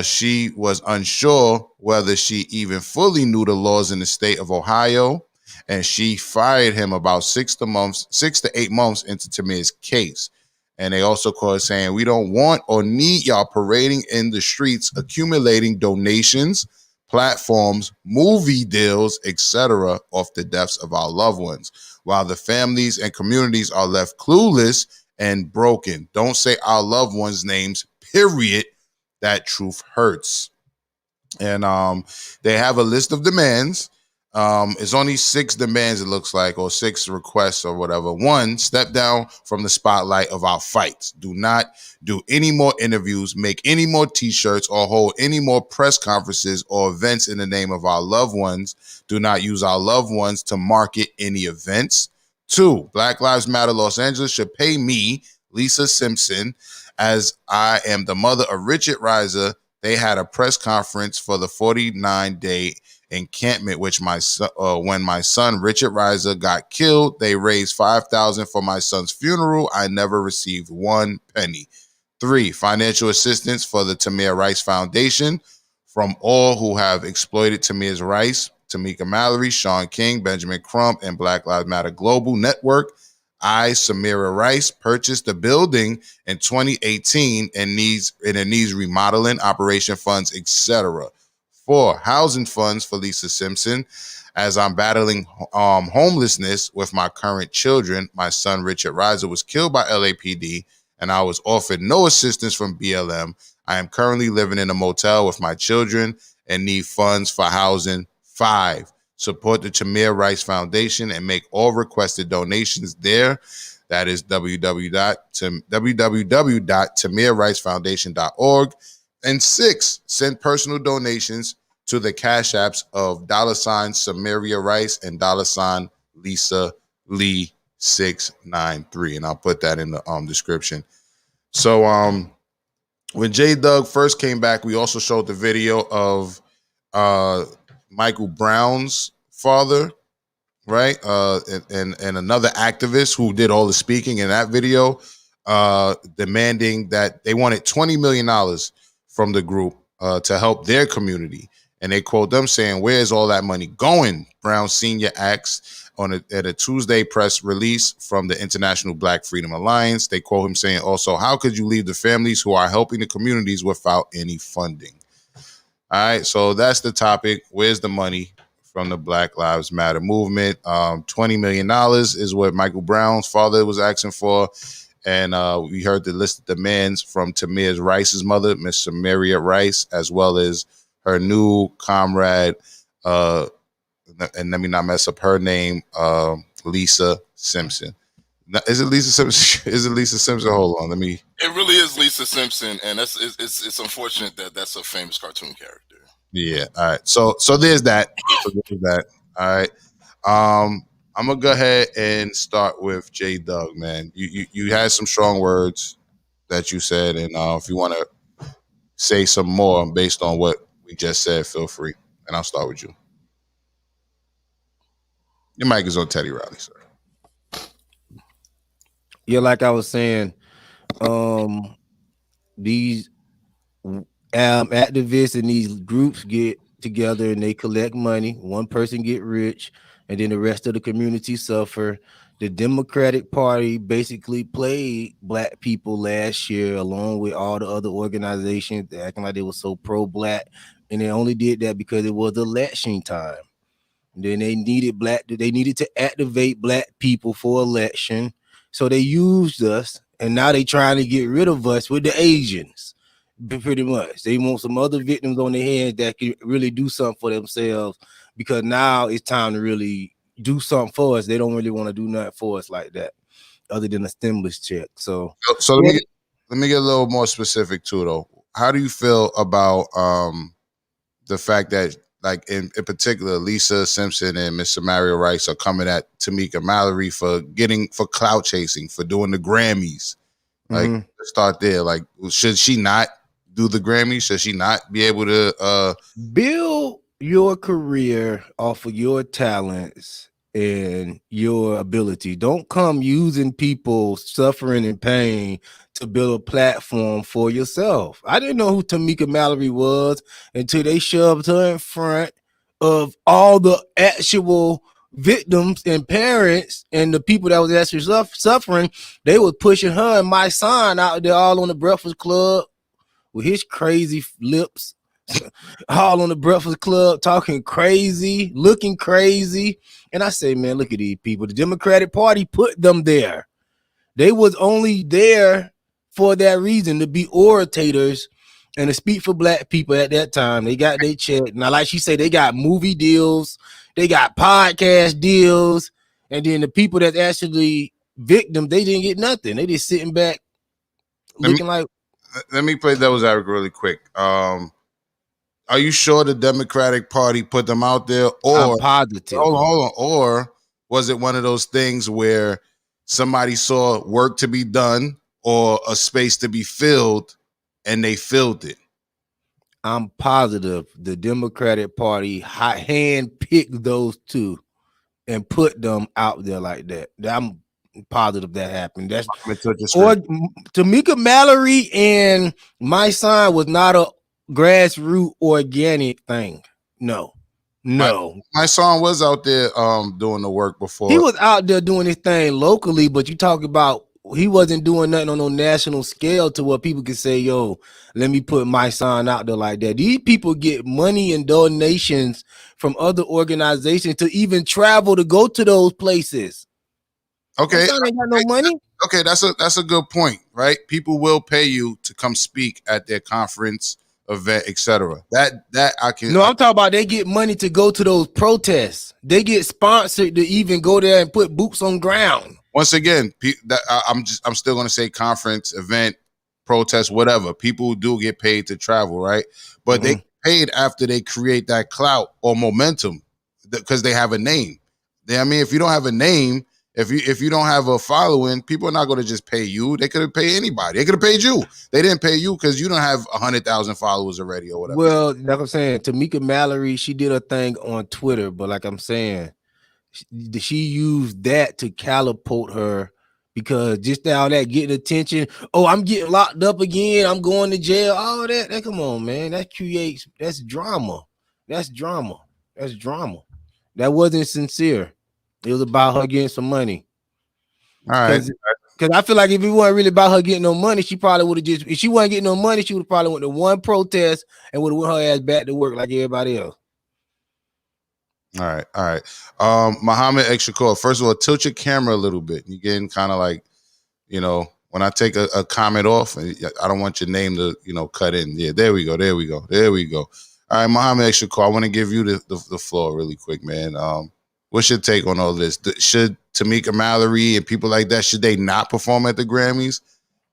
she was unsure whether she even fully knew the laws in the state of Ohio, and she fired him about 6 to 8 months into Tamir's case. And they also call it saying, we don't want or need y'all parading in the streets, accumulating donations, platforms, movie deals, etc. off the deaths of our loved ones, while the families and communities are left clueless and broken. Don't say our loved ones' names, period. That truth hurts. And they have a list of demands. It's only 6 demands, it looks like, or 6 requests or whatever. 1, step down from the spotlight of our fights. Do not do any more interviews, make any more t-shirts, or hold any more press conferences or events in the name of our loved ones. Do not use our loved ones to market any events. 2, Black Lives Matter Los Angeles should pay me, Lisa Simpson, as I am the mother of Richard Riser. They had a press conference for the 49-day encampment, which when my son Richard Riser got killed, they raised $5,000 for my son's funeral. I never received 1 penny. 3, financial assistance for the Tamir Rice Foundation from all who have exploited Tamir's Rice, Tamika Mallory, Sean King, Benjamin Crump, and Black Lives Matter Global Network. I, Samira Rice, purchased the building in 2018 and it needs remodeling, operation funds, etc. 4, housing funds for Lisa Simpson, as I'm battling homelessness with my current children. My son Richard Riser was killed by LAPD, and I was offered no assistance from BLM. I am currently living in a motel with my children and need funds for housing. 5, support the Tamir Rice Foundation and make all requested donations there. That is www.tamirricefoundation.org. And 6, send personal donations to the cash apps of $ Samaria Rice and $ Lisa Lee 693. And I'll put that in the description. So when J Doug first came back, we also showed the video of Michael Brown's father, right? And another activist who did all the speaking in that video, demanding that they wanted $20 million from the group to help their community. And they quote them saying, where's all that money going? Brown Sr. asks at a Tuesday press release from the International Black Freedom Alliance. They quote him saying also, how could you leave the families who are helping the communities without any funding? All right, so that's the topic. Where's the money from the Black Lives Matter movement? $20 million is what Michael Brown's father was asking for. And we heard the list of demands from Tamir Rice's mother, Miss Samaria Rice, as well as her new comrade, and let me not mess up her name, Lisa Simpson. Is it Lisa Simpson? Is it Lisa Simpson? Hold on, let me. It really is Lisa Simpson, and it's unfortunate that that's a famous cartoon character. Yeah. All right. So there's that. All right. I'm gonna go ahead and start with J Doug, man. You had some strong words that you said, and if you want to say some more based on what we just said, feel free. And I'll start with you. Your mic is on Teddy Riley, sir. Yeah, like I was saying, these activists and these groups get together and they collect money. One person get rich, and then the rest of the community suffer. The Democratic Party basically played black people last year, along with all the other organizations, acting like they were so pro-black, and they only did that because it was election time. Then they needed to activate black people for election. So they used us, and now they trying to get rid of us with the Asians. Pretty much. They want some other victims on their hands that can really do something for themselves, because now it's time to really do something for us. They don't really want to do nothing for us like that, other than a stimulus check. So let me get a little more specific too, though. How do you feel about the fact that, like in particular, Lisa Simpson and Mr. Mario Rice are coming at Tamika Mallory for clout chasing, for doing the Grammys? Like, let's start there. Like, should she not do the Grammys? Should she not be able to build your career off of your talents and your ability? Don't come using people suffering and pain to build a platform for yourself. I didn't know who Tamika Mallory was until they shoved her in front of all the actual victims and parents and the people that was actually suffering. They were pushing her and my son out there all on the Breakfast Club with his crazy lips, all on the Breakfast Club, talking crazy, looking crazy. And I say, man, look at these people. The Democratic Party put them there. They was only there for that reason, to be orators and to speak for black people at that time. They got their check. Now, like she said, they got movie deals, they got podcast deals, and then the people that's actually victims, they didn't get nothing. They just sitting back looking like. Let me play devil's advocate really quick. Are you sure the Democratic Party put them out there? Or I'm positive. Hold on. Or was it one of those things where somebody saw work to be done or a space to be filled and they filled it? I'm positive the Democratic Party hand-picked those two and put them out there like that. I'm positive that happened. That's or Tamika Mallory and my son was not a grassroots organic thing. No. My son was out there doing the work before. He was out there doing his thing locally, but you talk about he wasn't doing nothing on no national scale to where people could say, yo, let me put my son out there like that. These people get money and donations from other organizations to even travel to go to those places. Okay. My son ain't got no money. Okay, that's a good point, right? People will pay you to come speak at their conference, event, etc. That I can. No, I'm talking about they get money to go to those protests. They get sponsored to even go there and put boots on ground. Once again, I'm still going to say conference, event, protest, whatever. People do get paid to travel, right? But they paid after they create that clout or momentum because they have a name. I mean, if you don't have a name, if you don't have a following, people are not going to just pay you. They could have paid anybody. They could have paid you. They didn't pay you because you don't have 100,000 followers already or whatever. Well, like I'm saying, Tamika Mallory, she did a thing on Twitter, but like I'm saying, she used that to catapult her, because just now that getting attention. Oh, I'm getting locked up again. I'm going to jail. All that come on, man. That's drama. That's drama. That wasn't sincere. It was about her getting some money. All right. Because I feel like if it wasn't really about her getting no money, she probably would have just, if she wasn't getting no money, she would have probably went to one protest and would have went her ass back to work like everybody else. All right. Mohammed X Shakur, first of all, tilt your camera a little bit. You're getting kind of like, when I take a comment off, I don't want your name to, cut in. Yeah, there we go. All right, Mohammed X Shakur, I want to give you the floor really quick, man. What's your take on all this? Should Tamika Mallory and people like that, should they not perform at the Grammys?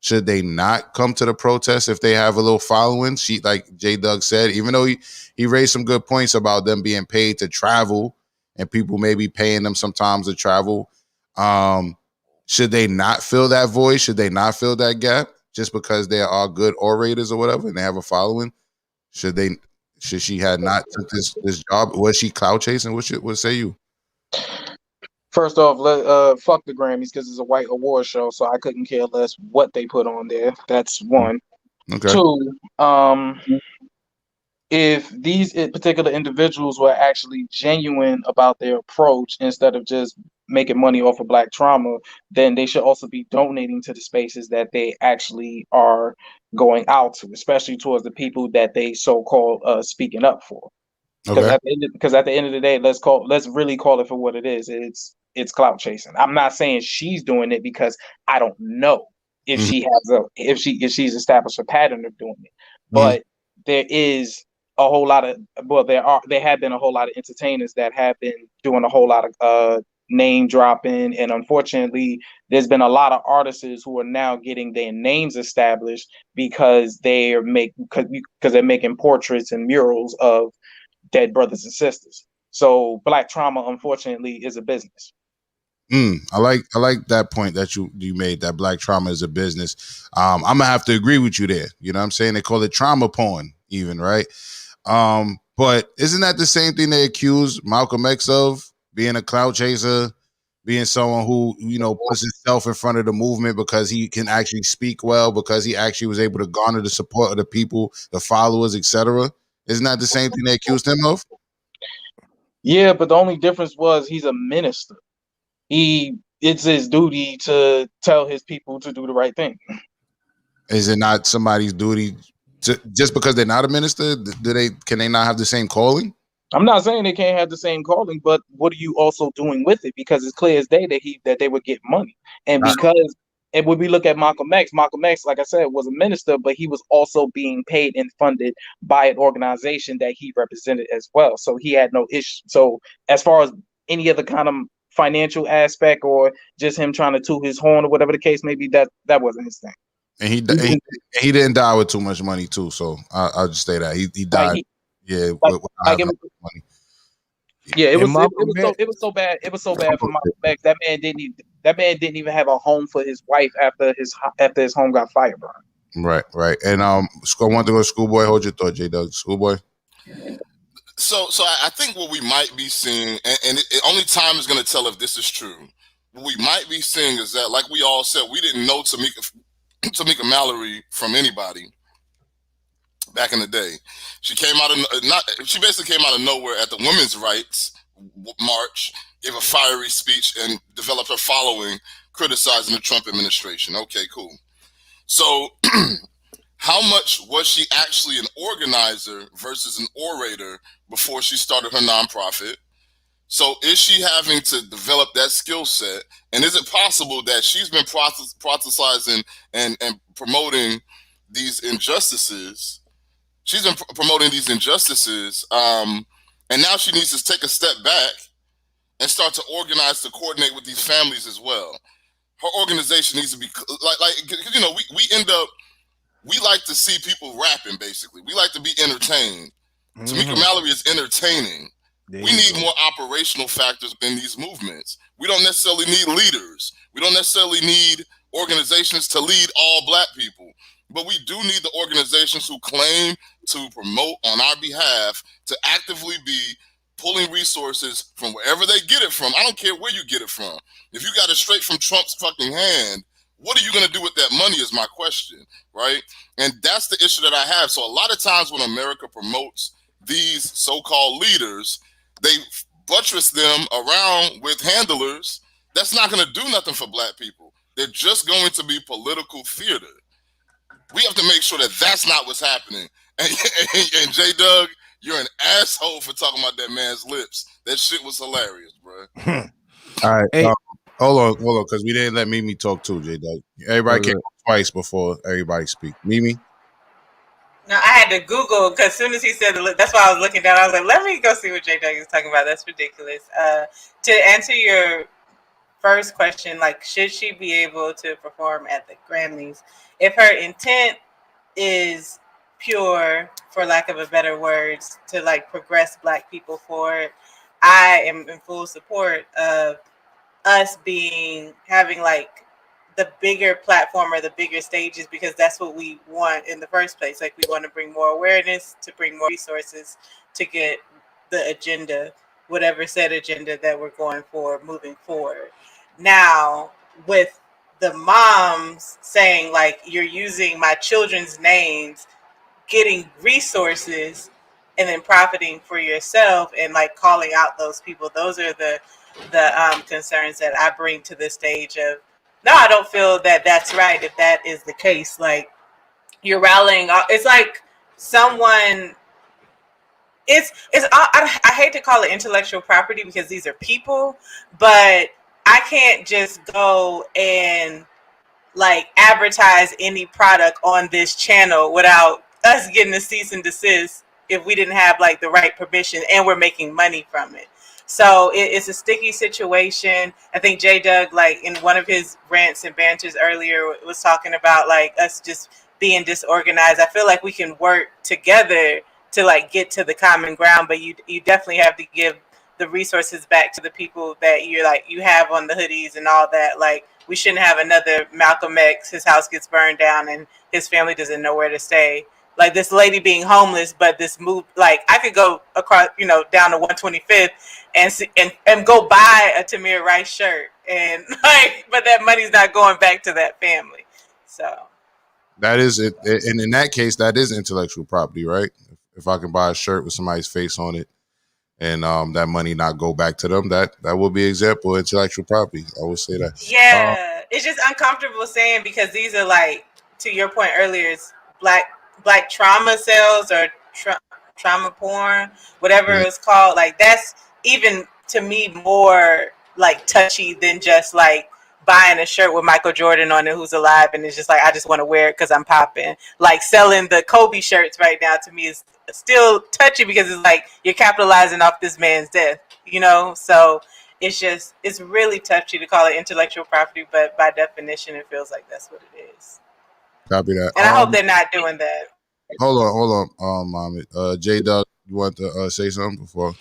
Should they not come to the protest if they have a little following? She, like J Doug said, even though he raised some good points about them being paid to travel and people may be paying them sometimes to travel. Should they not fill that void? Should they not fill that gap? just because they are good orators or whatever and they have a following? Should she had not took this job? Was she clout chasing? What say you? First off, fuck the Grammys because it's a white award show, so I couldn't care less what they put on there. That's one. Okay. Two, if these particular individuals were actually genuine about their approach instead of just making money off of Black trauma, then they should also be donating to the spaces that they actually are going out to, especially towards the people that they so-called speaking up for. Because Okay. at the end of the day, let's really call it for what it is. It's clout chasing. I'm not saying she's doing it because I don't know if she's established a pattern of doing it, but there is a whole lot of there have been a whole lot of entertainers that have been doing a whole lot of name dropping, and unfortunately, there's been a lot of artists who are now getting their names established because they're making portraits and murals of dead brothers and sisters. So Black trauma, unfortunately, is a business. I like that point that you made, that Black trauma is a business. I'm gonna have to agree with you there. You know what I'm saying? They call it trauma porn, even, right? But isn't that the same thing they accuse Malcolm X of, being a clout chaser, being someone who, you know, puts himself in front of the movement because he can actually speak well, because he actually was able to garner the support of the people, the followers, etc. Isn't that the same thing they accused him of? Yeah, but the only difference was he's a minister. It's his duty to tell his people to do the right thing. Is it not somebody's duty to, just because they're not a minister? Can they not have the same calling? I'm not saying they can't have the same calling, but what are you also doing with it? Because it's clear as day that they would get money, and because and when we look at Malcolm X, like I said, was a minister, but he was also being paid and funded by an organization that he represented as well. So he had no issue. So as far as any other kind of financial aspect or just him trying to toot his horn or whatever the case may be, that wasn't his thing. And he didn't die with too much money too. So I'll just say that he died. It was so bad. It was so bad for Malcolm X. That man didn't even have a home for his wife after his home got fire burned. Right. And I want to go to Schoolboy. Hold your thought, J-Doug. Schoolboy. So I think what we might be seeing, and only time is going to tell if this is true. What we might be seeing is that, like we all said, we didn't know Tamika Mallory from anybody back in the day. She came out of she basically came out of nowhere at the women's rights march, gave a fiery speech, and developed her following, criticizing the Trump administration. Okay, cool. So how much was she actually an organizer versus an orator before she started her nonprofit? So is she having to develop that skill set? And is it possible that she's been prophesizing and promoting these injustices? She's been promoting these injustices, and now she needs to take a step back and start to organize, to coordinate with these families as well. Her organization needs to be you know, we like to see people rapping, basically. We like to be entertained. Tamika Mallory is entertaining. We need more operational factors in these movements. We don't necessarily need leaders. We don't necessarily need organizations to lead all Black people. But we do need the organizations who claim to promote on our behalf to actively be pulling resources from wherever they get it from. I don't care where you get it from. If you got it straight from Trump's fucking hand, what are you going to do with that money is my question, right? And that's the issue that I have. So a lot of times when America promotes these so-called leaders, they buttress them around with handlers. That's not going to do nothing for Black people. They're just going to be political theater. We have to make sure that that's not what's happening. And J-Doug, you're an asshole for talking about that man's lips. That shit was hilarious, bro. All right. Hey. Hold on, because we didn't let Mimi talk too, J-Doug. Everybody came twice before everybody speak. Mimi? No, I had to Google because as soon as he said that's why I was looking down. I was like, let me go see what J-Doug is talking about. That's ridiculous. To answer your first question, like, should she be able to perform at the Grammys? If her intent is pure, for lack of a better words, to like progress Black people forward, I am in full support of us having like the bigger platform or the bigger stages, because that's what we want in the first place. Like, we want to bring more awareness, to bring more resources, to get the agenda, whatever said agenda that we're going for moving forward. Now, with the moms saying, like, you're using my children's names, getting resources, and then profiting for yourself, and like calling out those people, those are the concerns that I bring to the stage of, no, I don't feel that that's right. If that is the case, like, you're rallying, it's like someone, I hate to call it intellectual property because these are people, but I can't just go and like advertise any product on this channel without us getting a cease and desist if we didn't have like the right permission and we're making money from it. So it's a sticky situation. I think J Doug, like in one of his rants and banters earlier, was talking about like us just being disorganized. I feel like we can work together to like get to the common ground, but you definitely have to give the resources back to the people that you have on the hoodies and all that. Like, we shouldn't have another Malcolm X, his house gets burned down and his family doesn't know where to stay. Like this lady being homeless, but this move, like I could go across, down to 125th and go buy a Tamir Rice shirt, and like, but that money's not going back to that family. So that is it, and in that case, that is intellectual property, right? If I can buy a shirt with somebody's face on it, and that money not go back to them, that would be an example of intellectual property. I would say that. Yeah, it's just uncomfortable saying, because these are, like, to your point earlier, it's black trauma sales or trauma porn, whatever it's called. Like, that's even to me more like touchy than just like buying a shirt with Michael Jordan on it who's alive, and it's just like, I just want to wear it because I'm popping. Like, selling the Kobe shirts right now to me is still touchy because it's like you're capitalizing off this man's death, so it's really touchy to call it intellectual property, but by definition it feels like that's what it is. Copy that. And I hope they're not doing that. Hold on, Mohammed. J Dub, you want to say something before?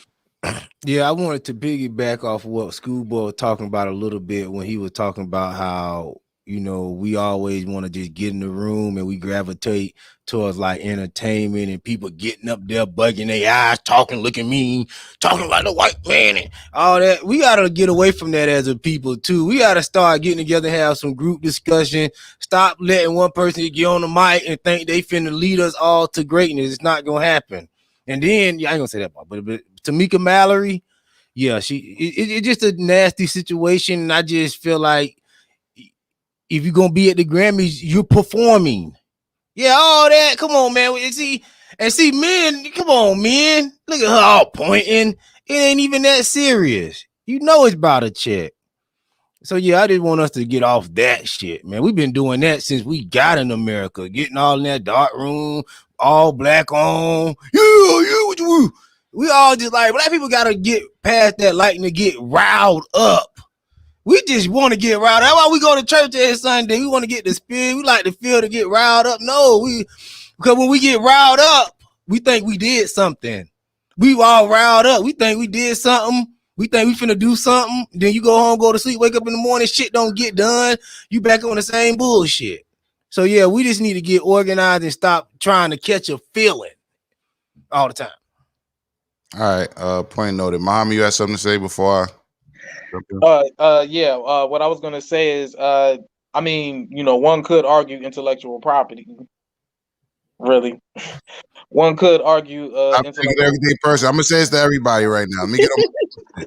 Yeah, I wanted to piggyback off what Schoolboy was talking about a little bit when he was talking about how, we always want to just get in the room and we gravitate towards like entertainment and people getting up there, bugging their eyes, talking, looking mean, talking like the white man and all that. We got to get away from that as a people too. We got to start getting together, have some group discussion. Stop letting one person get on the mic and think they finna lead us all to greatness. It's not going to happen. And then, I ain't going to say that part, but Tamika Mallory, yeah, it's just a nasty situation. And I just feel like if you're going to be at the Grammys, you're performing. Yeah, all that. Come on, man. See, men, come on, men. Look at her all pointing. It ain't even that serious. It's about a check. So, yeah, I just want us to get off that shit, man. We've been doing that since we got in America, getting all in that dark room, all black on. We all just like, black people got to get past that light and to get riled up. We just want to get riled up. That's why we go to church every Sunday. We want to get the spirit. We like to feel to get riled up. No, because when we get riled up, we think we did something. We all riled up. We think we did something. We think we finna do something. Then you go home, go to sleep, wake up in the morning, shit don't get done. You back on the same bullshit. So yeah, we just need to get organized and stop trying to catch a feeling all the time. All right. Point noted. Mohammed, you had something to say before what I was gonna say is one could argue intellectual property. Really. One could argue I'm taking everything personal. I'm gonna say this to everybody right now. Let me get on.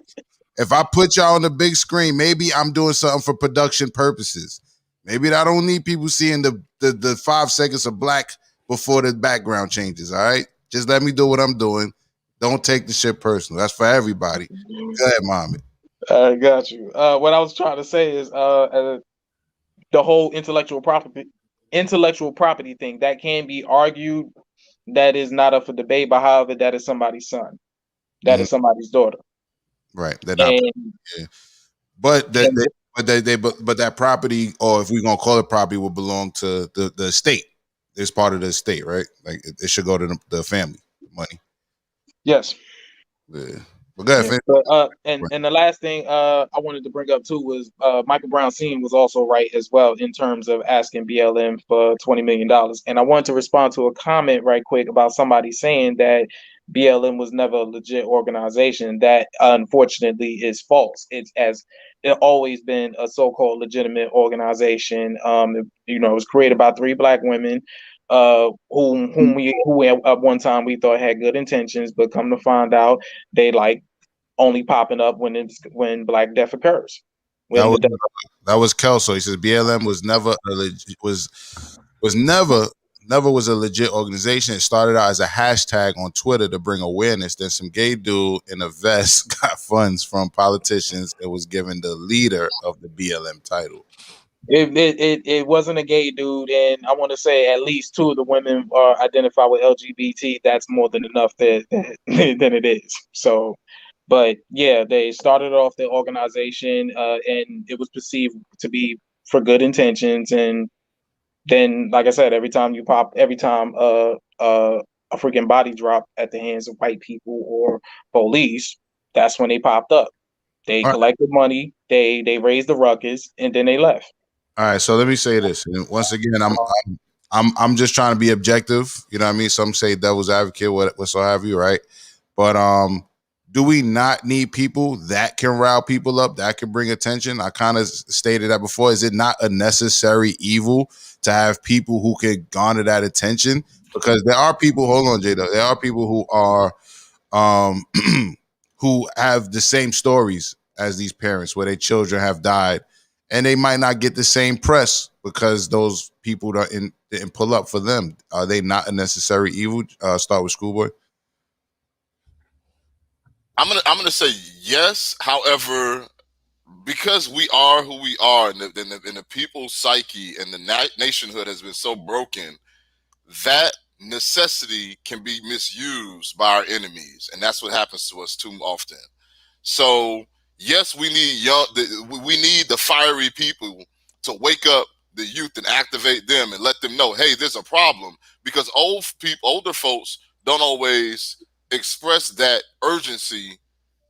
If I put y'all on the big screen, maybe I'm doing something for production purposes. Maybe I don't need people seeing the 5 seconds of black before the background changes. All right. Just let me do what I'm doing. Don't take the shit personal. That's for everybody. Go ahead, Mohammed. I got you. What I was trying to say is the whole intellectual property thing that can be argued. That is not up for debate, but however, that is somebody's son. That is somebody's daughter. Right. They're not. But that property, or if we're gonna call it property, will belong to the estate. It's part of the estate, right? Like it should go to the family money. Yes. Yeah. But go ahead, finish. But and the last thing I wanted to bring up too was Michael Brown Senior was also right as well in terms of asking BLM for $20 million. And I wanted to respond to a comment right quick about somebody saying that BLM was never a legit organization. That unfortunately is false. It always been a so-called legitimate organization. It was created by 3 black women who at one time we thought had good intentions, but come to find out they like only popping up when Black Death occurs. That was Kelso. He says BLM was never never was a legit organization. It started out as a hashtag on Twitter to bring awareness. Then some gay dude in a vest got funds from politicians and was given the leader of the BLM title. It wasn't a gay dude, and I want to say at least 2 of the women are identified with LGBT. That's more than enough than it is. So, but yeah, they started off the organization, and it was perceived to be for good intentions. And then, like I said, every time a freaking body dropped at the hands of white people or police, that's when they popped up. They collected money, they raised the ruckus, and then they left. All right, so let me say this. And once again, I'm just trying to be objective. You know what I mean? Some say devil's advocate, what so have you, right? But do we not need people that can rile people up, that can bring attention? I kind of stated that before. Is it not a necessary evil to have people who can garner that attention? Because there are people, hold on, Jada, there are people who are who have the same stories as these parents where their children have died. And they might not get the same press because those people didn't pull up for them. Are they not a necessary evil? Start with Schoolboy. I'm gonna say yes. However, because we are who we are, and the people's psyche and the nationhood has been so broken, that necessity can be misused by our enemies, and that's what happens to us too often. So yes, we need the fiery people to wake up the youth and activate them and let them know, hey, there's a problem, because older folks don't always express that urgency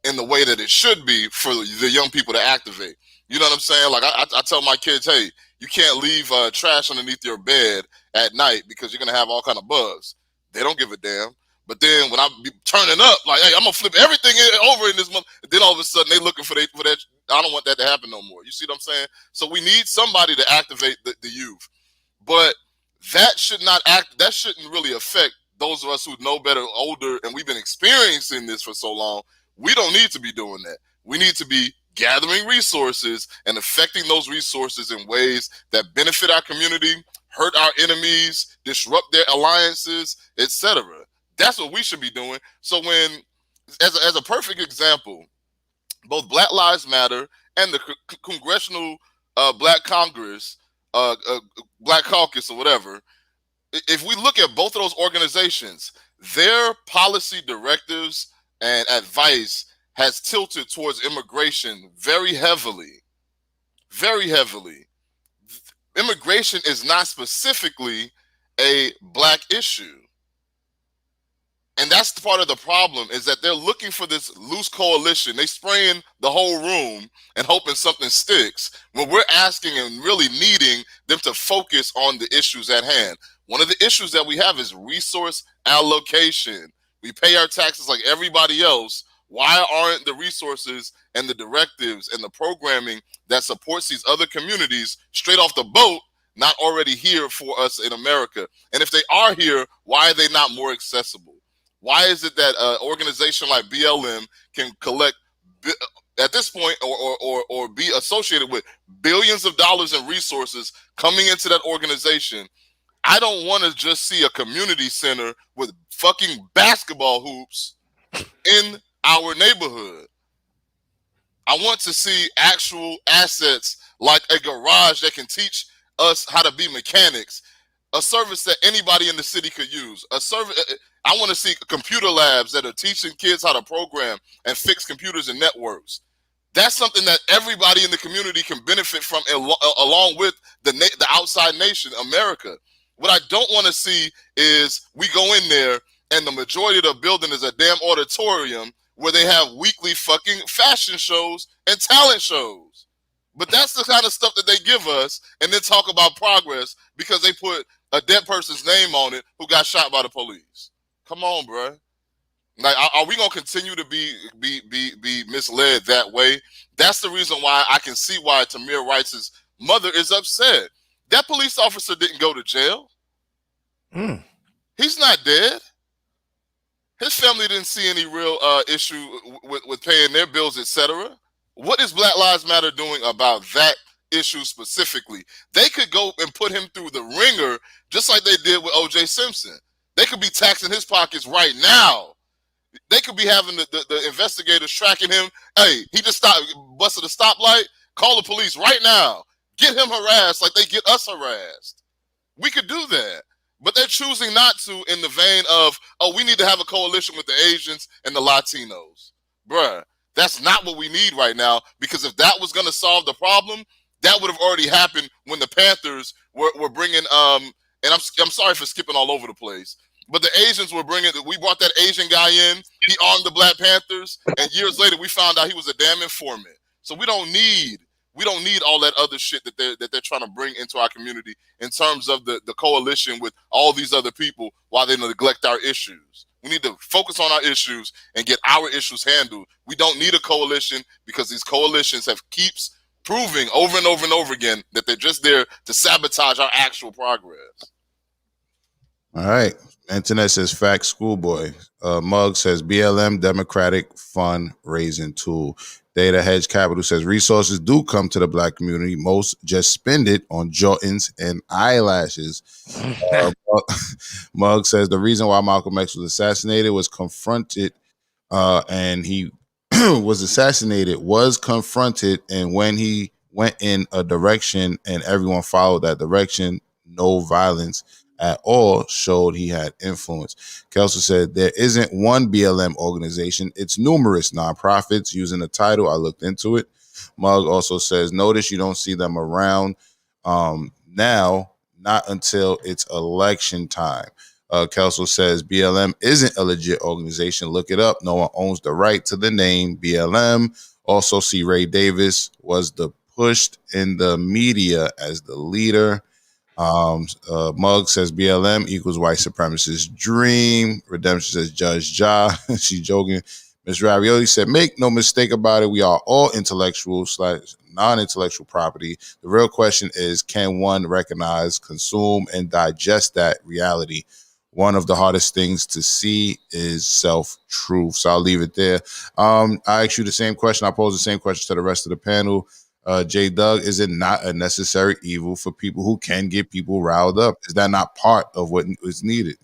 in the way that it should be for the young people to activate. You know what I'm saying? Like I tell my kids, hey, you can't leave trash underneath your bed at night because you're gonna have all kind of bugs. They don't give a damn. But then when I be turning up, like, hey, I'm gonna flip everything over in this month, and then all of a sudden they looking for that. I don't want that to happen no more. You see what I'm saying? So we need somebody to activate the youth, but that shouldn't really affect those of us who know better, older, and we've been experiencing this for so long. We don't need to be doing that. We need to be gathering resources and affecting those resources in ways that benefit our community, hurt our enemies, disrupt their alliances, etc. That's what we should be doing. So when, as a perfect example, both Black Lives Matter and the Congressional Black Congress, Black Caucus or whatever, if we look at both of those organizations, their policy directives and advice has tilted towards immigration very heavily. Very heavily. Immigration is not specifically a Black issue. And that's part of the problem, is that they're looking for this loose coalition. They spraying the whole room and hoping something sticks, when we're asking and really needing them to focus on the issues at hand. One of the issues that we have is resource allocation. We pay our taxes like everybody else. Why aren't the resources and the directives and the programming that supports these other communities straight off the boat not already here for us in America? And if they are here, why are they not more accessible? Why is it that an organization like BLM can collect, at this point, or be associated with billions of dollars in resources coming into that organization? I don't want to just see a community center with fucking basketball hoops in our neighborhood. I want to see actual assets like a garage that can teach us how to be mechanics, a service that anybody in the city could use. I want to see computer labs that are teaching kids how to program and fix computers and networks. That's something that everybody in the community can benefit from, along with the outside nation, America. What I don't want to see is we go in there and the majority of the building is a damn auditorium where they have weekly fucking fashion shows and talent shows. But that's the kind of stuff that they give us and then talk about progress because they put a dead person's name on it who got shot by the police. Come on, bro. Like, are we gonna continue to be misled that way? That's the reason why I can see why Tamir Wright's mother is upset. That police officer didn't go to jail. He's not dead. His family didn't see any real issue with paying their bills, etc. What is Black Lives Matter doing about that issue specifically? They could go and put him through the ringer just like they did with O.J. Simpson. They could be taxing his pockets right now. They could be having the investigators tracking him. Hey, he just busted a stoplight. Call the police right now. Get him harassed like they get us harassed. We could do that. But they're choosing not to in the vein of, oh, we need to have a coalition with the Asians and the Latinos. Bruh, that's not what we need right now, because if that was going to solve the problem, that would have already happened when the Panthers were bringing, and I'm sorry for skipping all over the place, but the Asians were bringing, we brought that Asian guy in, he armed the Black Panthers, and years later we found out he was a damn informant. So we don't need all that other shit that they're trying to bring into our community in terms of the coalition with all these other people while they neglect our issues. We need to focus on our issues and get our issues handled. We don't need a coalition because these coalitions keeps proving over and over and over again that they're just there to sabotage our actual progress. All right. Internet says fact schoolboy. Mug says BLM Democratic fundraising tool. Data Hedge Capital says resources do come to the Black community. Most just spend it on Jordans and eyelashes. Mug says the reason why Malcolm X was assassinated was confronted, and he was confronted, and when he went in a direction and everyone followed that direction, no violence at all showed he had influence. Kelso said there isn't one BLM organization, it's numerous nonprofits using the title. I looked into it. Mug also says notice you don't see them around now, not until it's election time. Kelso says BLM isn't a legit organization. Look it up. No one owns the right to the name BLM. Also see Ray Davis was pushed in the media as the leader. Mug says BLM equals white supremacist dream. Redemption says Judge Ja. She's joking. Miss Ravioli said, make no mistake about it. We are all intellectual / non-intellectual property. The real question is, can one recognize, consume, and digest that reality? One of the hardest things to see is self-truth. So I'll leave it there. I asked you the same question. I posed the same question to the rest of the panel. J. Doug, is it not a necessary evil for people who can get people riled up? Is that not part of what is needed?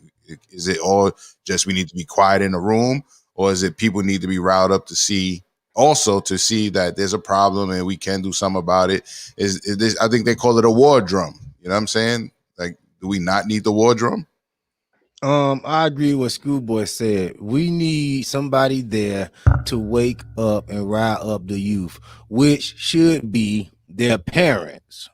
Is it all just we need to be quiet in the room? Or is it people need to be riled up to see that there's a problem and we can do something about it? Is this, I think they call it a war drum. You know what I'm saying? Like, do we not need the war drum? I agree with what Schoolboy said. We need somebody there to wake up and rile up the youth, which should be their parents.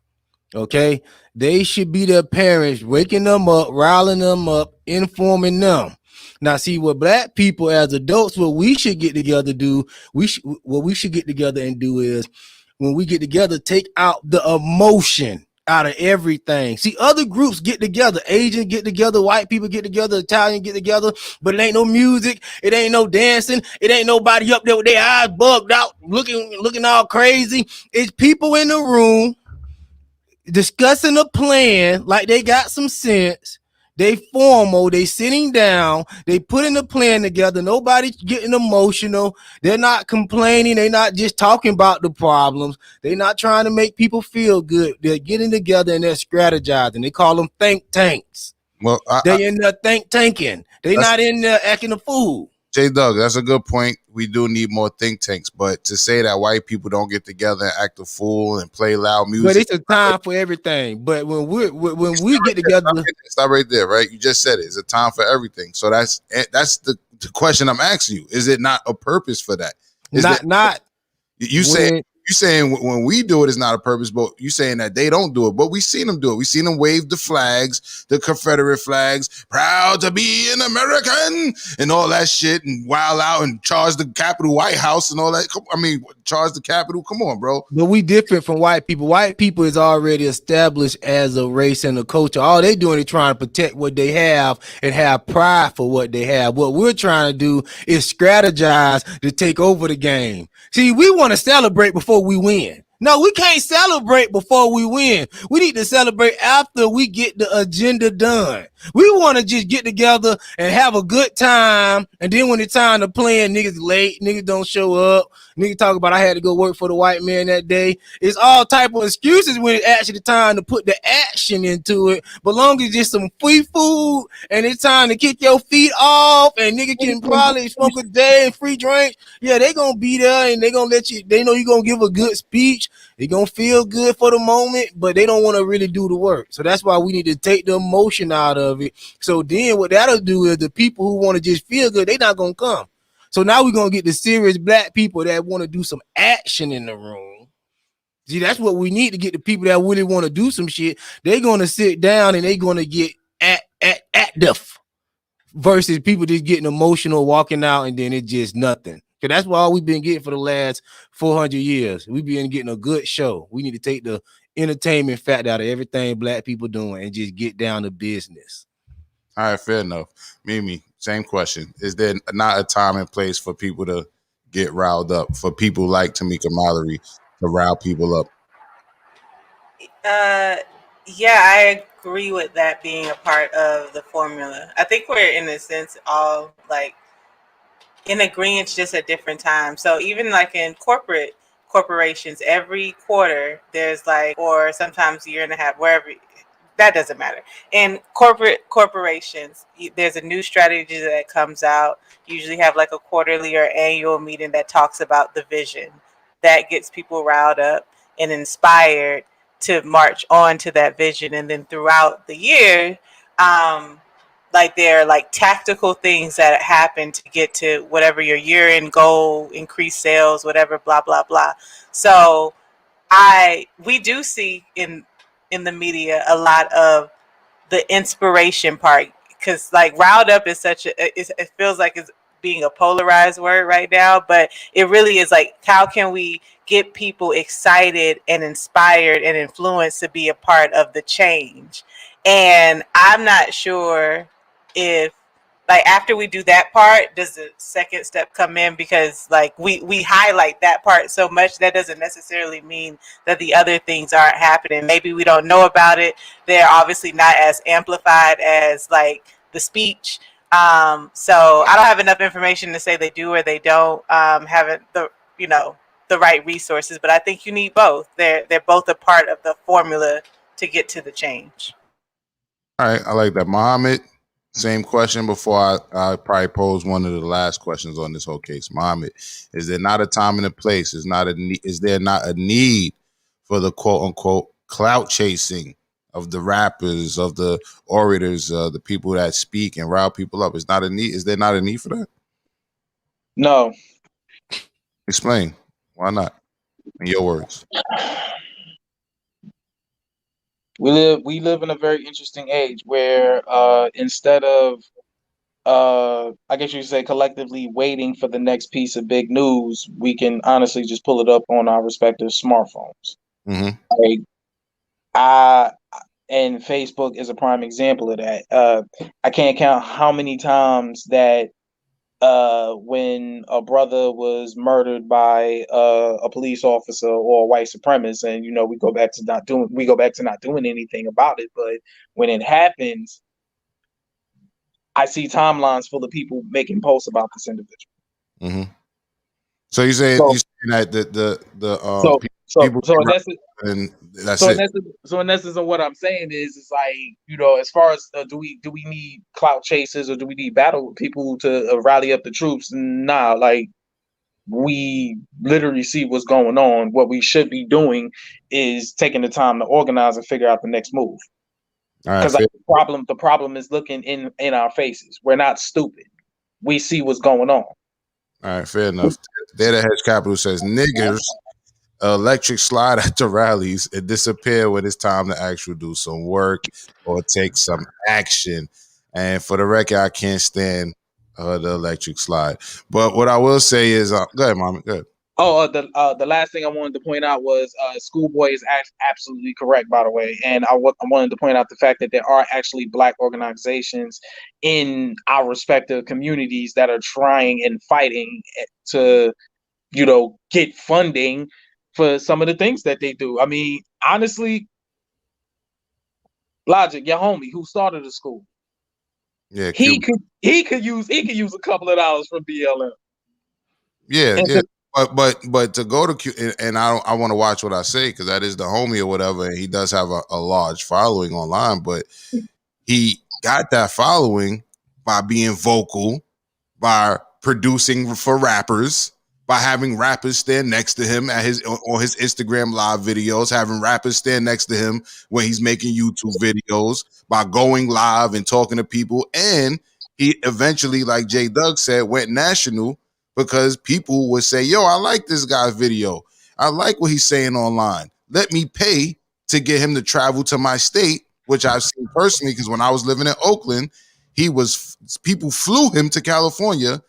Okay? They should be their parents, waking them up, riling them up, informing them. Now, see, what Black people as adults, what we should get together do, what we should get together and do is, when we get together, take out the emotion out of everything. See, other groups get together, Asians get together, white people get together, Italian get together, but it ain't no music, it ain't no dancing, it ain't nobody up there with their eyes bugged out, looking all crazy. It's people in the room discussing a plan like they got some sense. They formal, they sitting down, they putting a plan together. Nobody's getting emotional. They're not complaining. They're not just talking about the problems. They're not trying to make people feel good. They're getting together and they're strategizing. They call them think tanks. Well, they in there think tanking. They're not in there acting a fool. J. Doug, that's a good point. We do need more think tanks, but to say that white people don't get together and act a fool and play loud music, but it's a time for everything. But when we get together, stop right there, right? You just said it. It's a time for everything. So that's the question I'm asking you. Is it not a purpose for that? You You saying when we do it, it's not a purpose, but you saying that they don't do it. But we seen them do it. We seen them wave the flags, the Confederate flags, proud to be an American, and all that shit, and wild out and charge the Capitol White House and all that. I mean, charge the Capitol. Come on, bro. But we different from white people. White people is already established as a race and a culture. All they doing is trying to protect what they have and have pride for what they have. What we're trying to do is strategize to take over the game. See, we want to celebrate before we win. No, we can't celebrate before we win. We need to celebrate after we get the agenda done. We want to just get together and have a good time. And then when it's time to play, niggas late, niggas don't show up. Niggas talk about I had to go work for the white man that day. It's all type of excuses when it's actually time to put the action into it. But long as just some free food and it's time to kick your feet off and niggas can probably smoke a day and free drinks, yeah, they gonna be there and they gonna let you, they know you gonna give a good speech. They gonna feel good for the moment, but they don't want to really do the work. So that's why we need to take the emotion out of it. So then what that'll do is the people who want to just feel good, they not gonna come. So now we're gonna get the serious black people that want to do some action in the room. See, that's what we need to get the people that really want to do some shit. They're gonna sit down and they're gonna get active versus people just getting emotional, walking out, and then it's just nothing. Because that's what all we've been getting for the last 400 years. We've been getting a good show. We need to take the entertainment factor out of everything black people doing and just get down to business. All right, fair enough. Mimi, same question. Is there not a time and place for people to get riled up, for people like Tamika Mallory to rile people up? Yeah, I agree with that being a part of the formula. I think we're in a sense all like in agreement, just at different times. So even like in corporations, every quarter there's like, or sometimes a year and a half, wherever, that doesn't matter. In corporations, there's a new strategy that comes out. Usually have like a quarterly or annual meeting that talks about the vision that gets people riled up and inspired to march on to that vision. And then throughout the year, like there are like tactical things that happen to get to whatever your year-end goal, increase sales, whatever, blah, blah, blah. So we do see in the media a lot of the inspiration part, because like riled up is such a, it feels like it's being a polarized word right now, but it really is like, how can we get people excited and inspired and influenced to be a part of the change? And I'm not sure if like after we do that part, does the second step come in? Because like we highlight that part so much, that doesn't necessarily mean that the other things aren't happening. Maybe we don't know about it. They're obviously not as amplified as like the speech. So I don't have enough information to say they do or they don't have the right resources, but I think you need both. They're both a part of the formula to get to the change. All right, I like that. Mohammed, same question before I probably pose one of the last questions on this whole case. Mohammed, is there not a time and a place? Is there not a need for the quote unquote clout chasing of the rappers, of the orators, the people that speak and rile people up? Is there not a need for that? No. Explain. Why not? In your words. We live in a very interesting age where instead of I guess you could say collectively waiting for the next piece of big news, we can honestly just pull it up on our respective smartphones. Mm-hmm. Like, and Facebook is a prime example of that. I can't count how many times that when a brother was murdered by a police officer or a white supremacist, and we go back to not doing anything about it. But when it happens, I see timelines full of people making posts about this individual. Mm-hmm. So you saying that So in essence of what I'm saying is like, as far as do we need clout chasers or do we need battle people to rally up the troops? Nah, like we literally see what's going on. What we should be doing is taking the time to organize and figure out the next move. Because the problem is looking in our faces. We're not stupid. We see what's going on. All right, fair enough. Data Hedge Capital says niggers electric slide at the rallies and disappear when it's time to actually do some work or take some action. And for the record, I can't stand the electric slide. But what I will say is, go ahead, Mama. Go ahead. Oh, the last thing I wanted to point out was Schoolboy is absolutely correct, by the way. And I wanted to point out the fact that there are actually Black organizations in our respective communities that are trying and fighting to, get funding for some of the things that they do. I mean, honestly, Logic, your homie who started the school, Yeah, he could use a couple of dollars from BLM. Yeah, yeah. But to go to Q, and I want to watch what I say because that is the homie or whatever, and he does have a large following online, but he got that following by being vocal, by producing for rappers, by having rappers stand next to him at his Instagram live videos, having rappers stand next to him when he's making YouTube videos, by going live and talking to people, and he eventually, like J Doug said, went national. Because people would say, yo, I like this guy's video. I like what he's saying online. Let me pay to get him to travel to my state, which I've seen personally, because when I was living in Oakland, people flew him to California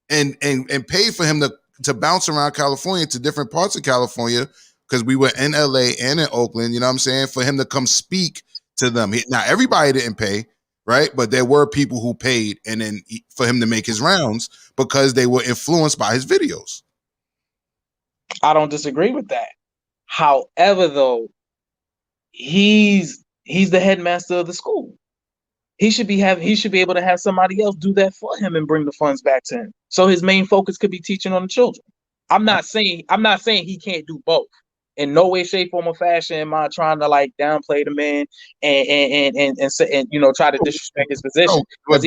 and paid for him to bounce around California to different parts of California, because we were in LA and in Oakland, you know what I'm saying, for him to come speak to them. Now, everybody didn't pay, right? But there were people who paid and then for him to make his rounds because they were influenced by his videos. I don't disagree with that. However, though, he's the headmaster of the school. He should be able to have somebody else do that for him and bring the funds back to him. So his main focus could be teaching on the children. I'm not saying he can't do both. In no way, shape, form, or fashion am I trying to like downplay the man and try to disrespect his position, because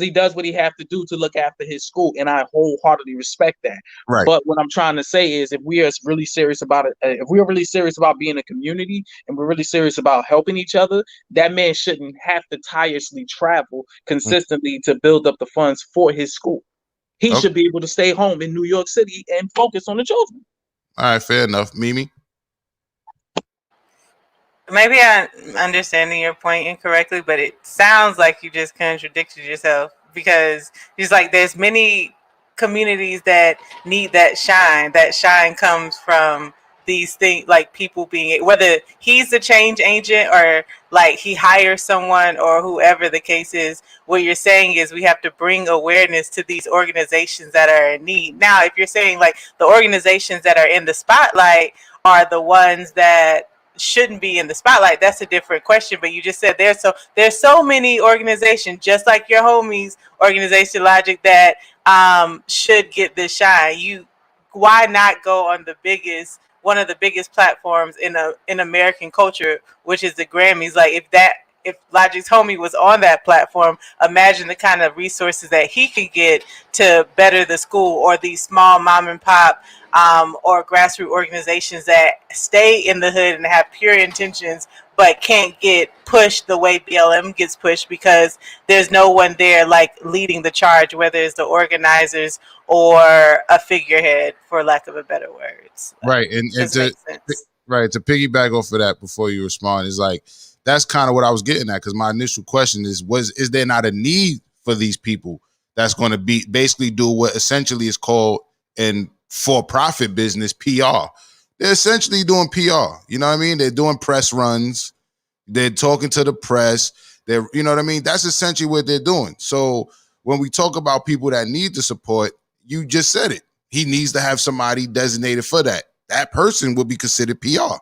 he does what he have to do to look after his school, and I wholeheartedly respect that. Right. But what I'm trying to say is, if we are really serious about it, if we are really serious about being a community and we're really serious about helping each other, that man shouldn't have to tirelessly travel consistently to build up the funds for his school. He should be able to stay home in New York City and focus on the children. All right, fair enough. Mimi? Maybe I'm understanding your point incorrectly, but it sounds like you just contradicted yourself, because just like there's many communities that need that shine. That shine comes from these things, like people being, whether he's the change agent or like he hires someone or whoever the case is. What you're saying is we have to bring awareness to these organizations that are in need. Now, if you're saying like the organizations that are in the spotlight are the ones that shouldn't be in the spotlight, that's a different question. But you just said there's so many organizations, just like your homies organization Logic, that should get this shine. Why not go on one of the biggest platforms in American culture, which is the Grammys? Like if Logic's homie was on that platform, imagine the kind of resources that he could get to better the school, or these small mom and pop or grassroots organizations that stay in the hood and have pure intentions but can't get pushed the way BLM gets pushed, because there's no one there like leading the charge, whether it's the organizers or a figurehead, for lack of a better words. Right. And to piggyback off of that before you respond, is like, that's kind of what I was getting at, because my initial question is there not a need for these people that's going to be basically do what essentially is called in for-profit business PR? They're essentially doing PR. You know what I mean? They're doing press runs. They're talking to the press. You know what I mean? That's essentially what they're doing. So when we talk about people that need the support, you just said it. He needs to have somebody designated for that. That person will be considered PR.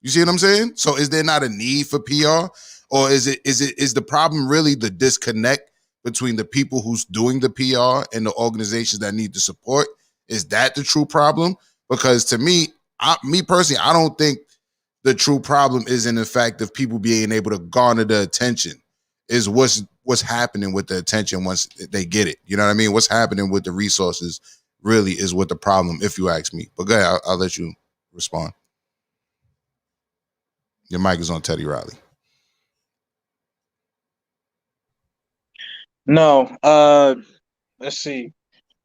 You see what I'm saying? So is there not a need for PR? Or is the problem really the disconnect between the people who's doing the PR and the organizations that need the support? Is that the true problem? Because to me personally, I don't think the true problem is in the fact of people being able to garner the attention. Is what's happening with the attention once they get it. You know what I mean? What's happening with the resources really is what the problem, if you ask me. But go ahead, I'll let you respond. Your mic is on Teddy Riley. No, let's see.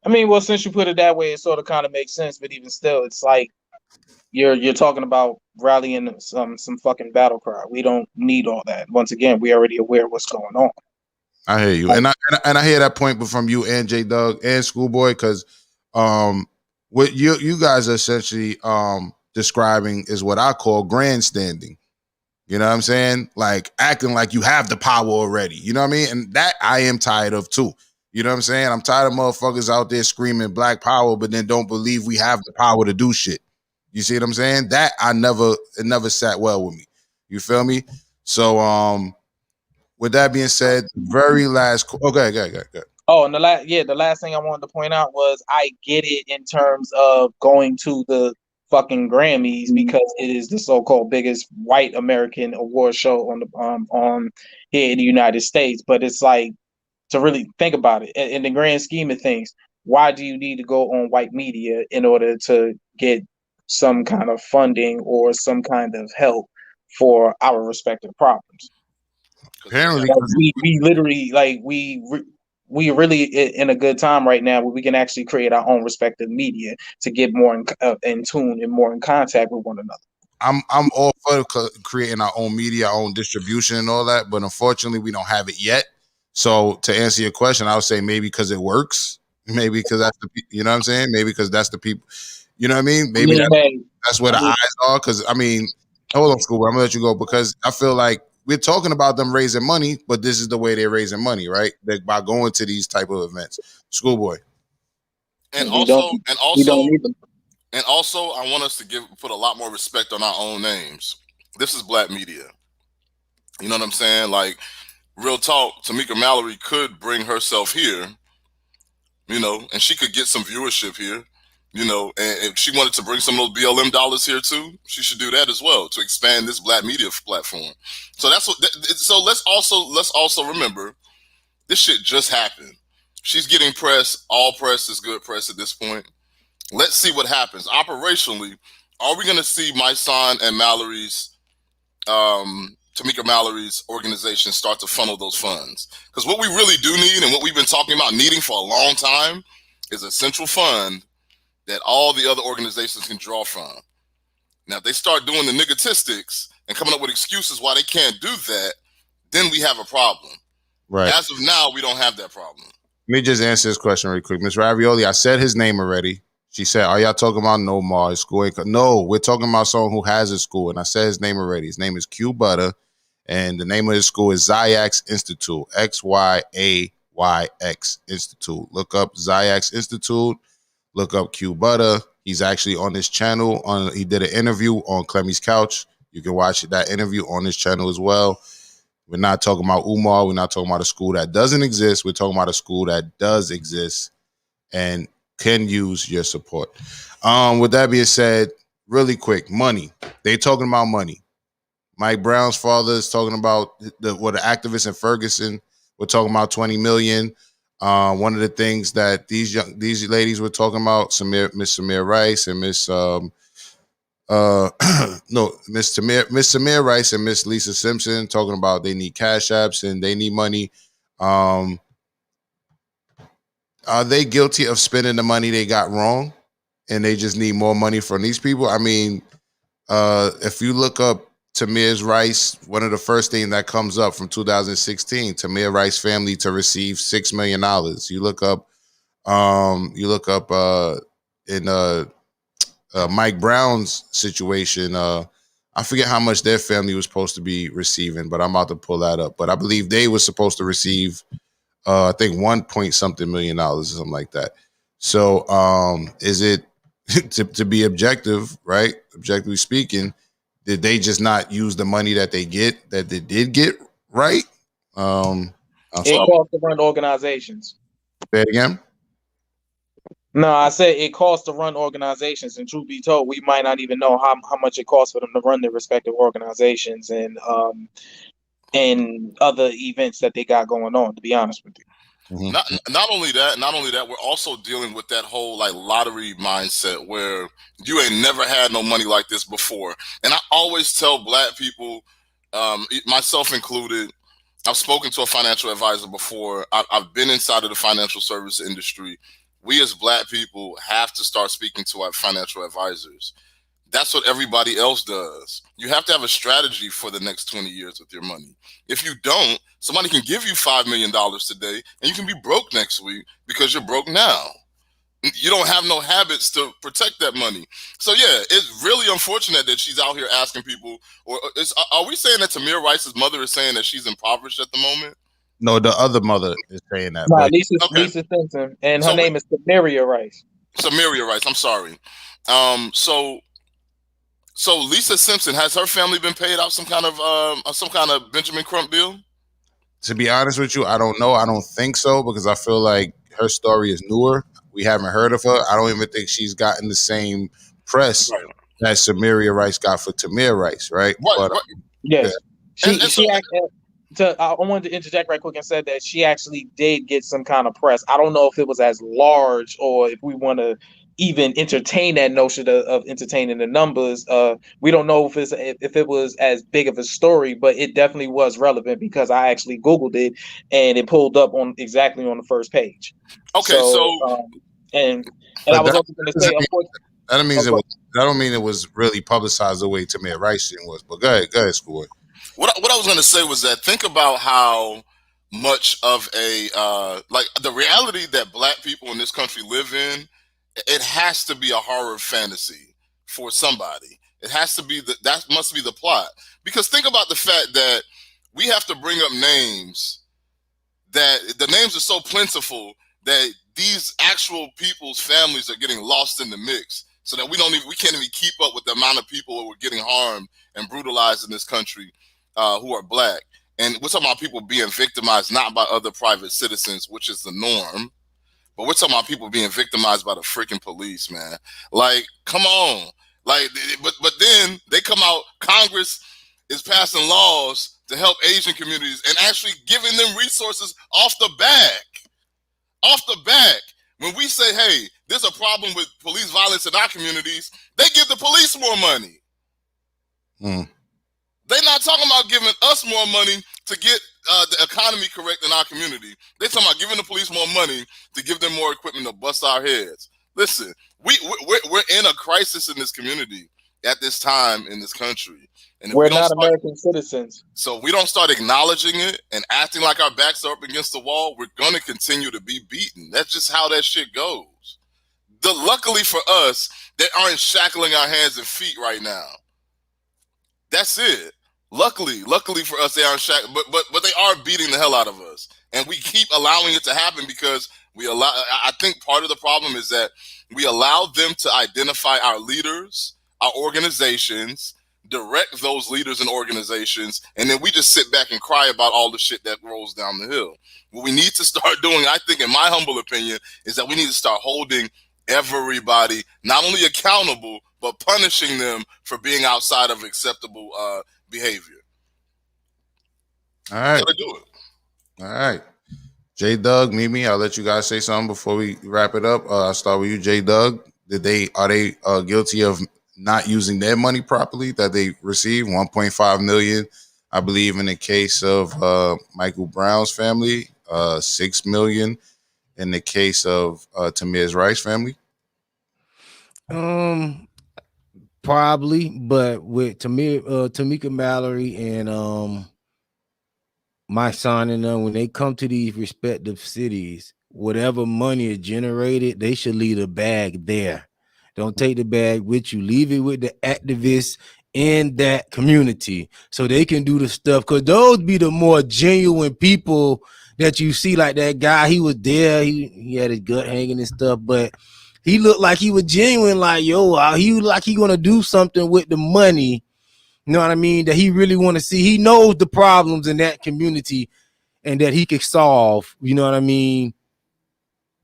I mean, well, since you put it that way, it sort of kind of makes sense. But even still, it's like You're talking about rallying some fucking battle cry. We don't need all that. Once again, we already aware of what's going on. I hear you, and I hear that point, but from you and J Doug and Schoolboy, because what you guys are essentially describing is what I call grandstanding. You know what I'm saying? Like acting like you have the power already. You know what I mean? And that I am tired of too. You know what I'm saying? I'm tired of motherfuckers out there screaming black power, but then don't believe we have the power to do shit. You see what I'm saying? That it never sat well with me. You feel me? So with that being said, very last okay. Oh, and the last thing I wanted to point out was I get it in terms of going to the fucking Grammys because it is the so-called biggest white American award show on here in the United States. But it's like, to really think about it in the grand scheme of things, why do you need to go on white media in order to get some kind of funding or some kind of help for our respective problems? Apparently, we literally we really in a good time right now where we can actually create our own respective media to get more in tune and more in contact with one another. I'm all for creating our own media, our own distribution, and all that, but unfortunately, we don't have it yet. So to answer your question, I would say maybe because it works, maybe because that's the you know what I'm saying, maybe because that's the people, you know what I mean, maybe that's where the eyes are. Because I mean, hold on, School, I'm gonna let you go because I feel like we're talking about them raising money, but this is the way they're raising money, right? By going to these type of events. Schoolboy. And also, I want us to put a lot more respect on our own names. This is black media. You know what I'm saying? Like, real talk, Tamika Mallory could bring herself here, you know, and she could get some viewership here, you know, and if she wanted to bring some of those BLM dollars here too, she should do that as well to expand this black media platform. So that's what. So let's also remember, this shit just happened. She's getting press. All press is good press at this point. Let's see what happens operationally. Are we going to see my son and Mallory's, Tamika Mallory's organization start to funnel those funds? Because what we really do need, and what we've been talking about needing for a long time, is a central fund that all the other organizations can draw from. Now, if they start doing the nigatistics and coming up with excuses why they can't do that, then we have a problem. Right. As of now, we don't have that problem. Let me just answer this question really quick. Miss Ravioli, I said his name already. She said, are y'all talking about Nomar school? No, we're talking about someone who has a school. And I said his name already. His name is Q Butter. And the name of his school is Xyax Institute. XYAYX Institute. Look up Xyax Institute. Look up Q Butter. He's actually on this channel. He did an interview on Clemmy's Couch. You can watch that interview on this channel as well. We're not talking about Umar. We're not talking about a school that doesn't exist. We're talking about a school that does exist and can use your support. With that being said, really quick, money. They talking about money. Mike Brown's father is talking about the activists in Ferguson. We're talking about 20 million. One of the things that these ladies were talking about, Miss Samir Rice and Miss Samir Rice and Miss Lisa Simpson talking about they need cash apps and they need money. Are they guilty of spending the money they got wrong and they just need more money from these people? I mean, if you look up Tamir Rice, one of the first things that comes up from 2016, Tamir Rice family to receive $6 million. You look up in Mike Brown's situation. I forget how much their family was supposed to be receiving, but I'm about to pull that up. But I believe they were supposed to receive, I think 1 point something million or something like that. So is it to be objective, right? Objectively speaking, did they just not use the money that they did get right? It costs to run organizations. Say it again. No, I said it costs to run organizations, and truth be told, we might not even know how much it costs for them to run their respective organizations and other events that they got going on. To be honest with you. Mm-hmm. Not only that, we're also dealing with that whole like lottery mindset where you ain't never had no money like this before. And I always tell black people, myself included, I've spoken to a financial advisor before. I've been inside of the financial service industry. We as black people have to start speaking to our financial advisors. That's what everybody else does. You have to have a strategy for the next 20 years with your money. If you don't, somebody can give you $5 million today and you can be broke next week because you're broke now. You don't have no habits to protect that money. So yeah, it's really unfortunate that she's out here asking people, are we saying that Tamir Rice's mother is saying that she's impoverished at the moment? No, the other mother is saying that. Nah, But Lisa Simpson, and her name is Samaria Rice. Samaria Rice, I'm sorry. So Lisa Simpson, has her family been paid out some kind of Benjamin Crump bill? to be honest with you, I don't know. I don't think so because I feel like her story is newer. We haven't heard of her. I don't even think she's gotten the same press that Samaria Rice got for Tamir Rice, right? But, yes. yeah. I wanted to interject right quick and said that she actually did get some kind of press. I don't know if it was as large or if we want to even entertain that notion of entertaining the numbers. We don't know if it was as big of a story, but it definitely was relevant because I actually Googled it and it pulled up on exactly on the first page. Okay, and I was also going to say, that don't mean it was really publicized the way Tamir Rice thing was. But go ahead, School. What I was going to say was that think about how much of a like the reality that Black people in this country live in. It has to be a horror fantasy for somebody. It has to be that must be the plot. Because think about the fact that we have to bring up names that the names are so plentiful that these actual people's families are getting lost in the mix, so that we can't even keep up with the amount of people who are getting harmed and brutalized in this country who are Black. And we're talking about people being victimized not by other private citizens, which is the norm. But we're talking about people being victimized by the freaking police, man. Like, come on. Like, but then they come out, Congress is passing laws to help Asian communities and actually giving them resources off the back. Off the back. When we say, hey, there's a problem with police violence in our communities, they give the police more money. They're not talking about giving us more money to get the economy correct in our community. They're talking about giving the police more money to give them more equipment to bust our heads. Listen, we're in a crisis in this community at this time in this country. And we're not American citizens. So we don't start acknowledging it and acting like our backs are up against the wall, we're going to continue to be beaten. That's just how that shit goes. Luckily for us, they aren't shackling our hands and feet right now. That's it. Luckily for us, they aren't shackled, but they are beating the hell out of us, and we keep allowing it to happen because I think part of the problem is that we allow them to identify our leaders, our organizations, direct those leaders and organizations, and then we just sit back and cry about all the shit that rolls down the hill. What we need to start doing, I think, in my humble opinion, is that we need to start holding everybody not only accountable but punishing them for being outside of acceptable behavior. All right. Gotta do it. All right. J Doug, Mimi, I'll let you guys say something before we wrap it up. I'll start with you, J Doug. Are they guilty of not using their money properly that they received? 1.5 million, I believe, in the case of Michael Brown's family, 6 million in the case of Tamir's Rice family. Probably, but with Tamika Mallory and my son and them, when they come to these respective cities, whatever money is generated, they should leave the bag there. Don't take the bag with you. Leave it with the activists in that community so they can do the stuff, because those be the more genuine people that you see. Like that guy, he was there, he had his gut hanging and stuff, but he looked like he was genuine, like, he gonna do something with the money, you know what I mean, that he really want to see. He knows the problems in that community and that he could solve, you know what I mean,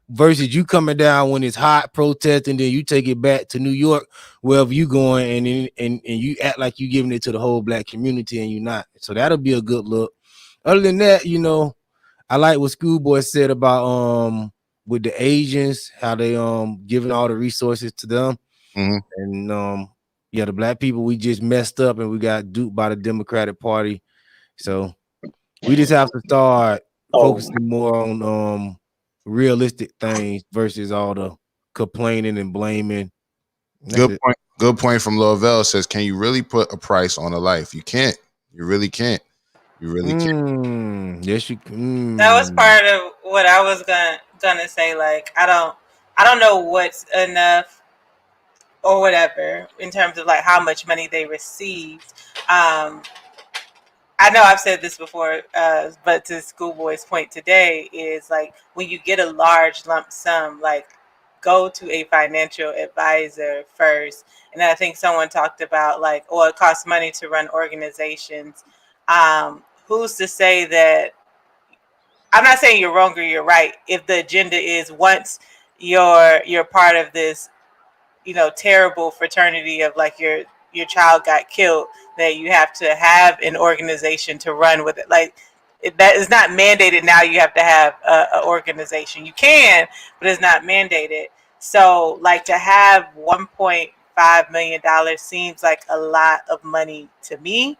versus you coming down when it's hot, protesting, then you take it back to New York, wherever you going, and you act like you giving it to the whole Black community and you're not. So that'll be a good look. Other than that, I like what Schoolboy said about with the Asians, how they giving all the resources to them. And the Black people, we just messed up and we got duped by the Democratic Party. So we just have to start focusing more on realistic things versus all the complaining and blaming. Good point. Good point from Lovell says, can you really put a price on a life? You can't. You really can't. You really can't. Yes, you. That was part of what I was gonna say. Like, I don't know what's enough or whatever in terms of like how much money they received. I know I've said this before, but to Schoolboy's point today is like when you get a large lump sum, like go to a financial advisor first. And then I think someone talked about like, oh, it costs money to run organizations. Who's to say that? I'm not saying you're wrong or you're right. If the agenda is once you're part of this, terrible fraternity of like your child got killed, that you have to have an organization to run with it. Like that is not mandated. Now you have to have a organization. You can, but it's not mandated. So like to have $1.5 million seems like a lot of money to me.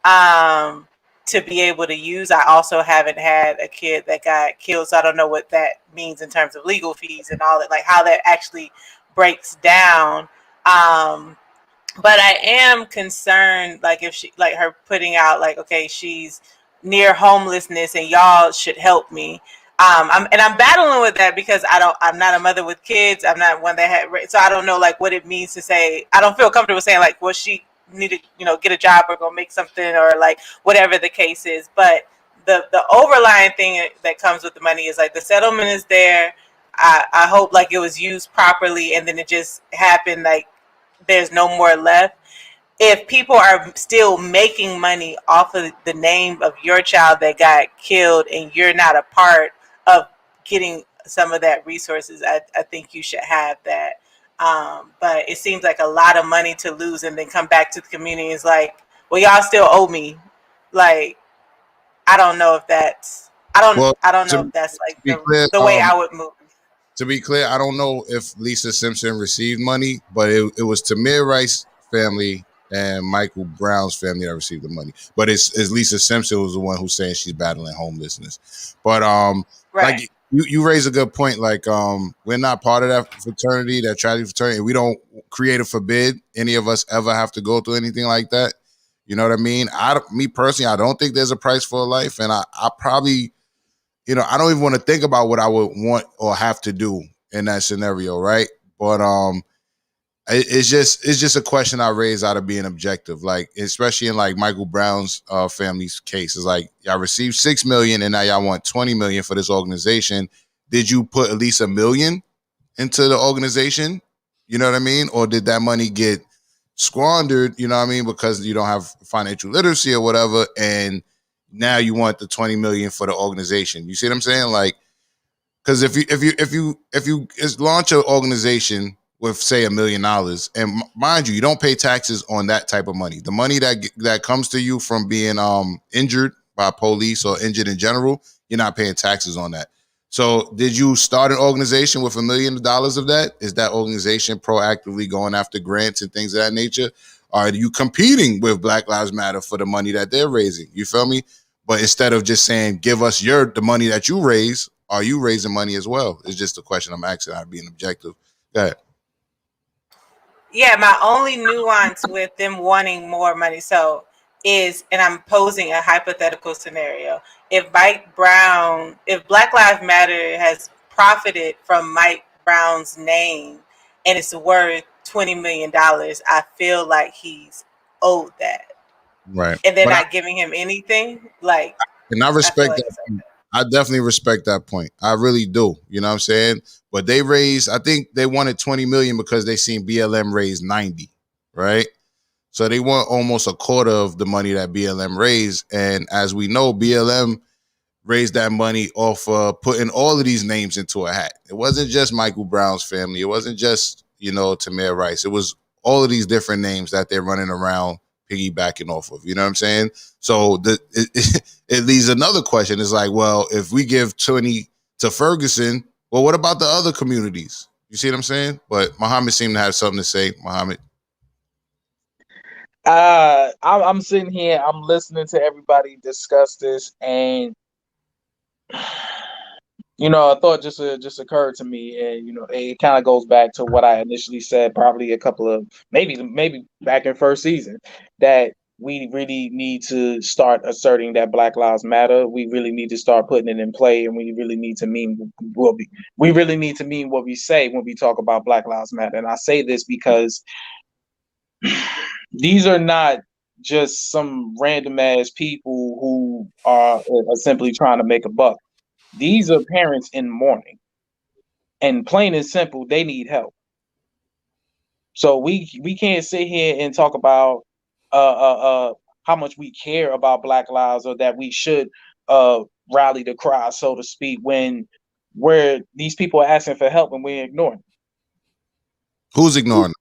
To be able to use. I also haven't had a kid that got killed, so I don't know what that means in terms of legal fees and all that, like how that actually breaks down. But I am concerned, like if she, like her putting out, like, okay, she's near homelessness and y'all should help me. I'm battling with that because I'm not a mother with kids. I'm not one that had, so I don't know like what it means to say. I don't feel comfortable saying like, well, she need to get a job or go make something or like whatever the case is. But the overlying thing that comes with the money is like the settlement is there. I hope like it was used properly, and then it just happened like there's no more left. If people are still making money off of the name of your child that got killed and you're not a part of getting some of that resources, I think you should have that. But it seems like a lot of money to lose and then come back to the community is like, well, y'all still owe me. Like, I don't know if that's, I don't know if that's like the way I would move. To be clear, I don't know if Lisa Simpson received money, but it was Tamir Rice's family and Michael Brown's family that received the money. But it's Lisa Simpson was the one who's saying she's battling homelessness. But right. Like you raise a good point. Like we're not part of that fraternity, that tragedy fraternity. We don't, create or forbid, any of us ever have to go through anything like that. You know what I mean? Me personally, I don't think there's a price for a life, and I probably, I don't even want to think about what I would want or have to do in that scenario, right? But it's just a question I raise out of being objective, like especially in like Michael Brown's family's case. It's like y'all received $6 million and now y'all want $20 million for this organization. Did you put at least $1 million into the organization? You know what I mean? Or did that money get squandered? You know what I mean? Because you don't have financial literacy or whatever, and now you want the $20 million for the organization. You see what I'm saying? Like, because if you launch an organization with say $1 million, and mind you, you don't pay taxes on that type of money. The money that comes to you from being injured by police or injured in general, you're not paying taxes on that. So did you start an organization with $1 million of that? Is that organization proactively going after grants and things of that nature? Are you competing with Black Lives Matter for the money that they're raising? You feel me? But instead of just saying, give us the money that you raise, are you raising money as well? It's just a question I'm asking. I'm being objective. Go ahead. Yeah, my only nuance with them wanting more money is, and I'm posing a hypothetical scenario. If Black Lives Matter has profited from Mike Brown's name and it's worth $20 million, I feel like he's owed that. Right. And they're not giving him anything. Like, and I respect that. I definitely respect that point. I really do. You know what I'm saying? But they raised, I think they wanted 20 million because they seen BLM raise 90, right? So they want almost a quarter of the money that BLM raised. And as we know, BLM raised that money off putting all of these names into a hat. It wasn't just Michael Brown's family. It wasn't just, Tamir Rice. It was all of these different names that they're running around piggybacking off of. You know what I'm saying? So it leaves another question. It's like, well, if we give 20 to Ferguson, well, what about the other communities? You see what I'm saying? But Mohammed seemed to have something to say. Mohammed. I'm sitting here, I'm listening to everybody discuss this, and You know, a thought just occurred to me, and you know, it kind of goes back to what I initially said, probably a couple of maybe back in first season, that we really need to start asserting that Black Lives Matter. We really need to start putting it in play, and we really need to mean we really need to mean what we say when we talk about Black Lives Matter. And I say this because these are not just some random ass people who are simply trying to make a buck. These are parents in mourning, and plain and simple, they need help. So we can't sit here and talk about how much we care about Black lives, or that we should rally the cry, so to speak, when where these people are asking for help and we're ignoring Who's ignoring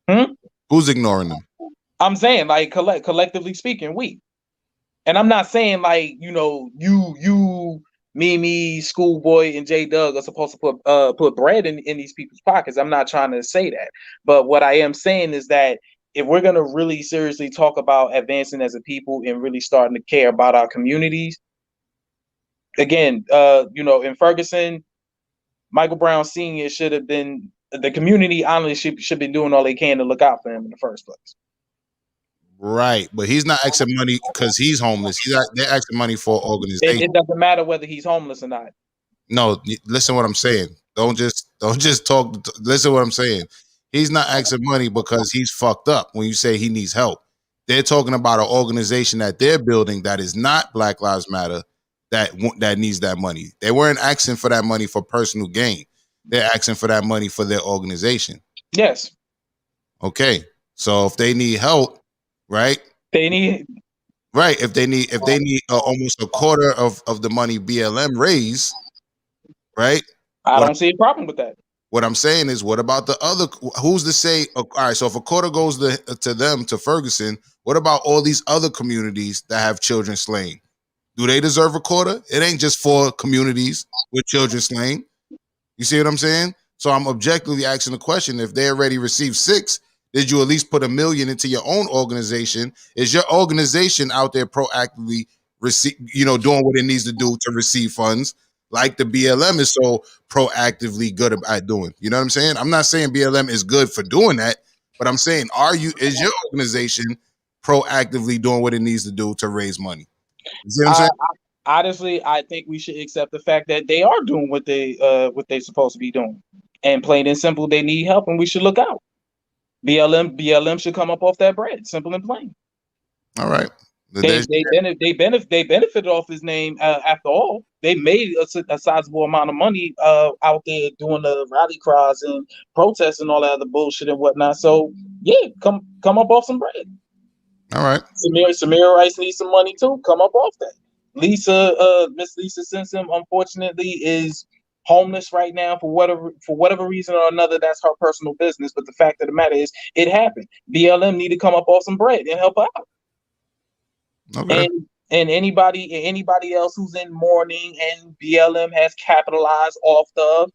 them? them. Who's ignoring them? I'm saying, like, collectively speaking, we. And I'm not saying, like, you know, you, me, Schoolboy, and J Doug are supposed to put bread in these people's pockets. I'm not trying to say that. But what I am saying is that if we're gonna really seriously talk about advancing as a people and really starting to care about our communities, again, you know, in Ferguson, Michael Brown Sr. should have been, the community honestly should be doing all they can to look out for him in the first place. Right, but he's not asking money because he's homeless. They're asking money for organization. It doesn't matter whether he's homeless or not. No, listen what I'm saying. Don't just talk. Listen what I'm saying. He's not asking money because he's fucked up. When you say he needs help, they're talking about an organization that they're building that is not Black Lives Matter that needs that money. They weren't asking for that money for personal gain. They're asking for that money for their organization. Yes. Okay, so if they need help. Right. If they need almost a quarter of the money BLM raised, right? I don't see a problem with that. What I'm saying is, what about the other? Who's to say? All right, so if a quarter goes to them, to Ferguson, what about all these other communities that have children slain? Do they deserve a quarter? It ain't just for communities with children slain. You see what I'm saying? So I'm objectively asking the question: if they already received 6. Did you at least put $1 million into your own organization? Is your organization out there proactively doing what it needs to do to receive funds, like the BLM is so proactively good at doing? You know what I'm saying? I'm not saying BLM is good for doing that, but I'm saying, is your organization proactively doing what it needs to do to raise money? You see what I'm saying? Honestly, I think we should accept the fact that they are doing what they're supposed to be doing, and plain and simple, they need help, and we should look out. BLM should come up off that bread, simple and plain. All right. They benefited off his name. After all, they made a sizable amount of money out there doing the rally cries and protests and all that other bullshit and whatnot. So yeah, come up off some bread. All right. Samira Rice needs some money too. Come up off that. Miss Lisa Simpson, unfortunately, is homeless right now for whatever reason or another. That's her personal business. But the fact of the matter is, it happened. BLM need to come up off some bread and help out. Okay. And anybody else who's in mourning and BLM has capitalized off of,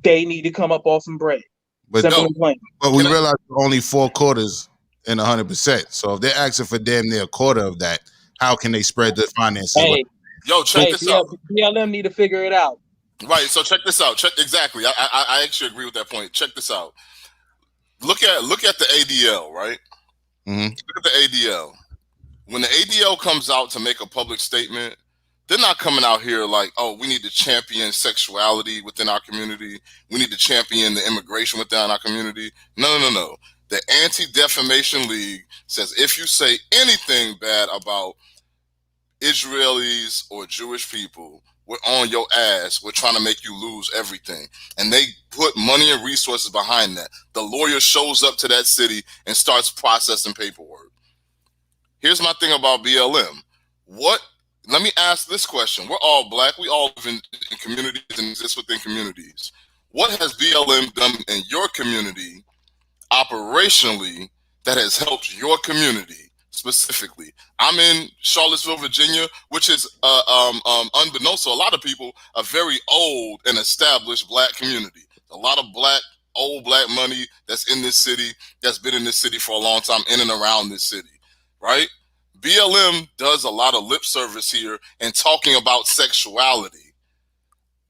they need to come up off some bread. But we realize only 4 quarters and 100%. So if they're asking for damn near a quarter of that, how can they spread the finances? Check this out. BLM need to figure it out. Right, so check this out. Exactly. I actually agree with that point. Check this out. Look at the ADL, right? Mm-hmm. Look at the ADL. When the ADL comes out to make a public statement, they're not coming out here like, oh, we need to champion sexuality within our community. We need to champion the immigration within our community. No. The Anti-Defamation League says if you say anything bad about Israelis or Jewish people, we're on your ass. We're trying to make you lose everything. And they put money and resources behind that. The lawyer shows up to that city and starts processing paperwork. Here's my thing about BLM. Let me ask this question. We're all black. We all live in communities and exist within communities. What has BLM done in your community operationally that has helped your community specifically? I'm in Charlottesville, Virginia, which is unbeknownst to a lot of people, a very old and established black community. A lot of old black money that's in this city, that's been in this city for a long time, in and around this city, right? BLM does a lot of lip service here and talking about sexuality.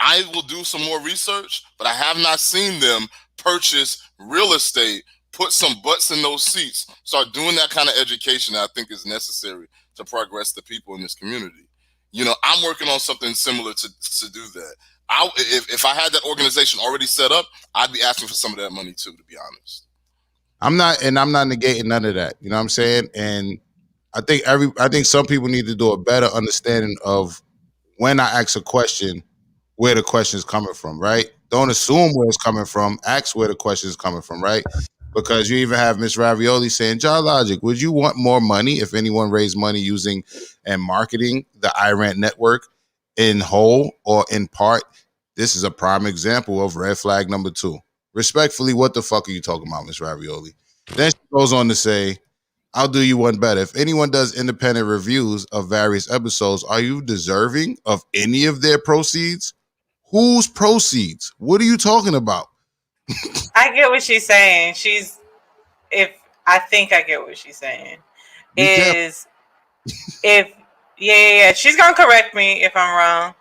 I will do some more research, but I have not seen them purchase real estate, put some butts in those seats, start doing that kind of education that I think is necessary to progress the people in this community. You know, I'm working on something similar to do that. If I had that organization already set up, I'd be asking for some of that money too, to be honest. I'm not negating none of that. You know what I'm saying? And I think some people need to do a better understanding of when I ask a question, where the question is coming from, right? Don't assume where it's coming from. Ask where the question is coming from, right? Because you even have Miss Ravioli saying, JahLogic, would you want more money if anyone raised money using and marketing the iRant network in whole or in part? This is a prime example of red flag number 2. Respectfully, what the fuck are you talking about, Miss Ravioli? Then she goes on to say, I'll do you one better. If anyone does independent reviews of various episodes, are you deserving of any of their proceeds? Whose proceeds? What are you talking about? I get what she's saying. I think I get what she's saying. Is if yeah, she's gonna correct me if I'm wrong.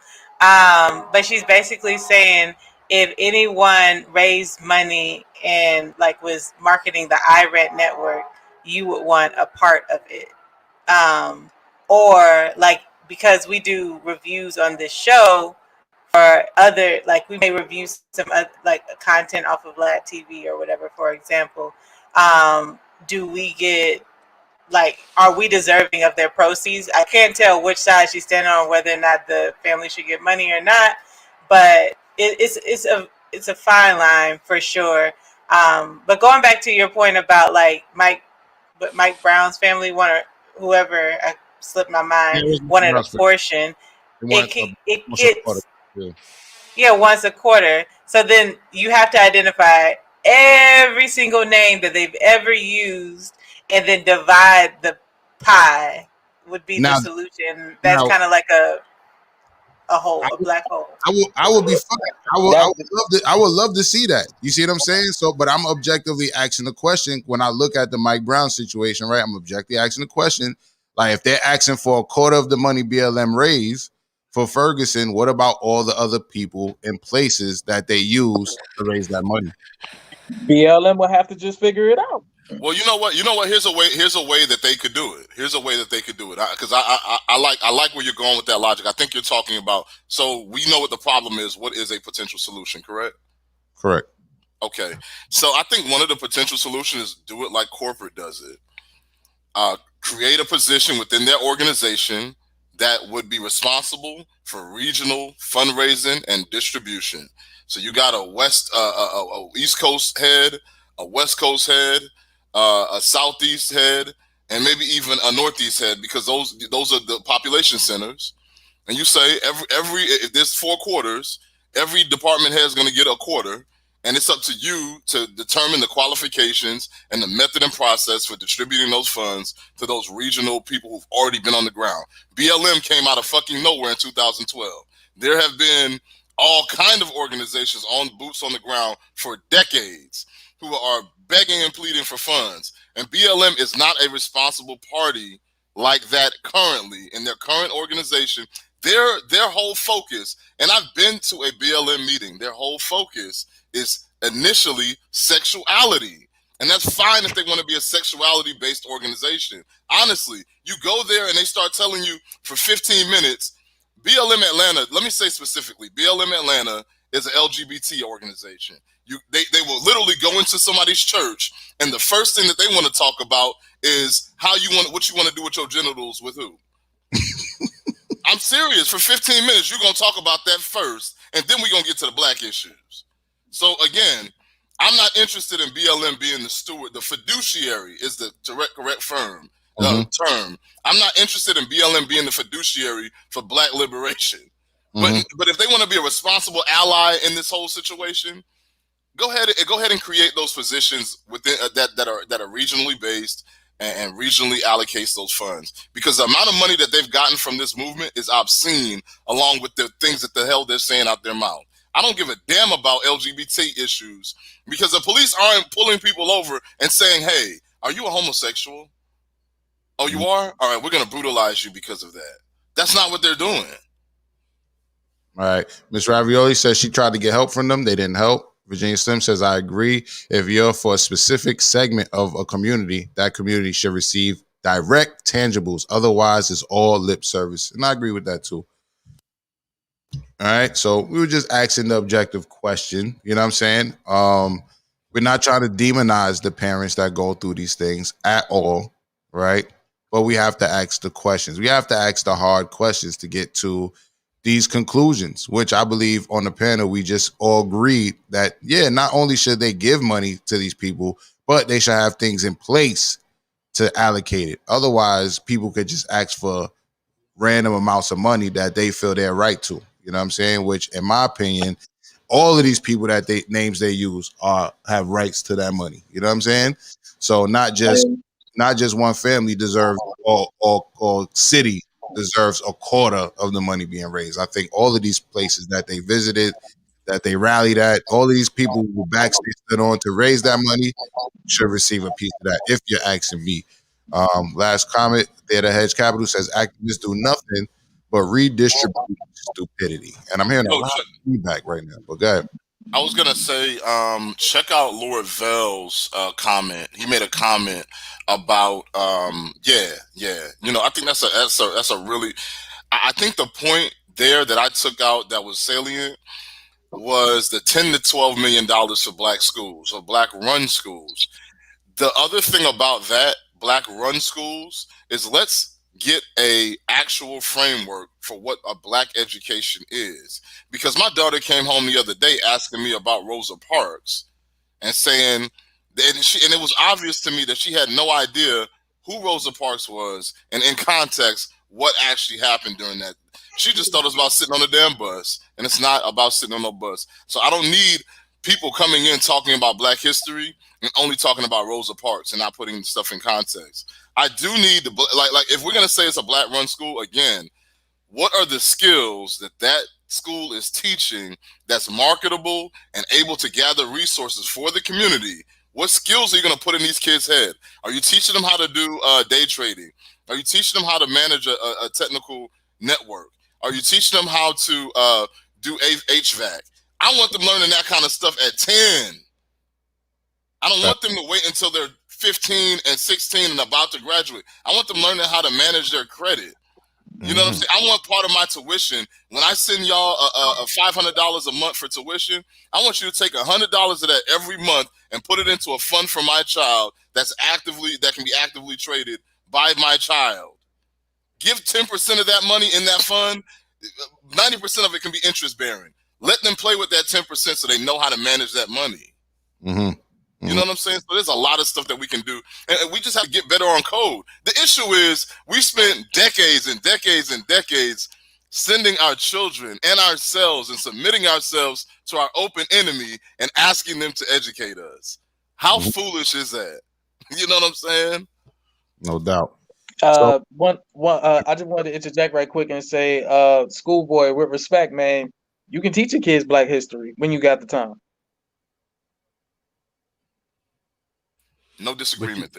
But she's basically saying if anyone raised money and like was marketing the iRent network, you would want a part of it. Or like because we do reviews on this show or other, like we may review some like content off of Vlad TV or whatever, for example. Do we get, like, are we deserving of their proceeds? I can't tell which side she's standing on, whether or not the family should get money or not, but it's a fine line for sure. But going back to your point about like Mike Brown's family wanted, whoever, I slipped my mind, wanted a portion. It gets once a quarter. So then you have to identify every single name that they've ever used and then divide the pie would be the solution. That's kind of like a black hole. I would be fine. I would love to see that. You see what I'm saying? So, but I'm objectively asking the question when I look at the Mike Brown situation, right? I'm objectively asking the question, like if they're asking for a quarter of the money BLM raised for Ferguson, what about all the other people and places that they use to raise that money? BLM will have to just figure it out. Well, you know what? Here's a way that they could do it. Because I like where you're going with that logic. I think you're talking about, so we know what the problem is. What is a potential solution? Correct. Okay. So I think one of the potential solutions is do it like corporate does it. Create a position within their organization that would be responsible for regional fundraising and distribution. So you got a East Coast head, a West Coast head, a Southeast head, and maybe even a Northeast head, because those are the population centers. And you say every if there's 4 quarters, every department head is going to get a quarter, and it's up to you to determine the qualifications and the method and process for distributing those funds to those regional people who've already been on the ground. BLM came out of fucking nowhere in 2012. There have been all kind of organizations on boots on the ground for decades who are begging and pleading for funds. And BLM is not a responsible party like that currently in their current organization. Their whole focus, and I've been to a BLM meeting, their whole focus is initially sexuality. And that's fine if they want to be a sexuality-based organization. Honestly, you go there and they start telling you for 15 minutes, BLM Atlanta, let me say specifically, BLM Atlanta is an LGBT organization. They will literally go into somebody's church, and the first thing that they want to talk about is what you want to do with your genitals with who. I'm serious. For 15 minutes, you're going to talk about that first, and then we're going to get to the black issues. So again, I'm not interested in BLM being the steward. The fiduciary is the correct term. I'm not interested in BLM being the fiduciary for black liberation. But if they want to be a responsible ally in this whole situation, go ahead and create those positions within that are regionally based and regionally allocates those funds, because the amount of money that they've gotten from this movement is obscene, along with the things that the hell they're saying out their mouth. I don't give a damn about LGBT issues, because the police aren't pulling people over and saying, hey, are you a homosexual? Oh, you are? All right, we're going to brutalize you because of that. That's not what they're doing. All right. Miss Ravioli says she tried to get help from them. They didn't help. Virginia Slim says, I agree. If you're for a specific segment of a community, that community should receive direct tangibles. Otherwise, it's all lip service. And I agree with that too. All right. So we were just asking the objective question. You know what I'm saying? We're not trying to demonize the parents that go through these things at all. Right. But we have to ask the questions. We have to ask the hard questions to get to these conclusions, which I believe on the panel, we just all agreed that, yeah, not only should they give money to these people, but they should have things in place to allocate it. Otherwise, people could just ask for random amounts of money that they feel they're right to. You know what I'm saying? Which, in my opinion, all of these people that names they use have rights to that money. You know what I'm saying? So not just one family deserves or city deserves a quarter of the money being raised. I think all of these places that they visited, that they rallied at, all of these people who backstage stood on to raise that money should receive a piece of that, if you're asking me. Last comment, Theater Hedge Capital says activists do nothing but redistribute stupidity. And I'm hearing a lot of feedback right now, but go ahead. I was gonna say, check out Lord Vell's comment. He made a comment about, you know, I think that's a really, I think the point there that I took out that was salient was the $10 to $12 million for black schools or black run schools. The other thing about that, black run schools, is let's get a actual framework for what a black education is. Because my daughter came home the other day asking me about Rosa Parks and saying that and it was obvious to me that she had no idea who Rosa Parks was and in context what actually happened during that. She just thought it was about sitting on a damn bus, and it's not about sitting on no bus. So I don't need people coming in talking about black history and only talking about Rosa Parks and not putting stuff in context. I do need to, like if we're going to say it's a black run school, again, what are the skills that school is teaching that's marketable and able to gather resources for the community? What skills are you going to put in these kids' head? Are you teaching them how to do day trading? Are you teaching them how to manage a technical network? Are you teaching them how to do HVAC? I want them learning that kind of stuff at 10. I don't want them to wait until they're 15 and 16 and about to graduate. I want them learning how to manage their credit. You know what I'm saying? I want part of my tuition. When I send y'all $500 a month for tuition, I want you to take $100 of that every month and put it into a fund for my child that can be actively traded by my child. Give 10% of that money in that fund. 90% of it can be interest bearing. Let them play with that 10% so they know how to manage that money. You know what I'm saying? So there's a lot of stuff that we can do. And we just have to get better on code. The issue is we spent decades and decades and decades sending our children and ourselves and submitting ourselves to our open enemy and asking them to educate us. How foolish is that? You know what I'm saying? No doubt. I just wanted to interject right quick and say, schoolboy, with respect, man, you can teach your kids black history when you got the time. No disagreement.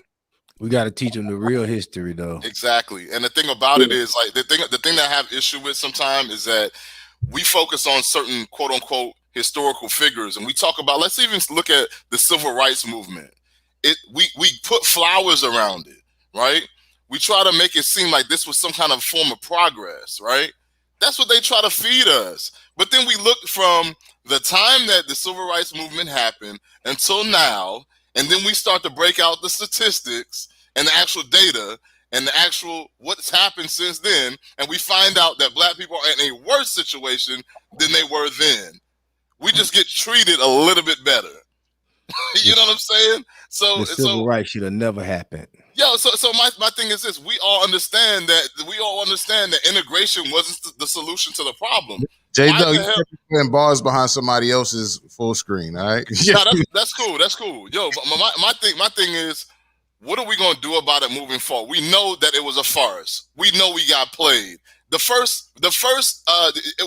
We got to teach them the real history, though. Exactly. And the thing about it is, like, the thing that I have issue with sometimes is that we focus on certain quote unquote historical figures, and we talk about, let's even look at the civil rights movement. We put flowers around it, right? We try to make it seem like this was some kind of form of progress, right? That's what they try to feed us. But then we look from the time that the civil rights movement happened until now, and then we start to break out the statistics and the actual data and the actual what's happened since then, and we find out that black people are in a worse situation than they were then. We just get treated a little bit better. You know what I'm saying? So the civil rights should have never happened. Yo, so my thing is this: we all understand that integration wasn't the solution to the problem. J-Dog, you putting bars behind somebody else's full screen, all right? No, that's cool. Yo, but my thing is, what are we gonna do about it moving forward? We know that it was a farce. We know we got played. The first,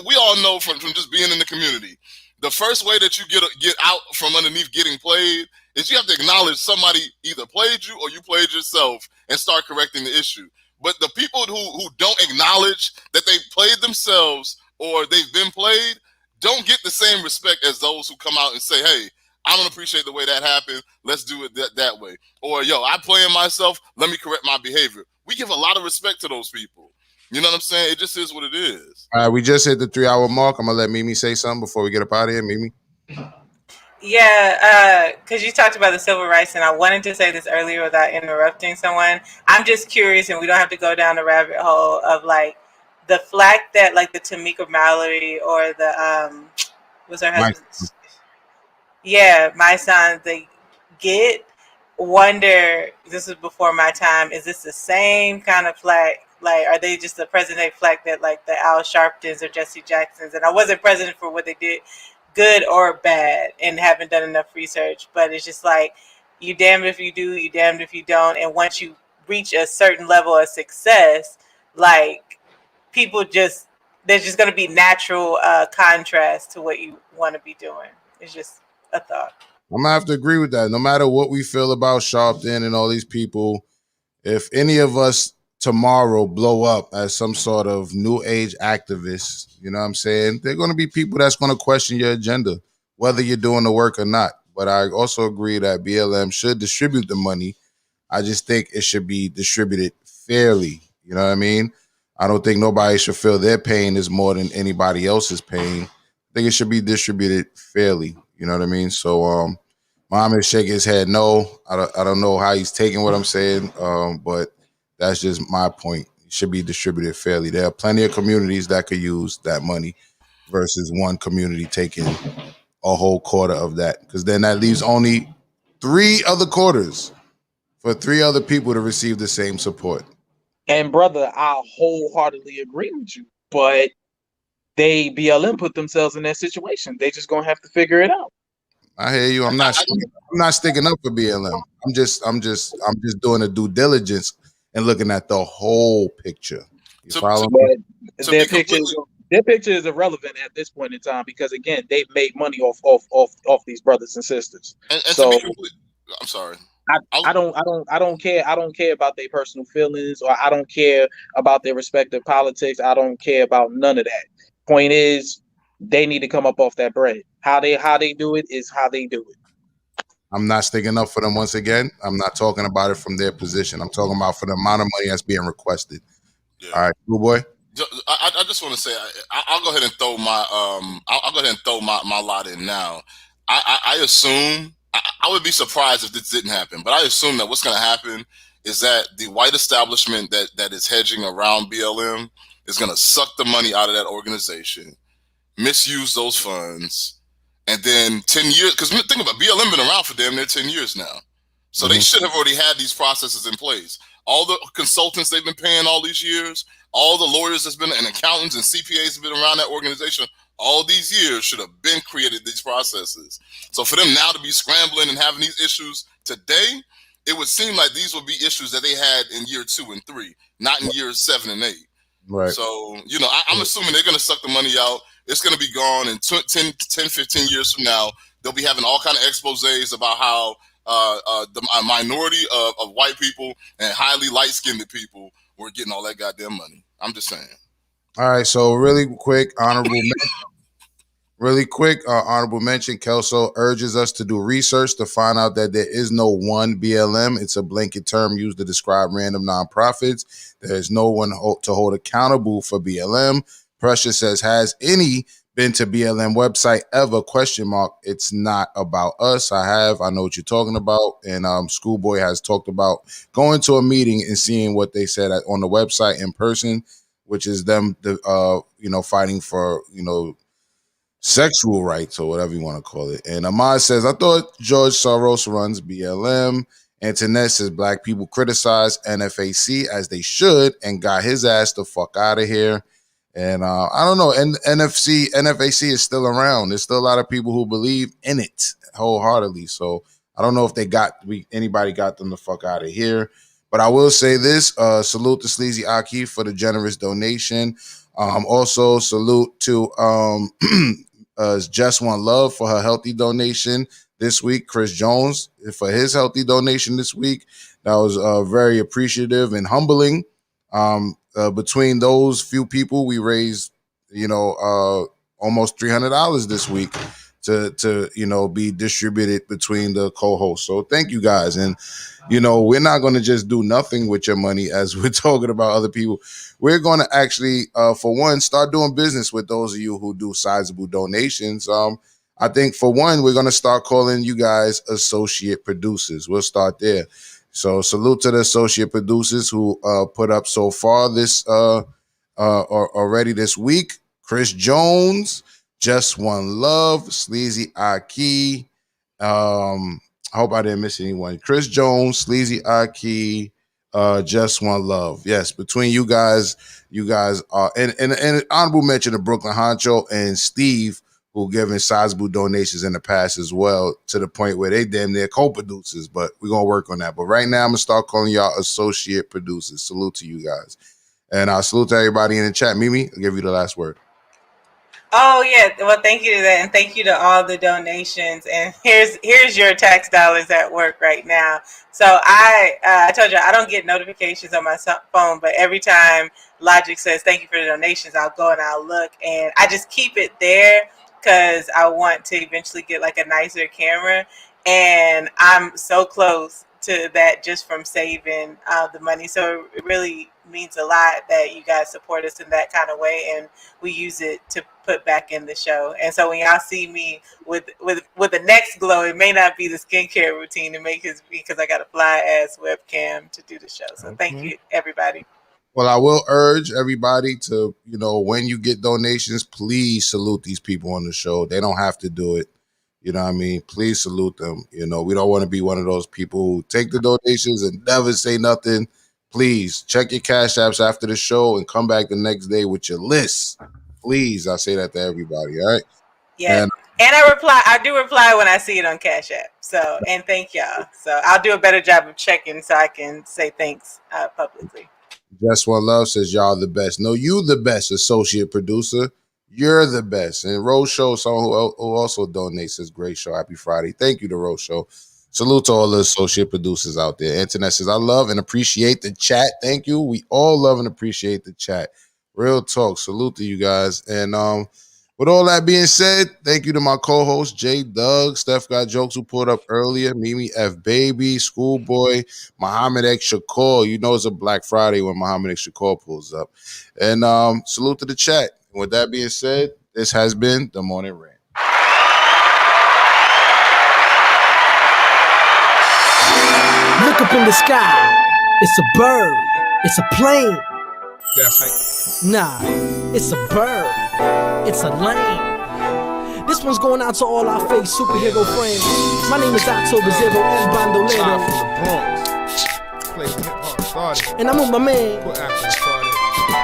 we all know from just being in the community, the first way that you get out from underneath getting played is you have to acknowledge somebody either played you or you played yourself and start correcting the issue. But the people who don't acknowledge that they played themselves or they've been played don't get the same respect as those who come out and say, hey, I don't appreciate the way that happened. Let's do it that way. Or, yo, I'm playing myself. Let me correct my behavior. We give a lot of respect to those people. You know what I'm saying? It just is what it is. All right, we just hit the 3-hour mark. I'm going to let Mimi say something before we get up out of here. Mimi? Yeah, because you talked about the civil rights, and I wanted to say this earlier without interrupting someone. I'm just curious, and we don't have to go down the rabbit hole of like the flack that like the Tamika Mallory or the what's her husband? Yeah, my son, they get. Wonder, this is before my time, is this the same kind of flack? Like, are they just the present-day flack that like the Al Sharptons or Jesse Jacksons? And I wasn't present for what they did, good or bad, and haven't done enough research. But it's just like, you damned if you do, you damned if you don't. And once you reach a certain level of success, like, people just, there's just going to be natural contrast to what you want to be doing. It's just a thought. I'm gonna have to agree with that. No matter what we feel about Sharpton and all these people, if any of us tomorrow blow up as some sort of new age activists, you know what I'm saying? They're gonna be people that's gonna question your agenda, whether you're doing the work or not. But I also agree that BLM should distribute the money. I just think it should be distributed fairly. You know what I mean? I don't think nobody should feel their pain is more than anybody else's pain. I think it should be distributed fairly. You know what I mean? So Mohammed shaking his head no. I don't know how he's taking what I'm saying, but that's just my point. It should be distributed fairly. There are plenty of communities that could use that money versus one community taking a whole quarter of that, because then that leaves only 3 other quarters for 3 other people to receive the same support. And brother, I wholeheartedly agree with you, but BLM put themselves in that situation. They just gonna have to figure it out. I hear you. I'm not sticking up for BLM. I'm just doing a due diligence and looking at the whole picture. You follow me? Their picture is irrelevant at this point in time because again, they've made money off these brothers and sisters. And so I'm sorry. I don't care about their personal feelings, or I don't care about their respective politics. I don't care about none of that. Point is, they need to come up off that bread. How they do it is how they do it. I'm not sticking up for them once again. I'm not talking about it from their position. I'm talking about for the amount of money that's being requested. Yeah. All right, cool boy. I just want to say I'll go ahead and throw my I'll go ahead and throw my lot in now. I assume I would be surprised if this didn't happen, but I assume that what's going to happen is that the white establishment that is hedging around BLM is going to suck the money out of that organization, misuse those funds, and then 10 years, because think about it, BLM been around for damn near 10 years now. So they should have already had these processes in place. All the consultants they've been paying all these years, all the lawyers that's been, and accountants and CPAs have been around that organization all these years should have been created these processes. So for them now to be scrambling and having these issues today, it would seem like these would be issues that they had in year 2 and 3, not in years 7 and 8. Right. So, you know, I'm assuming they're going to suck the money out. It's going to be gone in 10, 15 years from now. They'll be having all kind of exposés about how the minority of white people and highly light-skinned people were getting all that goddamn money. I'm just saying. All right, so really quick, honorable mention, Kelso urges us to do research to find out that there is no one BLM. It's a blanket term used to describe random nonprofits. There is no one to hold accountable for BLM. Precious says, has any been to BLM website ever? ? It's not about us. I know what you're talking about. And Schoolboy has talked about going to a meeting and seeing what they said on the website in person, which is them, fighting for, sexual rights or whatever you want to call it. And Ahmad says, I thought George Soros runs BLM. Antoinette says, black people criticize NFAC as they should and got his ass the fuck out of here. And I don't know. And NFAC is still around. There's still a lot of people who believe in it wholeheartedly. So I don't know if anybody got them the fuck out of here. But I will say this, salute to Sleazy Aki for the generous donation. Also salute to Just One Love for her healthy donation this week. Chris Jones for his healthy donation this week. That was very appreciative and humbling. Between those few people, we raised almost $300 this week to be distributed between the co-hosts. So thank you guys. And we're not going to just do nothing with your money as we're talking about other people. We're going to actually, for one, start doing business with those of you who do sizable donations. I think for one, we're going to start calling you guys associate producers. We'll start there. So salute to the associate producers who put up so far this already this week. Chris Jones, Just One Love, Sleazy Aki. I hope I didn't miss anyone. Chris Jones, Sleazy Aki, Just One Love. Yes, between you guys are and honorable mention to Brooklyn Honcho and Steve, who given sizable donations in the past as well, to the point where they damn near co-producers, but we're gonna work on that. But right now I'm gonna start calling y'all associate producers. Salute to you guys. And I'll salute to everybody in the chat. Mimi, I'll give you the last word. Oh yeah, well thank you to that, and thank you to all the donations. And here's your tax dollars at work right now. So I told you I don't get notifications on my phone, but every time Logic says thank you for the donations, I'll go and I'll look, and I just keep it there because I want to eventually get like a nicer camera, and I'm so close to that just from saving the money. So it really means a lot that you guys support us in that kind of way, and we use it to put back in the show. And so when y'all see me with the next glow, it may not be the skincare routine, it may just be because I got a fly ass webcam to do the show. So thank you everybody. Well, I will urge everybody to, when you get donations, please salute these people on the show. They don't have to do it. You know what I mean? Please salute them. We don't want to be one of those people who take the donations and never say nothing. Please check your cash apps after the show and come back the next day with your list. Please, I say that to everybody, all right? Yeah. And I do reply when I see it on Cash App. So, and thank y'all. So I'll do a better job of checking so I can say thanks publicly. Just One Love says y'all the best. No, you the best associate producer. You're the best. And Rose Show, someone who also donates, says great show. Happy Friday. Thank you to Rose Show. Salute to all the associate producers out there. Internet says I love and appreciate the chat. Thank you. We all love and appreciate the chat. Real talk. Salute to you guys. And with all that being said, thank you to my co-host J Doug, StepGotJokes, who pulled up earlier, Mimi F Baby, Schoolboy, Mohammed X Shakur. It's a Black Friday when Mohammed X Shakur pulls up. And salute to the chat. And with that being said, this has been the Morning Rant. Look up in the sky. It's a bird. It's a plane. Nah, it's a bird. It's a lane. This one's going out to all our fake superhero friends. My name is October Zero and Bandolero. And I'm with my man,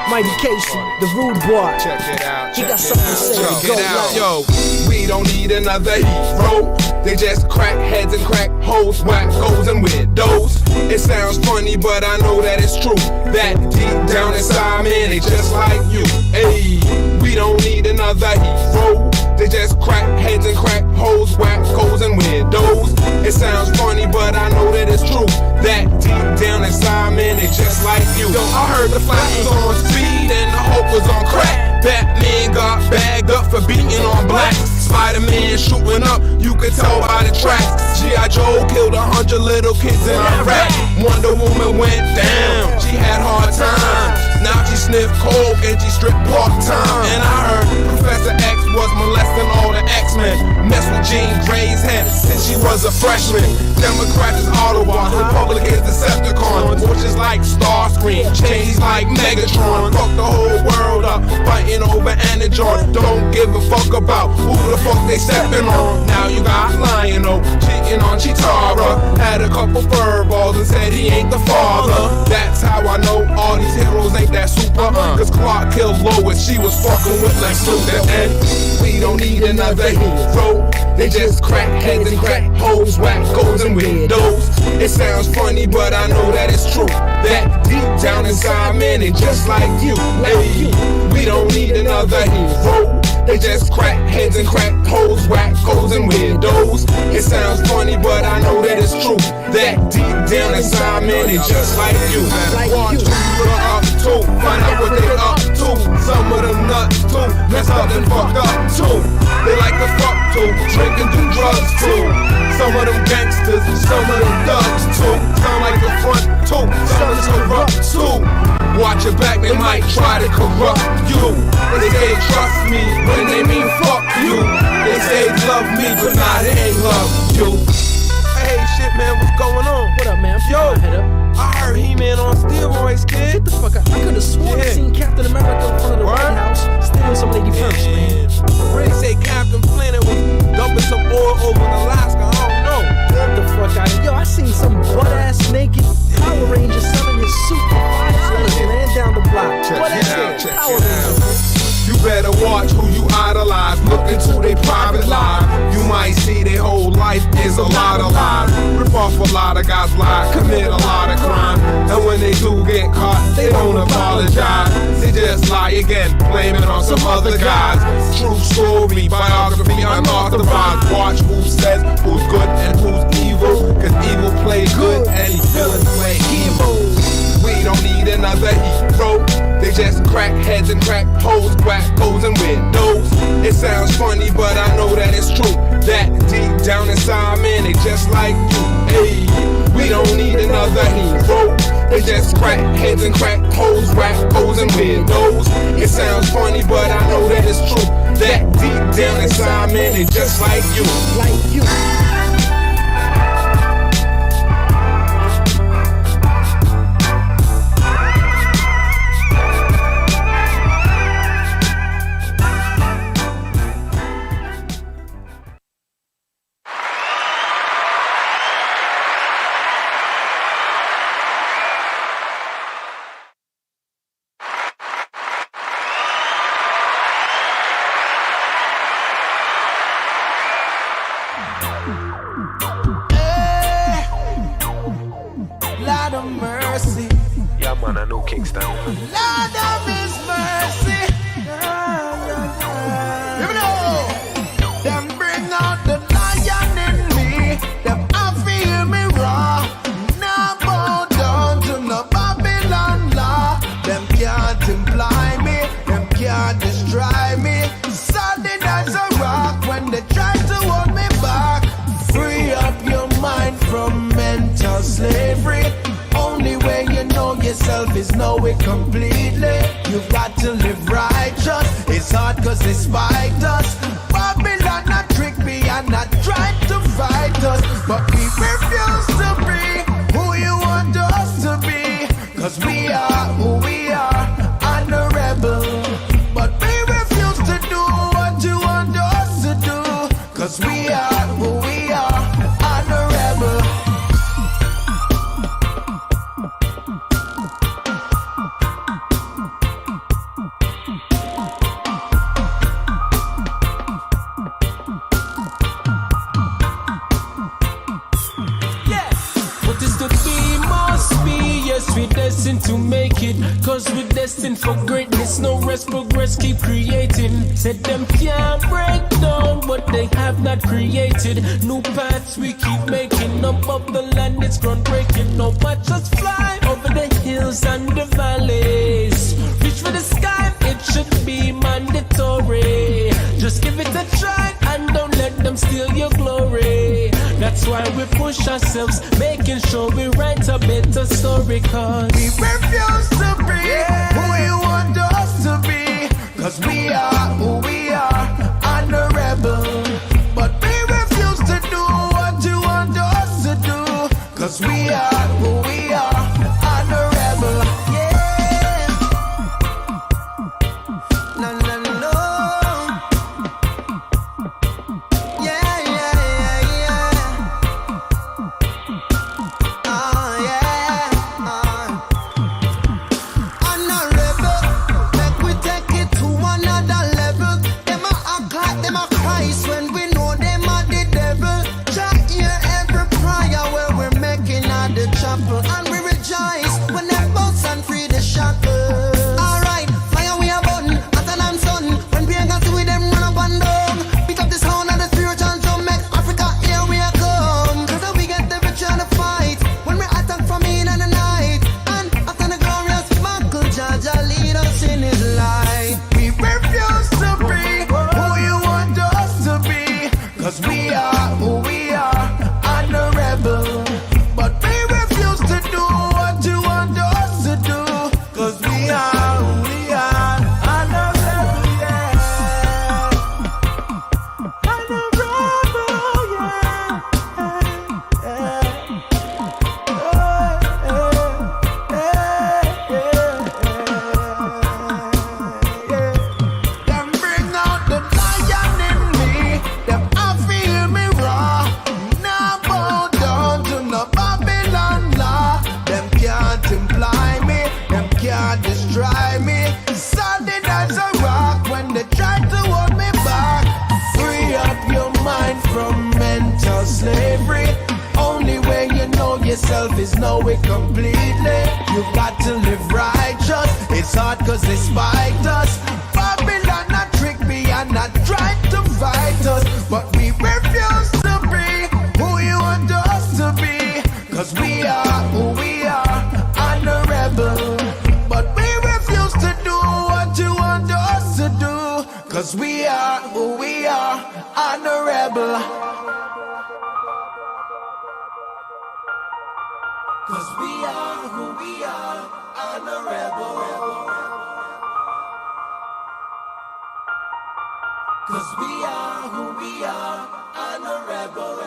Mighty Casey, the rude boy. Check it out. He got something to say. Go loud. Yo, we don't need another hero. They just crack heads and crack holes, whack goals and windows. It sounds funny, but I know that it's true. That deep down inside, man, they just like you. Hey, we don't need another hero. They just crack heads and crack holes, whack goals and windows. It sounds funny, but I know that it's true. That deep down inside, man, they just like you. Yo, I heard the Flash was on speed and the Hulk was on crack. Batman got bagged up for beating on blacks. Spider-Man shooting up, you could tell by the tracks. G.I. Joe killed 100 little kids in Iraq. Wonder Woman went down, she had hard times. Now she sniffed coke and she stripped part-time. And I heard Professor X was molesting all the X-Men. Messed with Jean Grey's head since she was a freshman. Democrats is Autobots, Republicans Decepticons. Bushes like Starscream, Changes like Megatron. Fuck the whole world up, fighting over Energon. Don't give a fuck about who the fuck they stepping on. Now you got Lion-O, cheating on Chitara. Had a couple furballs and said he ain't the father. That's how I know all these heroes ain't that super. Cause Clark killed Lois, she was fucking with Lex Luthor. And we don't need another hero. They just crack heads and crack holes, whack goals and windows. It sounds funny, but I know that it's true. That deep down inside, man, they just like you. Hey, we don't need another hero. They just crack heads and crack holes, whack goes and weirdos. It sounds funny, but I know that it's true. That deep down inside, man, they just like you. Watch who you're up to, find out what they up to. Some of them nuts too, messed up and fucked up too. They like to fuck too, drink and do drugs too. Some of them gangsters, some of them thugs too. Sound like the front too, some is corrupt too. Watch your back, they might try to corrupt you. They say trust me when they mean fuck you. They say love me, but nah, they ain't love you. Hey, shit, man, what's going on? What up, man? Yo, I heard He-Man on steroids, kid. Get the fuck out. I could have sworn I seen Captain America in front of the White House stealing some lady purse, man. Really say Captain Planet was dumping some oil over in Alaska. I don't know. Get the fuck out of here. Yo, I seen some butt-ass naked Power Ranger selling his suit for $5, man, down the block. What is it? Power Ranger. You better watch who you idolize. Look into their private life. You might see their whole life is a lot of lies. Rip off a lot of guys' lies, commit a lot of crime. And when they do get caught, they don't apologize. They just lie again, blame it on some other guys. True story, biography, unauthorized. Watch who says who's good and who's evil. Cause evil play good and villains play evil. We don't need another hero. They just crack heads and crack holes, whack goes and windows. It sounds funny, but I know that it's true. That deep down inside, man, they just like you. Hey, we don't need another hero. They just crack heads and crack holes, whack goes and windows. It sounds funny, but I know that it's true. That deep down inside, man, they just like you. Like you. Lord of mercy. Yeah, man, I know Kingston. Lord of his mercy. You know, them bring out the lion in me. Them I feel me raw. Now bow down to no Babylon law. Them can't imply me. Them can't destroy me. Solid as a rock when they try to hold me back. Free up your mind from mental slavery. Only way you know yourself is know it completely. You've got to live righteous. It's hard cause they spite us. Babylon not trick me and not try to fight us. But we refuse to be who you want us to be. Cause we are who we are, honorable. But we refuse to do what you want us to do. Cause we are who we are, honorable. We're destined to make it, cause we're destined for greatness. No rest, progress, keep creating. Said them can't break down what they have not created. New paths we keep making. Up the land, it's groundbreaking. No but just fly over the hills and the valleys. Reach for the sky, it should be mandatory. Just give it a try and don't let them steal your glory. That's why we push ourselves, making sure we write a better story. Cause we refuse to be who you want us to be. Cause we are who we are, honorable. But we refuse to do what you want us to do. Cause we are who we are, honorable. Yeah. No, no, no. Yeah, yeah, yeah, yeah. Oh, yeah. Honorable. Make we take it to another level. yourself is know it completely. You got to live righteous. It's hard cause they spite us. Babylon not trick me and not try to fight us. But we refuse to be who you want us to be. Cause we are who we are, honorable. But we refuse to do what you want us to do. Cause we are who we are, honorable. Cause we are who we are, honorable. Cause we are who we are, honorable.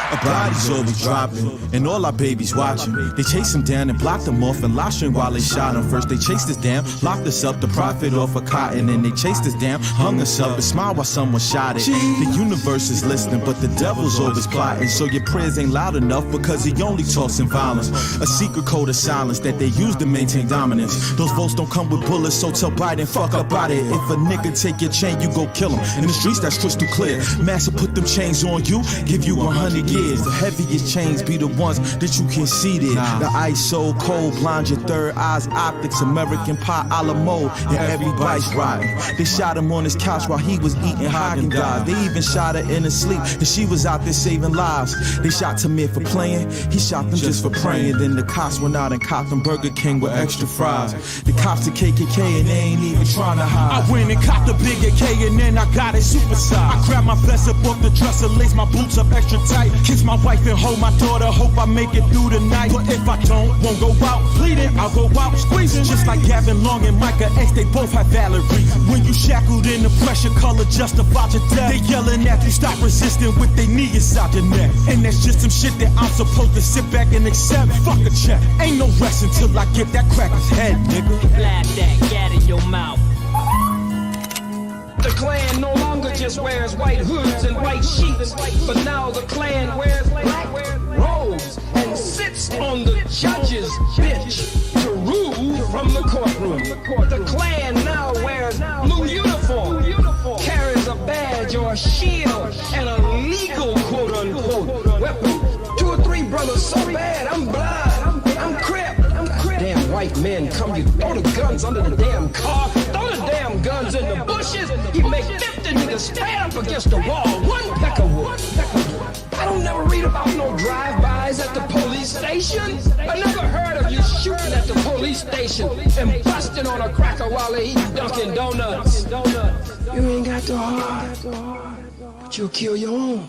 Our bodies always dropping, and all our babies watching. They chase him down and blocked him off and lost him while they shot him. First they chased us down, locked us up to profit off of cotton. And they chased us down, hung us up and smiled while someone shot it. The universe is listening, but the devil's always plotting. So your prayers ain't loud enough because he only talks in violence. A secret code of silence that they use to maintain dominance. Those votes don't come with bullets, so tell Biden, fuck up out it. If a nigga take your chain, you go kill him. In the streets, that's crystal clear. Massa put them chains on you, give you 100 years. The heaviest chains be the ones that you can see there. The ice so cold, blind your third eyes, optics, American pie a la mode, and everybody's rotten. They shot him on his couch while he was eating Haagen-Dazs. They even shot her in her sleep, and she was out there saving lives. They shot Tamir for playing, he shot them just for praying. Then the cops went out and copped them Burger King with extra fries. The cops are KKK and they ain't even trying to hide. I went and copped a big AK and then I got it supersized. I grabbed my vest up off the dresser, laced my boots up extra tight. Kiss my wife and hold my daughter, hope I make it through the night. But if I don't, won't go out bleeding, I'll go out squeezing. Just like Gavin Long and Micah X, they both have valid reasons. When you shackled in the pressure, color justified your death. They yelling at you, stop resisting with their knee inside your neck. And that's just some shit that I'm supposed to sit back and accept. Fuck a check, ain't no rest until I get that cracker's head, nigga. Blab that gat in your mouth. The Klan no longer just wears white hoods and white sheets, but now the Klan wears black robes and sits on the judge's bench to rule from the courtroom. The Klan now wears blue uniform, carries a badge or a shield and a legal quote-unquote weapon. 2 or 3 brothers so bad, I'm blind, I'm crip. Damn white men come, you throw the guns under the damn car, throw the damn guns in the bushes, you make 50 niggas stand up against the wall, one peck of wood. I don't never read about no drive-bys at the police station. I never heard of you shooting at the police station and busting on a cracker while they eat Dunkin' Donuts. You ain't got the heart, but you'll kill your own.